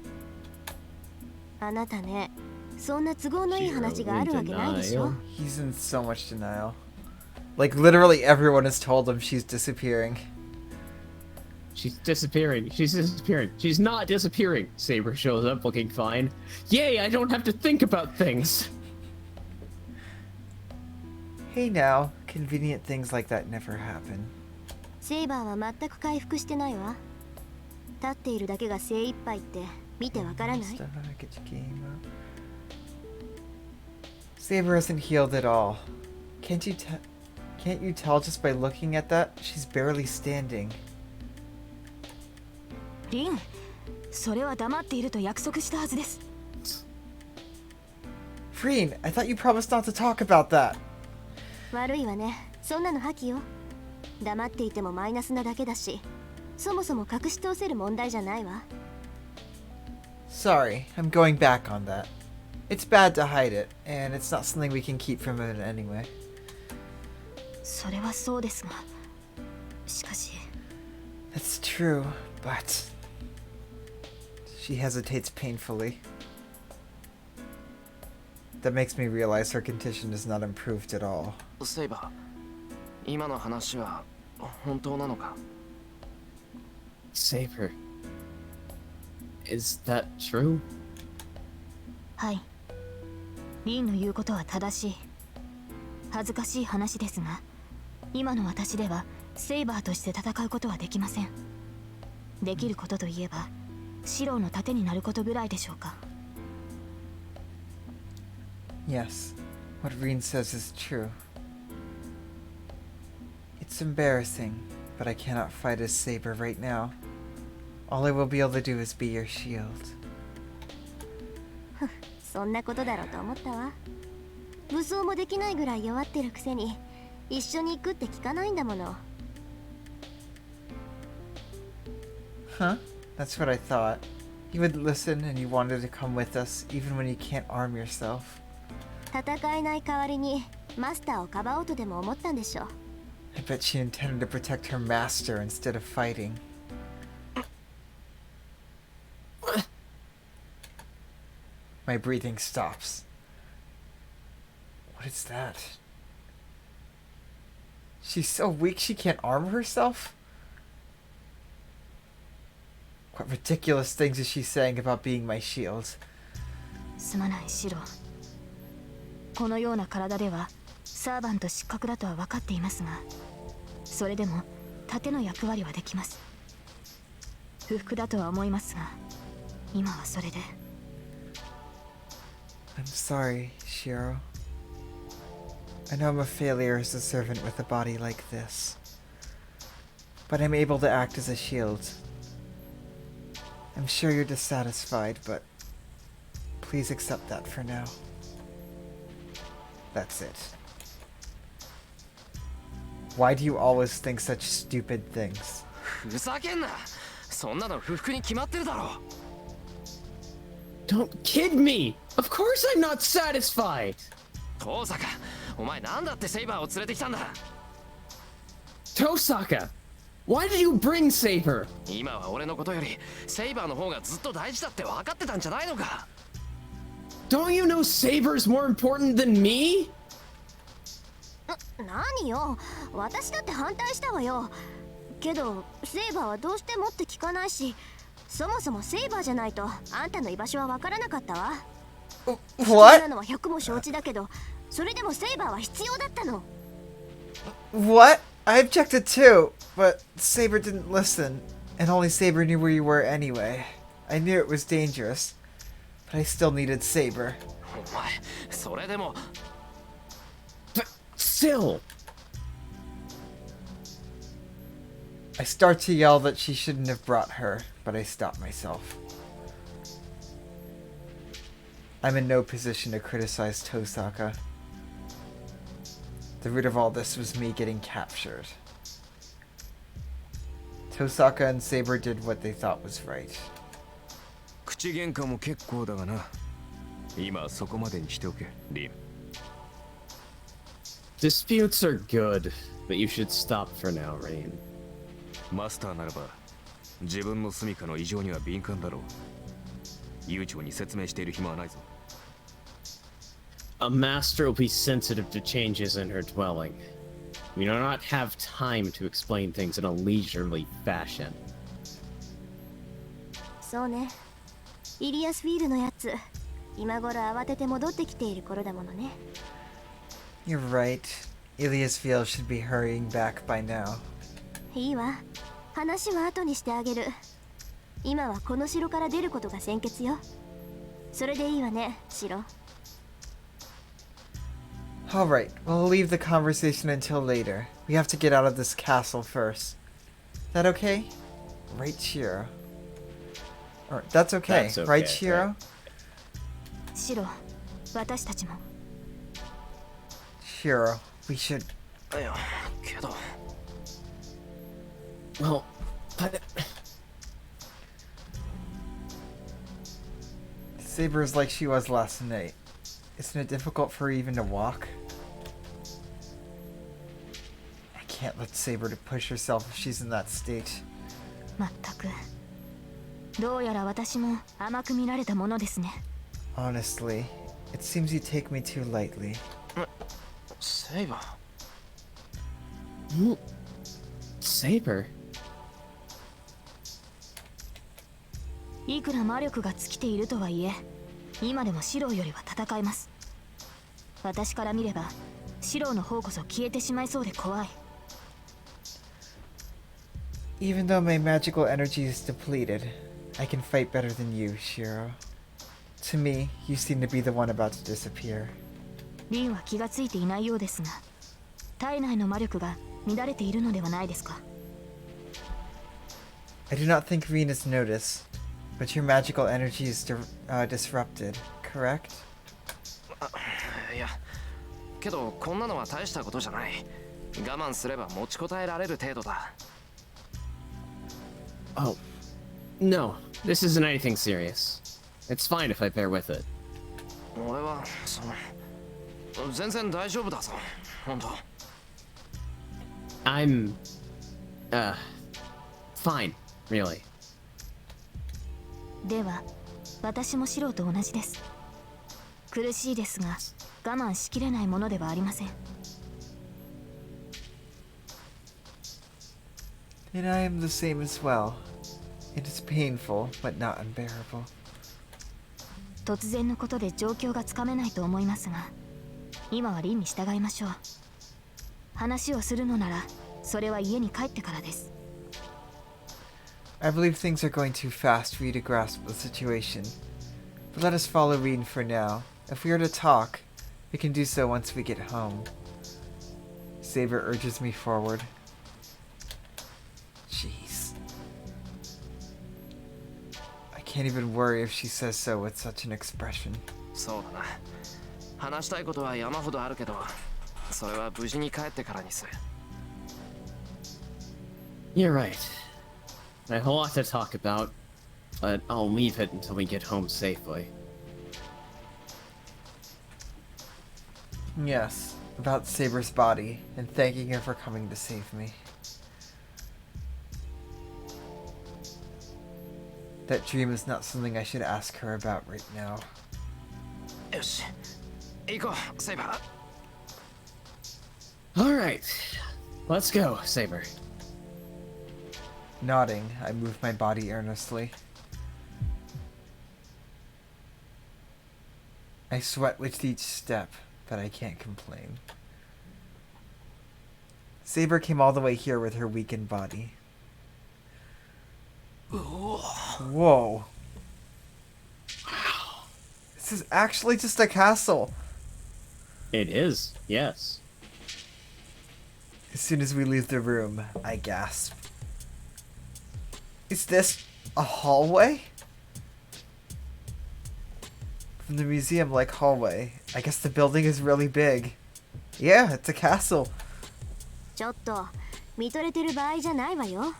あなたね、そんな都合のいい話があるわけないでしょ。 He's in so much denial. Like, literally everyone has told him she's disappearing. She's disappearing. She's disappearing. She's not disappearing. Saber shows up looking fine. Yay, I don't have to think about things. Hey now, convenient things like that never happen. セイバーは全く回復してないわ。立っているだけが精一杯って見てわからない？ Saber isn't healed at all. Can't you tell just by looking at that? She's barely standing. リン、それは黙っていると約束したはずです。Freen, I thought you promised not to talk about that. 悪いわね。そんなの破棄よ。黙っていてもマイナスなだけだし、そもそも隠し通せる問題じゃないわ。Sorry, I'm going back on that. It's bad to hide it, and it's not something we can keep from it anyway. それはそうですが、しかし。 That's true, but... She hesitates painfully. That makes me realize her condition is not improved at all. セイバー、今の話は本当なのか？ Saber. Is that true? はい。リンの言うことは正しい。恥ずかしい話ですが、今の私ではセイバーとして戦うことはできません。できることといえば、シローの盾になることぐらいでしょうか。Yes, what Reen says is true. It's embarrassing, but I cannot fight as Saber right now. All I will be able to do is be your shield. そんなことだろうと思ったわ。武装もできないぐらい弱ってるくせに一緒に行くって聞かないんだもの。 Huh? That's what I thought. You would listen and you wanted to come with us, even when you can't arm yourself. 戦えない代わりにマスターをかばおうとでも思ったんでしょ。 I bet she intended to protect her master instead of fighting. My breathing stops. What is that? She's so weak she can't arm herself? What ridiculous things is she saying about being my shield? すまないシロー。このような体ではサーバント失格だとは分かっていますが、それでも盾の役割はできます。不服だとは思いますが、今はそれで。I'm sorry, Shiro. I know I'm a failure as a servant with a body like this. But I'm able to act as a shield. I'm sure you're dissatisfied, but please accept that for now. That's it. Why do you always think such stupid things? ふざけんな。そんなの不服に決まってるだろ。 Don't kid me! Of course I'm not satisfied! 父さん、お前なんだってセイバーを連れてきたんだ。 Tosaka! Why did you bring Saber? 今は俺のことよりセイバーの方がずっと大事だって分かってたんじゃないのか。 Don't you know Saber's more important than me? 何よ、私だって反対したわよ。けどセイバーはどうしてもって聞かないし、そもそもセイバーじゃないとあんたの居場所は分からなかったわ。そん What? なのは100も承知だけど、それでもセイバーは必要だったの。 What? I objected too, but Saber didn't listen, and only Saber knew where you were anyway. I knew it was dangerous, but I still needed Saber. お前、それでも。 But still! I start to yell that she shouldn't have brought her, but I stop myself. I'm in no position to criticize Tosaka. The root of all this was me getting captured. Tosaka and Saber did what they thought was right. 口喧嘩も結構だがな。今はそこまでにしておけ、リン。Disputes are good, but you should stop for now, Rain. マスターならば自分の住処の異常には敏感だろう。悠長に説明している暇はないぞ。A master will be sensitive to changes in her dwelling. We do not have time to explain things in a leisurely fashion. そうね。イリアスフィールのやつ、今頃慌てて戻ってきている頃だものね。You're right. Iliasville should be hurrying back by now. いいわ。話は後にしてあげる。今はこの城から出ることが先決よ。それでいいわね、城。Alright, we'll leave the conversation until later. We have to get out of this castle first. That okay? Right, Shiro? Or, that's okay, That's okay, right, Shiro? シロ、私たちも。Shiro, we should... いやけど Well, but... Saber is like she was last night. Isn't it difficult for her even to walk? I can't let Saber to push herself if she's in that state. まったく。どうやら私も甘く見られたものですね。Honestly, it seems you take me too lightly. セイバー Hmm? Saber? いくら魔力が尽きているとはいえ、今でもシローよりは戦えます。私から見れば、シローの方こそ消えてしまいそうで怖い。Even though my magical energy is depleted, I can fight better than you, Shiro. To me, you seem to be the one about to disappear. リンは気がついていないようですが、体内の魔力が乱れているのではないですか。I do not think Rin has noticed, but your magical energy is disrupted, correct? いやけどこんなのは大したことじゃない。我慢すれば持ちこたえられる程度だ。 Oh. No, this isn't anything serious. It's fine if I bear with it. 俺は全然大丈夫だぞ、本当。I'm... fine, really. では、私もシローと同じです。苦しいですが、我慢しきれないものではありません。And I am the same as well. It is painful, but not unbearable. 突然のことで状況がつかめないと思いますが、今はリンに従いましょう。話をするのなら、それは家に帰ってからです。I believe things are going too fast for you to grasp the situation. But let us follow Rin for now. If we are to talk, we can do so once we get home. Saber urges me forward. Jeez. I can't even worry if she says so with such an expression. そうだな。話したいことは山ほどあるけど、それは無事に帰ってからにする。You're right. I have a lot to talk about, but I'll leave it until we get home safely. Yes, about Saber's body, and thanking her for coming to save me. That dream is not something I should ask her about right now. よし、行こう、セイバー。Alright, let's go, Saber. Nodding, I move my body earnestly. I sweat with each step, but I can't complain. Saber came all the way here with her weakened body. Whoa. This is actually just a castle. It is, yes. As soon as we leave the room, I gasp. Is this a hallway? From the museum-like hallway, I guess the building is really big. Yeah, it's a castle. ちょっと見とれてる場合じゃないわよ。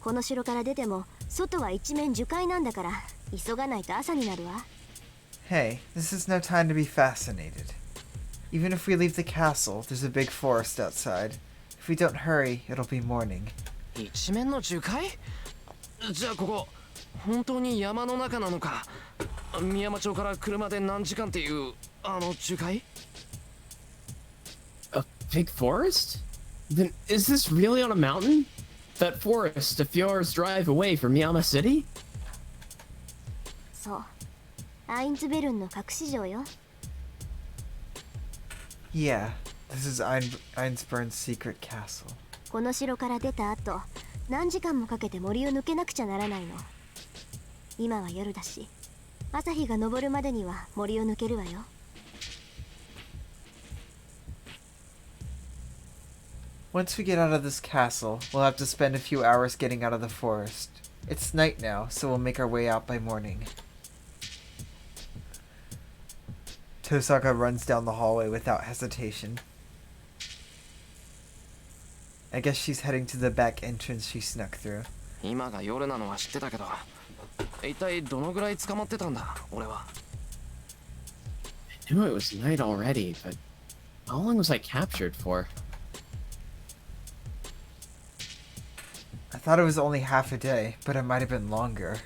この城から出ても外は一面樹海なんだから急がないと朝になるわ。 Hey, this is no time to be fascinated. Even if we leave the castle, there's a big forest outside. If we don't hurry, it'll be morning. 一面の樹海？じゃあここ本当に山の中なのか？宮山町から車で何時間っていうあの樹海？ A big forest? Then is this really on a mountain? That forest a few hours drive away from Miyama City? そう、アインズベルンの隠し城よ。 Yeah, this is Einsburn's secret castle. この城から出た後、何時間もかけて森を抜けなくちゃならないの。今は夜だし、朝日が昇るまでには森を抜けるわよ。 Once we get out of this castle, we'll have to spend a few hours getting out of the forest. It's night now, so we'll make our way out by morning. Tosaka runs down the hallway without hesitation. I guess she's heading to the back entrance she snuck through. 今が夜なのは知ってたけど、一体どのぐらい捕まってたんだ、俺は。I knew it was night already, but how long was I captured for? I thought it was only half a day, but it might have been longer.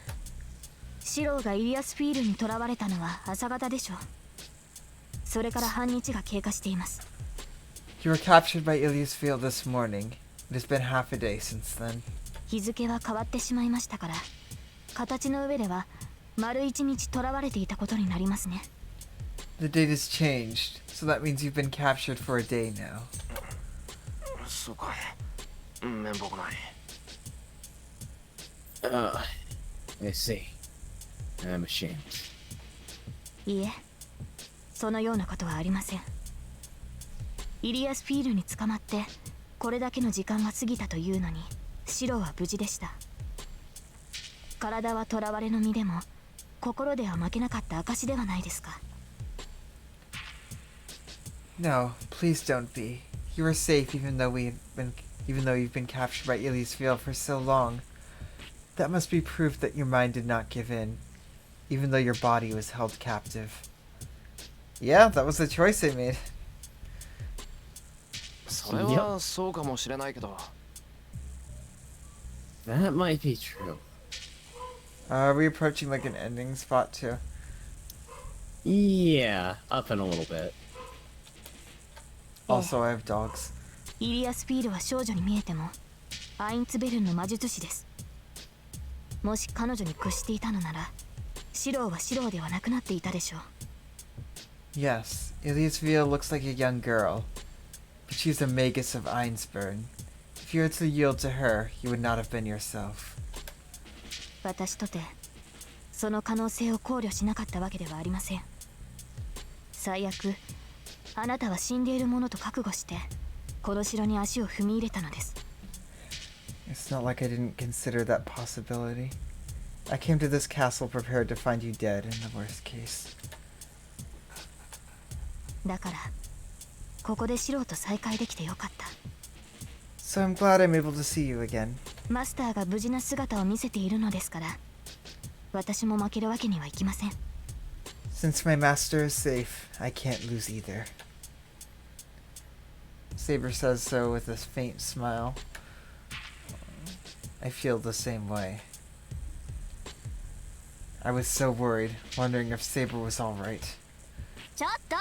シローがイリアスフィールに囚われたのは朝方でしょう。それから半日が経過しています。 You were captured by Ilias Field this morning. It has been half a day since then. 日付は変わってしまいましたから、形の上では丸一日囚われていたことになりますね。 The date has changed, so that means you've been captured for a day now. そうか。面目ない。I see. I'm ashamed. いいえ、そのようなことはありません。イリアスフィールに捕まってこれだけの時間が過ぎたというのに、シローは無事でした。体は囚われの身でも心では負けなかった証ではないですか。 No, please don't be. You are safe even though you've been captured by Ilias Field for so long. That must be proof that your mind did not give in, even though your body was held captive. Yeah, that was the choice I made. それはそうかもしれないけど。That might be true. Are we approaching like an ending spot too? Yeah, up in a little bit. Also, I have dogs. イリアスフィールは少女に見えてもアインツベルンの魔術師です。もし彼女に屈していたのなら、シローはシローではなくなっていたでしょう。 Yes, Iliasville looks like a young girl, but she's a magus of Einsburn. If you were to yield to her, you would not have been yourself. 私とてその可能性を考慮しなかったわけではありません。最悪、あなたは死んでいるものと覚悟してこの城に足を踏み入れたのです。 It's not like I didn't consider that possibility. I came to this castle prepared to find you dead in the worst case. だからここでシローと再会できてよかった。 So I'm glad I'm able to see you again. マスターが無事な姿を見せているのですから、私も負けるわけにはいきません。 Since my master is safe, I can't lose either. Saber says so with a faint smile. I feel the same way. I was so worried, wondering if Saber was alright. ちょっと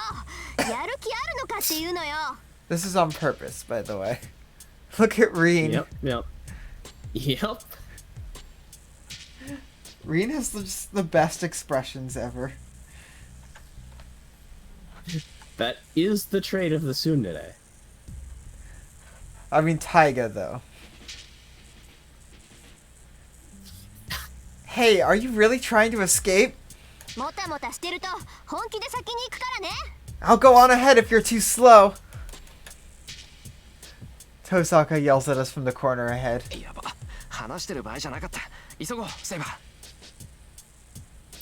やる気あるのかっていうのよ。 This is on purpose, by the way. Look at Reen. Yep. Reen has just the best expressions ever. That is the trait of the tsundere. I mean, Taiga, though. Hey, are you really trying to escape? もたもたしてると本気で先に行くからね。 I'll go on ahead if you're too slow. Tosaka yells at us from the corner ahead. やば、話してる場合じゃなかった。急ごう、セイバー。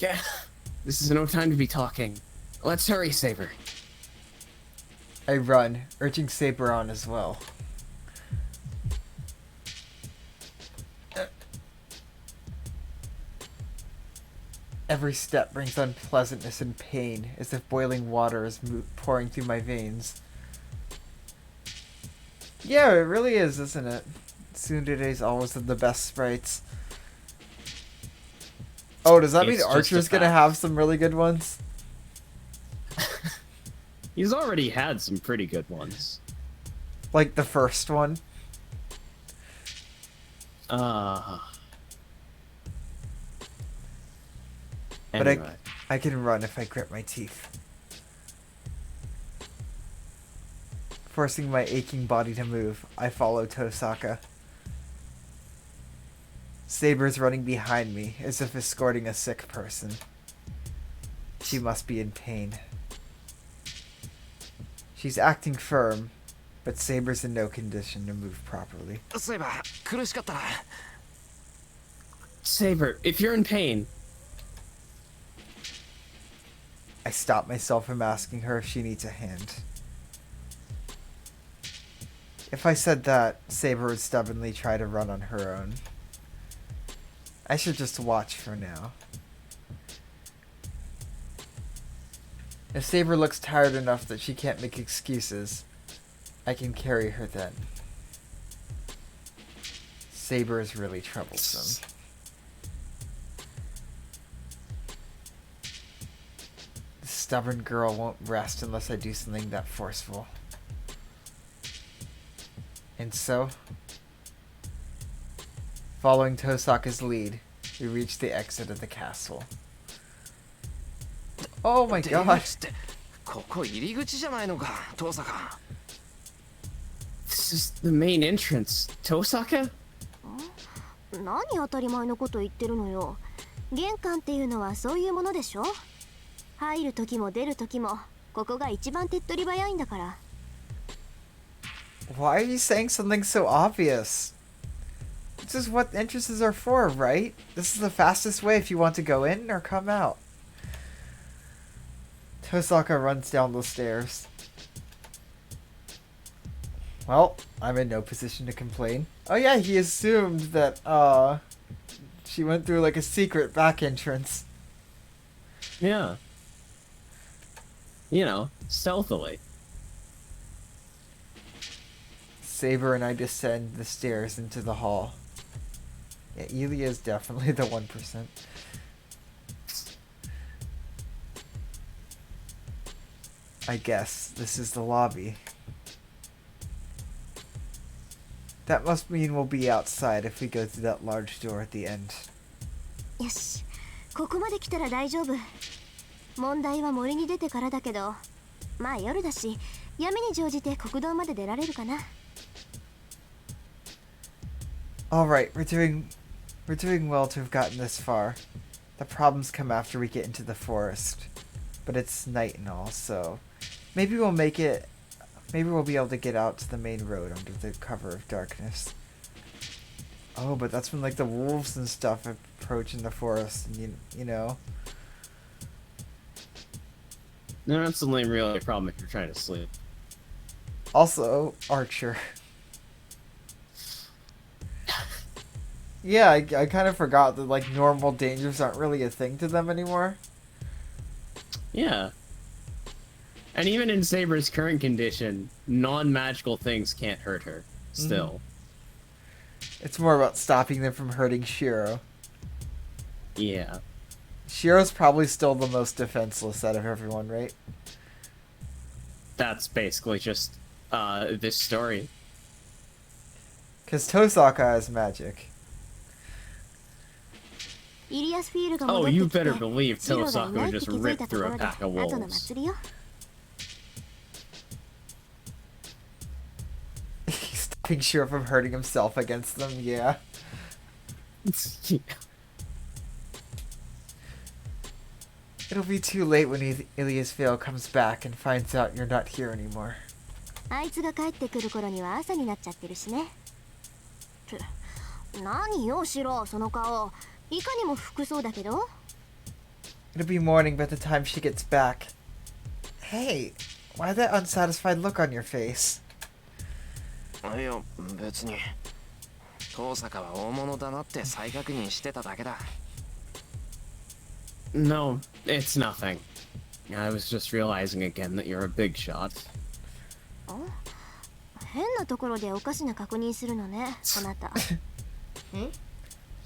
Yeah, this is no time to be talking. Let's hurry, Saber. I run, urging Saber on as well. Every step brings unpleasantness and pain, as if boiling water is pouring through my veins. Yeah, it really is, isn't it? Tsundere's always the best sprites. Oh, does that mean Archer's gonna have some really good ones? He's already had some pretty good ones. Like the first one? Anyway. But I can run if I grit my teeth. Forcing my aching body to move, I follow Tosaka. Saber's running behind me, as if escorting a sick person. She must be in pain. She's acting firm, but Saber's in no condition to move properly. Saber, if you're in pain... I stop myself from asking her if she needs a hand. If I said that, Saber would stubbornly try to run on her own. I should just watch for now. If Saber looks tired enough that she can't make excuses, I can carry her then. Saber is really troublesome. The stubborn girl won't rest unless I do something that forceful. And so, following Tosaka's lead, we reach the exit of the castle. Oh my god! This is the main entrance. Tosaka? 何当たり前のこと言ってるのよ。玄関っていうのはそういうものでしょ。入る時も出る時もここが一番手っ取り早いんだから。Why are you saying something so obvious? This is what entrances are for, right? This is the fastest way if you want to go in or come out. Tosaka runs down the stairs. Well, I'm in no position to complain. Oh yeah, he assumed that, she went through like a secret back entrance. Yeah. You know, stealthily. Saber and I descend the stairs into the hall. Yeah, Elia is definitely the 1%. I guess this is the lobby. That must mean we'll be outside if we go through that large door at the end. よし、ここまで来たら大丈夫。問題は森に出てからだけど、まあ夜だし、闇に乗じて国道まで出られるかな。Alright, we're doing well to have gotten this far. The problems come after we get into the forest. But it's night and all, so maybe we'll make it. Maybe we'll be able to get out to the main road under the cover of darkness. Oh, but that's when like the wolves and stuff approach in the forest, and you know. No, that's only really a problem if you're trying to sleep. Also, Archer. Yeah, I kind of forgot that like normal dangers aren't really a thing to them anymore. Yeah. And even in Saber's current condition, non-magical things can't hurt her. Still. It's more about stopping them from hurting Shiro. Yeah. Shiro's probably still the most defenseless out of everyone, right? That's basically just this story. Because Tosaka has magic. Oh, you better believe Tosaka would just rip through a pack of wolves. He's stopping Shiro from hurting himself against them, yeah. It'll be too late when Ilias Vale comes back and finds out you're not here anymore. あいつが帰ってくる頃には朝になっちゃってるしね。何よ、シロ、その顔。いかにも服装だけど。It'll be morning by the time she gets back. Hey, why that unsatisfied look on your face? いや、別に。登坂は大物だなって再確認してただけだ。No, it's nothing. I was just realizing again that you're a big shot. 変なところでおかしな確認するのね、あなた。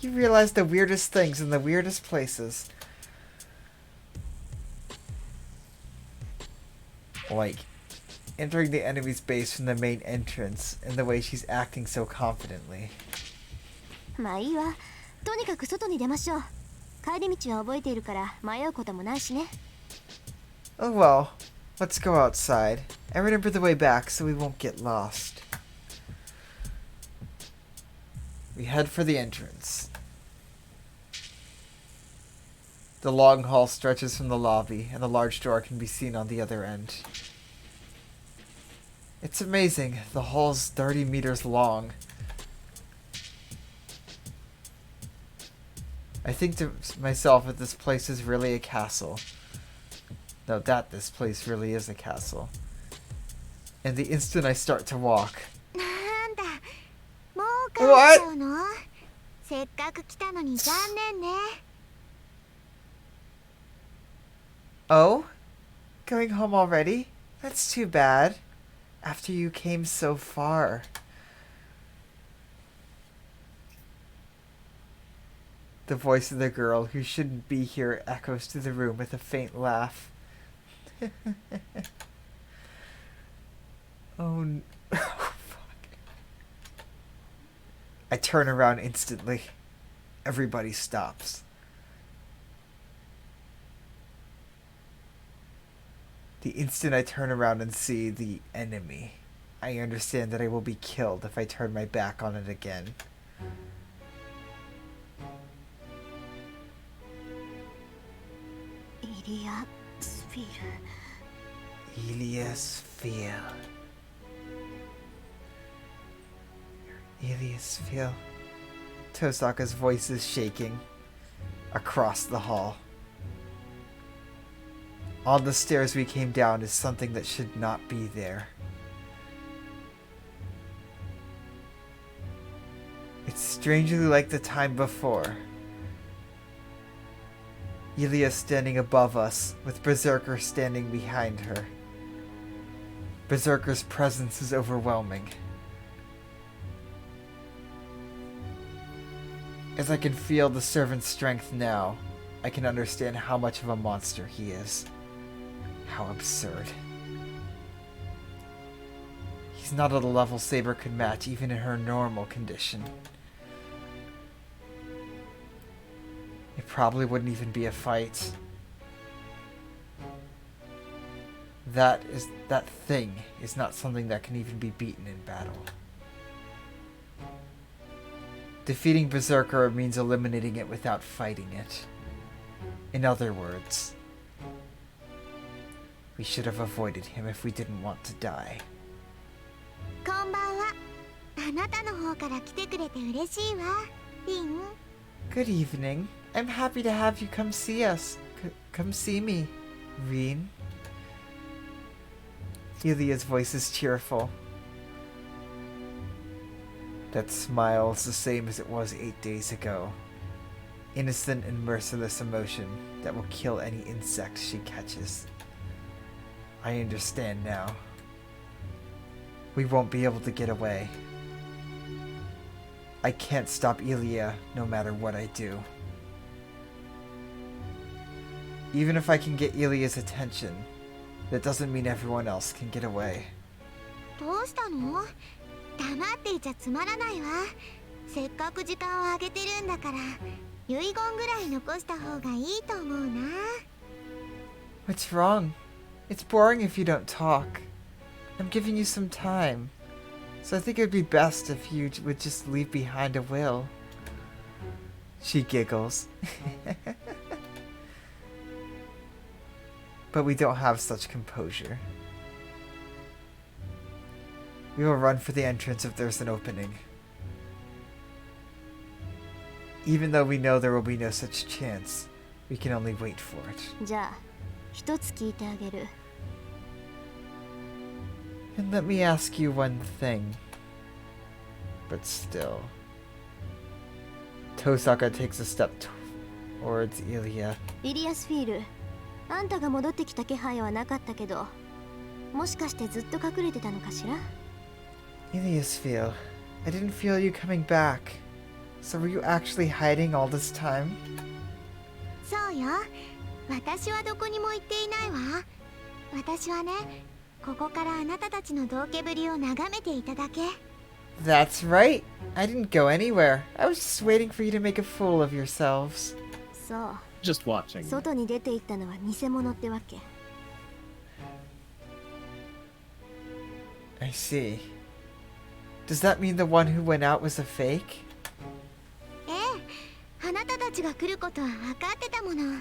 You realize the weirdest things in the weirdest places. Like, entering the enemy's base from the main entrance, and the way she's acting so confidently. まあいいわ。とにかく外に出ましょう。帰り道は覚えているから迷うこともないしね。Oh well, let's go outside. I remember the way back so we won't get lost. We head for the entrance. The long hall stretches from the lobby, and a large door can be seen on the other end. It's amazing. The hall's 30 meters long. I think to myself that this place is really a castle. No, that this place really is a castle. And the instant I start to walk... なんだ、もう帰っちゃうの？せっかく来たのに残念ね。Oh? Going home already? That's too bad. After you came so far. The voice of the girl who shouldn't be here echoes through the room with a faint laugh. Oh, fuck. I turn around instantly. Everybody stops. The instant I turn around and see the enemy, I understand that I will be killed if I turn my back on it again. Ilia Sphere. Ilia Sphere. Ilia Sphere. Tosaka's voice is shaking across the hall. On the stairs we came down is something that should not be there. It's strangely like the time before. Ilia standing above us, with Berserker standing behind her. Berserker's presence is overwhelming. As I can feel the servant's strength now, I can understand how much of a monster he is. How absurd. He's not at a level Saber could match even in her normal condition. It probably wouldn't even be a fight. That thing is not something that can even be beaten in battle. Defeating Berserker means eliminating it without fighting it. In other words, we should have avoided him if we didn't want to die. こんばんは。あなたの方から来てくれて嬉しいわ、リン。Good evening. I'm happy to have you come see us. Come see me, Reen. Ilia's voice is cheerful. That smile is the same as it was 8 days ago. Innocent and merciless emotion that will kill any insect she catches. I understand now. We won't be able to get away. I can't stop Ilia no matter what I do. Even if I can get Ilia's attention, that doesn't mean everyone else can get away. どうしたの？黙っていちゃつまらないわ。せっかく時間をあげてるんだから、遺言ぐらい残した方がいいと思うな。What's wrong? It's boring if you don't talk. I'm giving you some time. So I think it would be best if you would just leave behind a will. She giggles. But we don't have such composure. We will run for the entrance if there's an opening. Even though we know there will be no such chance, we can only wait for it. じゃあ、一つ聞いてあげる。And let me ask you one thing. But still. Tosaka takes a step Or it's Ilya. イリアスフィール、あんたが戻ってきた気配はなかったけど、もしかしてずっと隠れてたのかしら？ Iliasfeel, I didn't feel you coming back. So were you actually hiding all this time? そうよ。私はどこにも行っていないわ。私はね、ここからあなたたちの道化ぶりを眺めていただけ。That's right. I didn't go anywhere. I was just waiting for you to make a fool of yourselves. そう。 Just watching. 外に出て行ったのは偽物ってわけ。I see. Does that mean the one who went out was a fake? ええ、あなたたちが来ることは分かってたもの。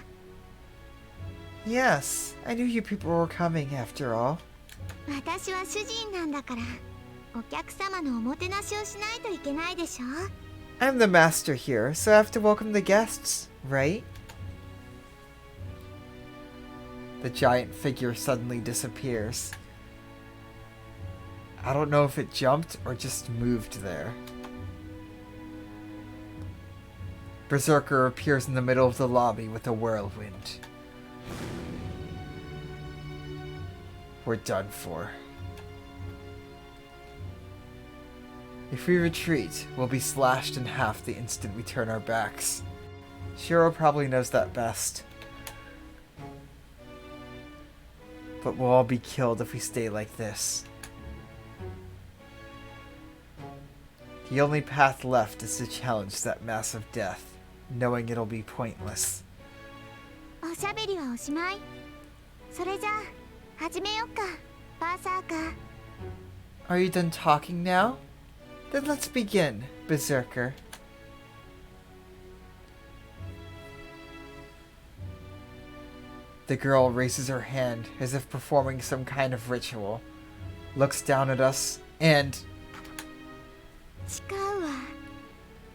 Yes, I knew you people were coming after all. 私は主人なんだから、お客様のおもてなしをしないといけないでしょ。I'm the master here, so I have to welcome the guests, right? The giant figure suddenly disappears. I don't know if it jumped or just moved there. Berserker appears in the middle of the lobby with a whirlwind. We're done for. If we retreat, we'll be slashed in half the instant we turn our backs. Shiro probably knows that best. But we'll all be killed if we stay like this. The only path left is to challenge that massive death, knowing it'll be pointless. おしゃべりはおしまい。それじゃあ始めよっか、バーサーカー。Are you done talking now? Then let's begin, Berserker. The girl raises her hand as if performing some kind of ritual, looks down at us, and... 誓うわ。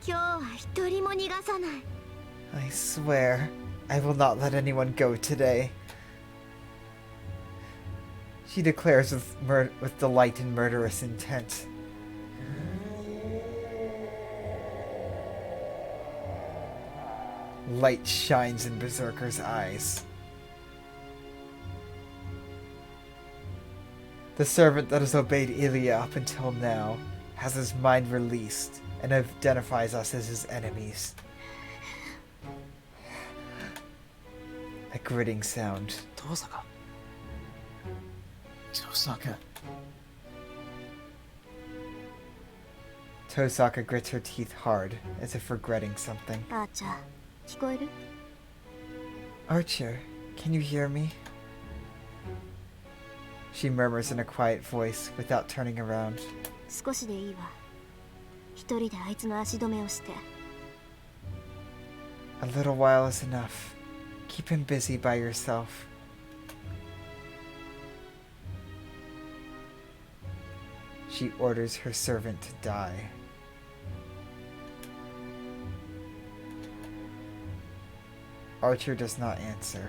今日は一人も逃がさない。I swear, I will not let anyone go today. She declares with delight and murderous intent. Light shines in Berserker's eyes. The servant that has obeyed Ilya up until now has his mind released and identifies us as his enemies. A gritting sound. 遠坂。 Tosaka. Tosaka grits her teeth hard, as if regretting something. アーチャー、聞こえる？ Archer, can you hear me? She murmurs in a quiet voice without turning around. 少しでいいわ。一人であいつの足止めをして。A little while is enough. Keep him busy by yourself. She orders her servant to die. Archer does not answer.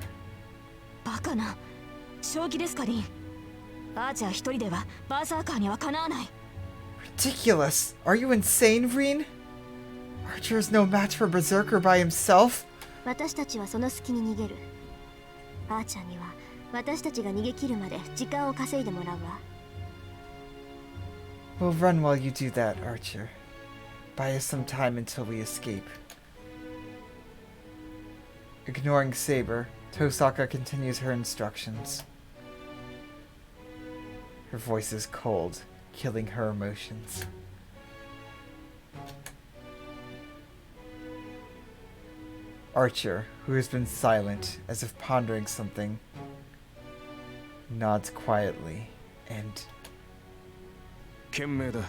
バカな。正気ですか、リン。アーチャー一人ではバーサーカーにはかなわない。Ridiculous! Are you insane, Vreen? Archer is no match for Berserker by himself. 私たちはその隙に逃げる。アーチャーには私たちが逃げ切るまで時間を稼いでもらうわ。We'll run while you do that, Archer. Buy us some time until we escape. Ignoring Saber, Tosaka continues her instructions. Her voice is cold, killing her emotions. Archer, who has been silent, as if pondering something, nods quietly, and... 賢明だ。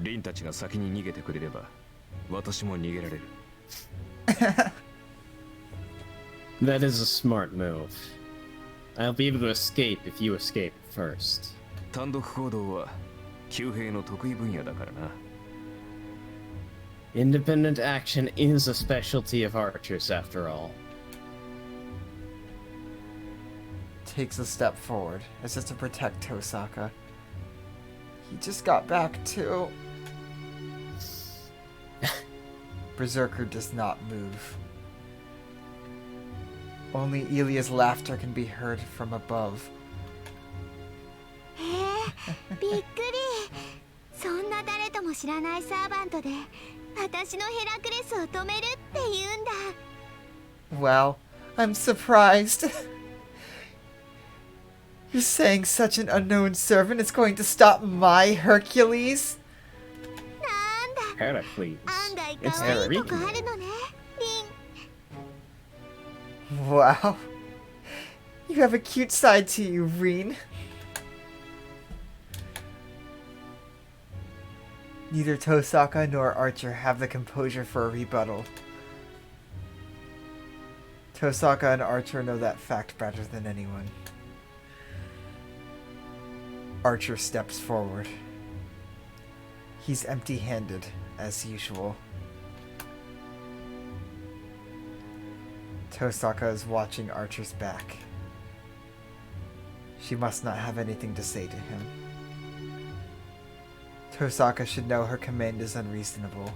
リンたちが先に逃げてくれれば、私も逃げられる。That is a smart move. I'll be able to escape if you escape first. 単独行動は旧兵の得意分野だからな。Independent action is a specialty of archers, after all. Takes a step forward, as if to protect Tosaka. He just got back too. Berserker does not move. Only Ilia's laughter can be heard from above. へえ、びっくり。そんな誰とも知らないサーバントで私のヘラクレスを止めるって言うんだ。 Well, I'm surprised. You're saying such an unknown servant is going to stop my Hercules? なんだ、 Heracles. 案外 It's 可愛いと Heracles. こあるのね、リン。 Wow. You have a cute side to you, Reen. Neither Tosaka nor Archer have the composure for a rebuttal. Tosaka and Archer know that fact better than anyone. Archer steps forward. He's empty-handed, as usual. Tosaka is watching Archer's back. She must not have anything to say to him. Tosaka should know her command is unreasonable.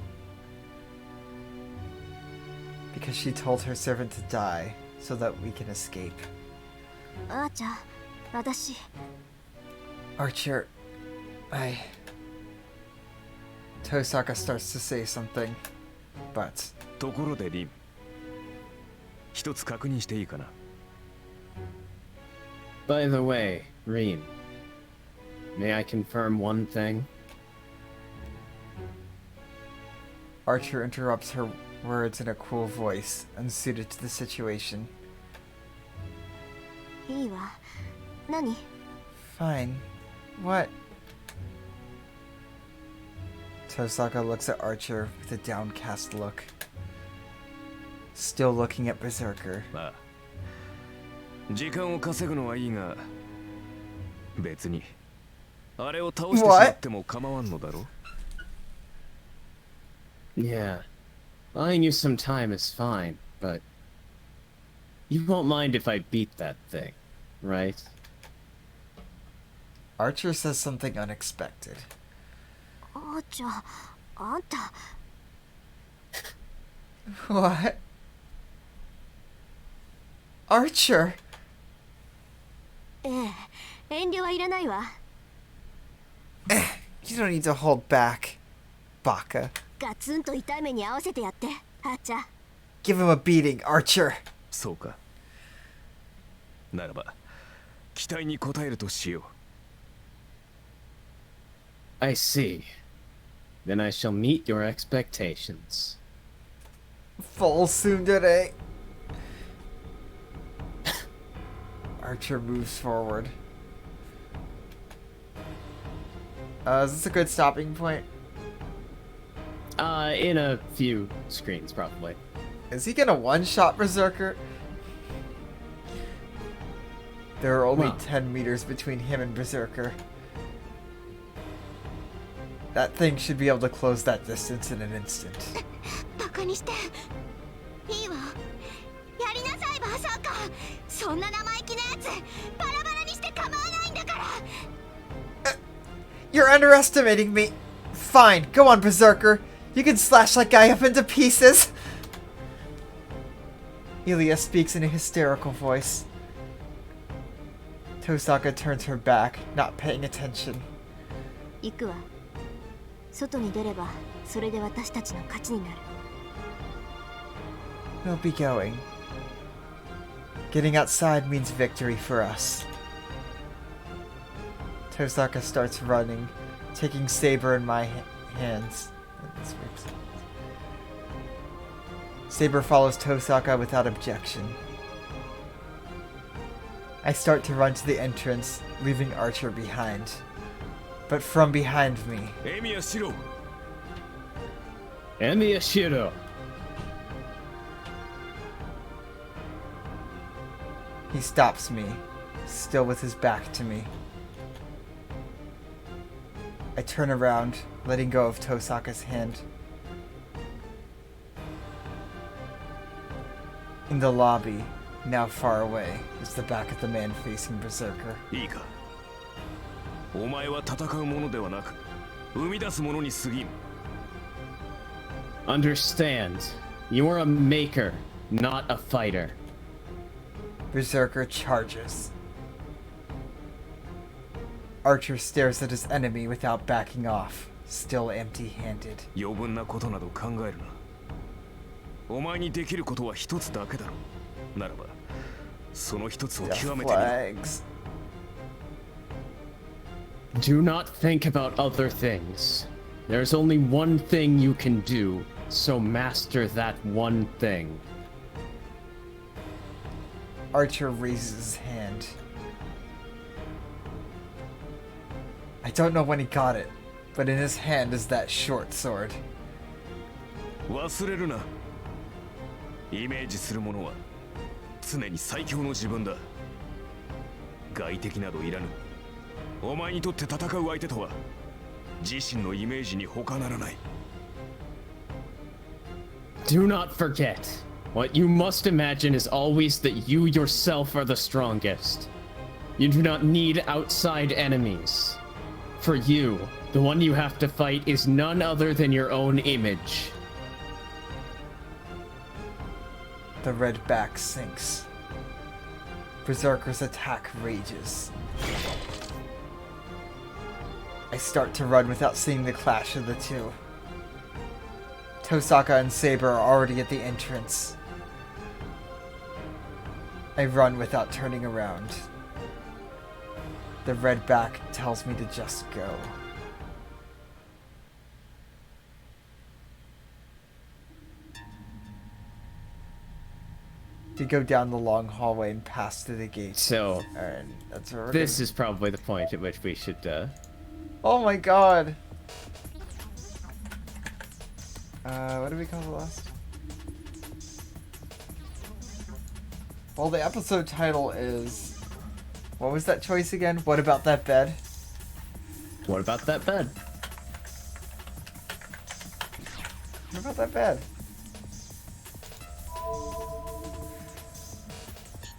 Because she told her servant to die, so that we can escape. あーちゃん、私 Archer, Tosaka starts to say something, but ところでリン、一つ確認していいかな。 By the way, Reen, may I confirm one thing? Archer interrupts her words in a cool voice, unsuited to the situation. いいわ。何？ Fine. What? Tosaka looks at Archer with a downcast look. Still looking at Berserker. まあ、時間を稼ぐのはいいが、別にあれを倒してしまっても構わんのだろ。 Yeah, buying you some time is fine, but you won't mind if I beat that thing, right? Archer says something unexpected. あーちゃん、あんた What? Archer! ええ、遠慮はいらないわ。 You don't need to hold back, Baka. ガツンと痛い目に合わせてやって、あーちゃん。 Give him a beating, Archer! そうか。ならば、期待に応えるとしよう。 I see. Then I shall meet your expectations. Full tsundere. Archer moves forward. Is this a good stopping point? In a few screens, probably. Is he gonna one-shot Berserker? There are only Well. 10 meters between him and Berserker. That thing should be able to close that distance in an instant. バカにしていいわ。やりなさいバーサーカー。そんな生意気なやつバラバラにして構わないんだから。 You're underestimating me. Fine, go on, Berserker. You can slash that guy up into pieces. Ilia speaks in a hysterical voice. Tosaka turns her back, not paying attention. 行くわ。外に出れば、それで私たちの勝ちになる。 We'll be going. Getting outside means victory for us. Tosaka starts running, taking Saber in my hands. Saber follows Tosaka without objection. I start to run to the entrance, leaving Archer behind. But from behind me, エミヤシロ、 Emiya Shiro. he stops me, still with his back to me. I turn around, letting go of Tosaka's hand. In the lobby, now far away, is the back of the man facing Berserker. いいか。お前は戦うものではなく、生み出すものに過ぎん。 Understand, you are a maker, not a fighter. Berserker charges. Archer stares at his enemy without backing off, still empty-handed. 余分なことなど考えるな。お前にできることは一つだけだろう。ならば、その一つを Death 極めてみろ。 flags. Do not think about other things. There's only one thing you can do, so master that one thing. Archer raises his hand. I don't know when he got it, but in his hand is that short sword. 忘れるな。イメージするものは常に最強の自分だ。外敵などいらぬ。お前にとって戦う相手とは自身のイメージに他ならない。Do not forget. What you must imagine is always that you yourself are the strongest. You do not need outside enemies. For you, the one you have to fight is none other than your own image. The red back sinks. Berserker's attack rages. I start to run without seeing the clash of the two. Tosaka and Saber are already at the entrance. I run without turning around. The red back tells me to just go. We go down the long hallway and pass through the gate. So, Alright, that's where we're this is probably the point at which we should, Oh my god! What do we call the last? Well, the episode title is... What was that choice again? What about that bed? What about that bed? What about that bed?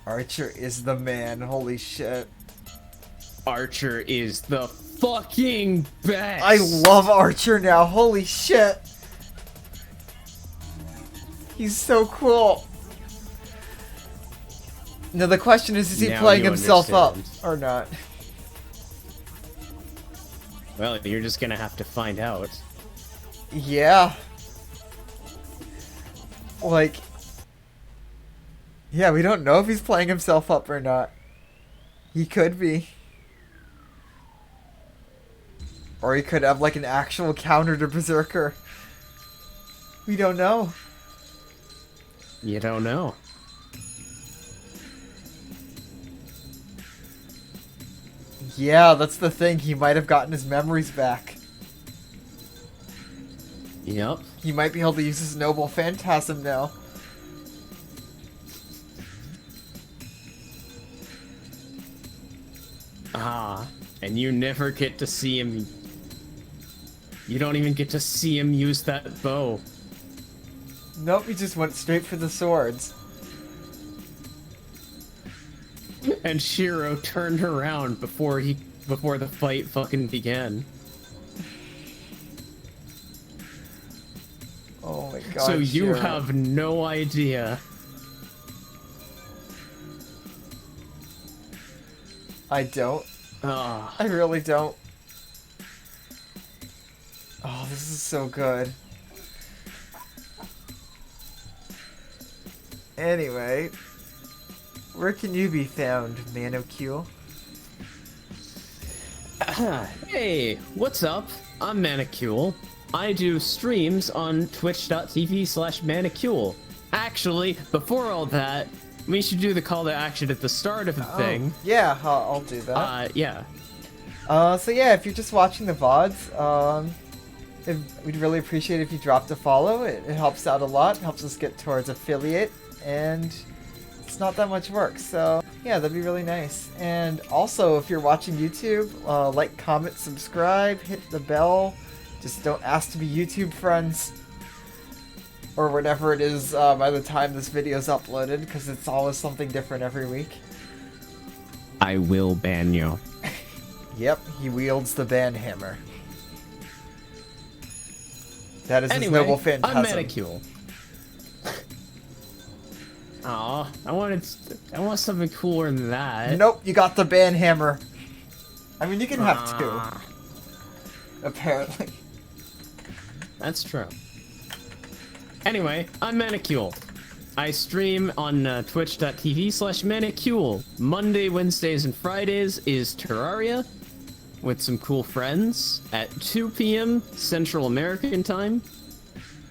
Archer is the man, holy shit. Archer is the fucking best! I love Archer now, holy shit! He's so cool! Now the question is he Now playing you himself understand. up or not? Well, you're just gonna have to find out. Yeah. Like... Yeah, we don't know if he's playing himself up or not. He could be. Or he could have like an actual counter to Berserker. We don't know. You don't know. Yeah, that's the thing. He might have gotten his memories back. Yep. He might be able to use his noble phantasm now. Ah, and you never get to see him. You don't even get to see him use that bow. Nope, he just went straight for the swords. And Shiro turned around before the fight fucking began. Oh my god. So you Shiro. have no idea. I don't. Ah, I really don't. Oh, this is so good. Anyway, where can you be found, Manokule? hey, what's up? I'm Manokule. I do streams on twitch.tv/Manokule. Actually, before all that, we should do the call to action at the start of the thing. Yeah, I'll do that. Yeah. So yeah, if you're just watching the VODs, we'd really appreciate it if you dropped a follow. It helps out a lot, helps us get towards affiliate, and it's not that much work, so yeah, that'd be really nice. And also, if you're watching YouTube, like, comment, subscribe, hit the bell. Just don't ask to be YouTube friends. Or whatever it is by the time this video is uploaded, because it's always something different every week. I will ban you. Yep, he wields the ban hammer. That is his Anyway, noble phantasm. I'm Manokule. Oh, I want something cooler than that. Nope, you got the band hammer. I mean, you can have two. Apparently. That's true. Anyway, I'm Manicule. I stream on twitch.tv/Manicule. Monday, Wednesdays, and Fridays is Terraria with some cool friends at 2 p.m. Central American Time.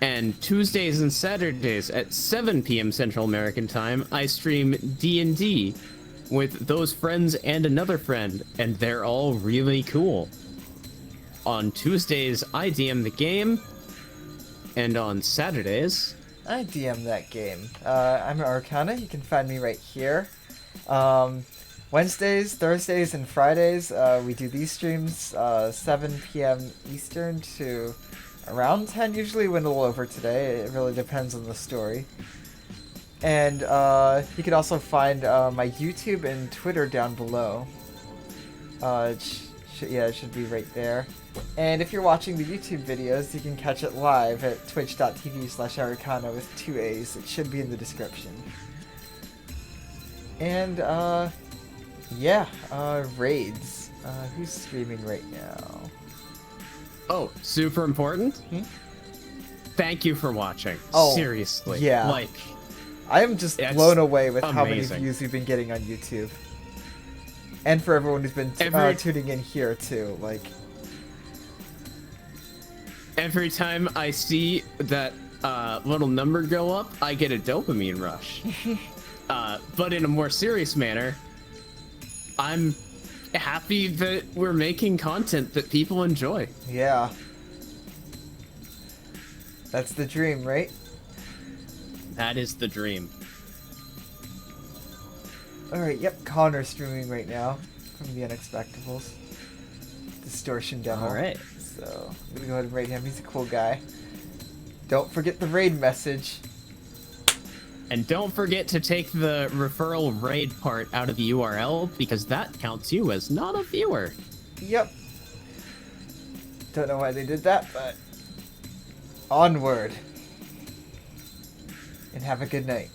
And Tuesdays and Saturdays at 7 p.m. Central American Time, I stream D&D with those friends and another friend, and they're all really cool. On Tuesdays, I DM the game, and on Saturdays... I DM that game. I'm Arcana. You can find me right here. Wednesdays, Thursdays, and Fridays, we do these streams 7 p.m. Eastern to around 10. Usually went a little over today. It really depends on the story. And you can also find my YouTube and Twitter down below. It should be right there. And if you're watching the YouTube videos, you can catch it live at twitch.tv/Arcana with 2 A's. It should be in the description. And, raids. Who's streaming right now? Oh, super important? Thank you for watching. Oh, seriously. yeah. Like, I am just it's blown away with how many amazing. views we've been getting on YouTube. And for everyone who's been tuning in here, too. Like, every time I see that little number go up, I get a dopamine rush. But in a more serious manner, I'm happy that we're making content that people enjoy. yeah. That's the dream, right? That is the dream. Alright, yep, Connor's streaming right now from the Unexpectables. Distortion demo. Alright. So, I'm gonna go ahead and rate him. He's a cool guy. Don't forget the raid message. And don't forget to take the referral raid part out of the URL, because that counts you as not a viewer. Yep. Don't know why they did that, but onward. And have a good night.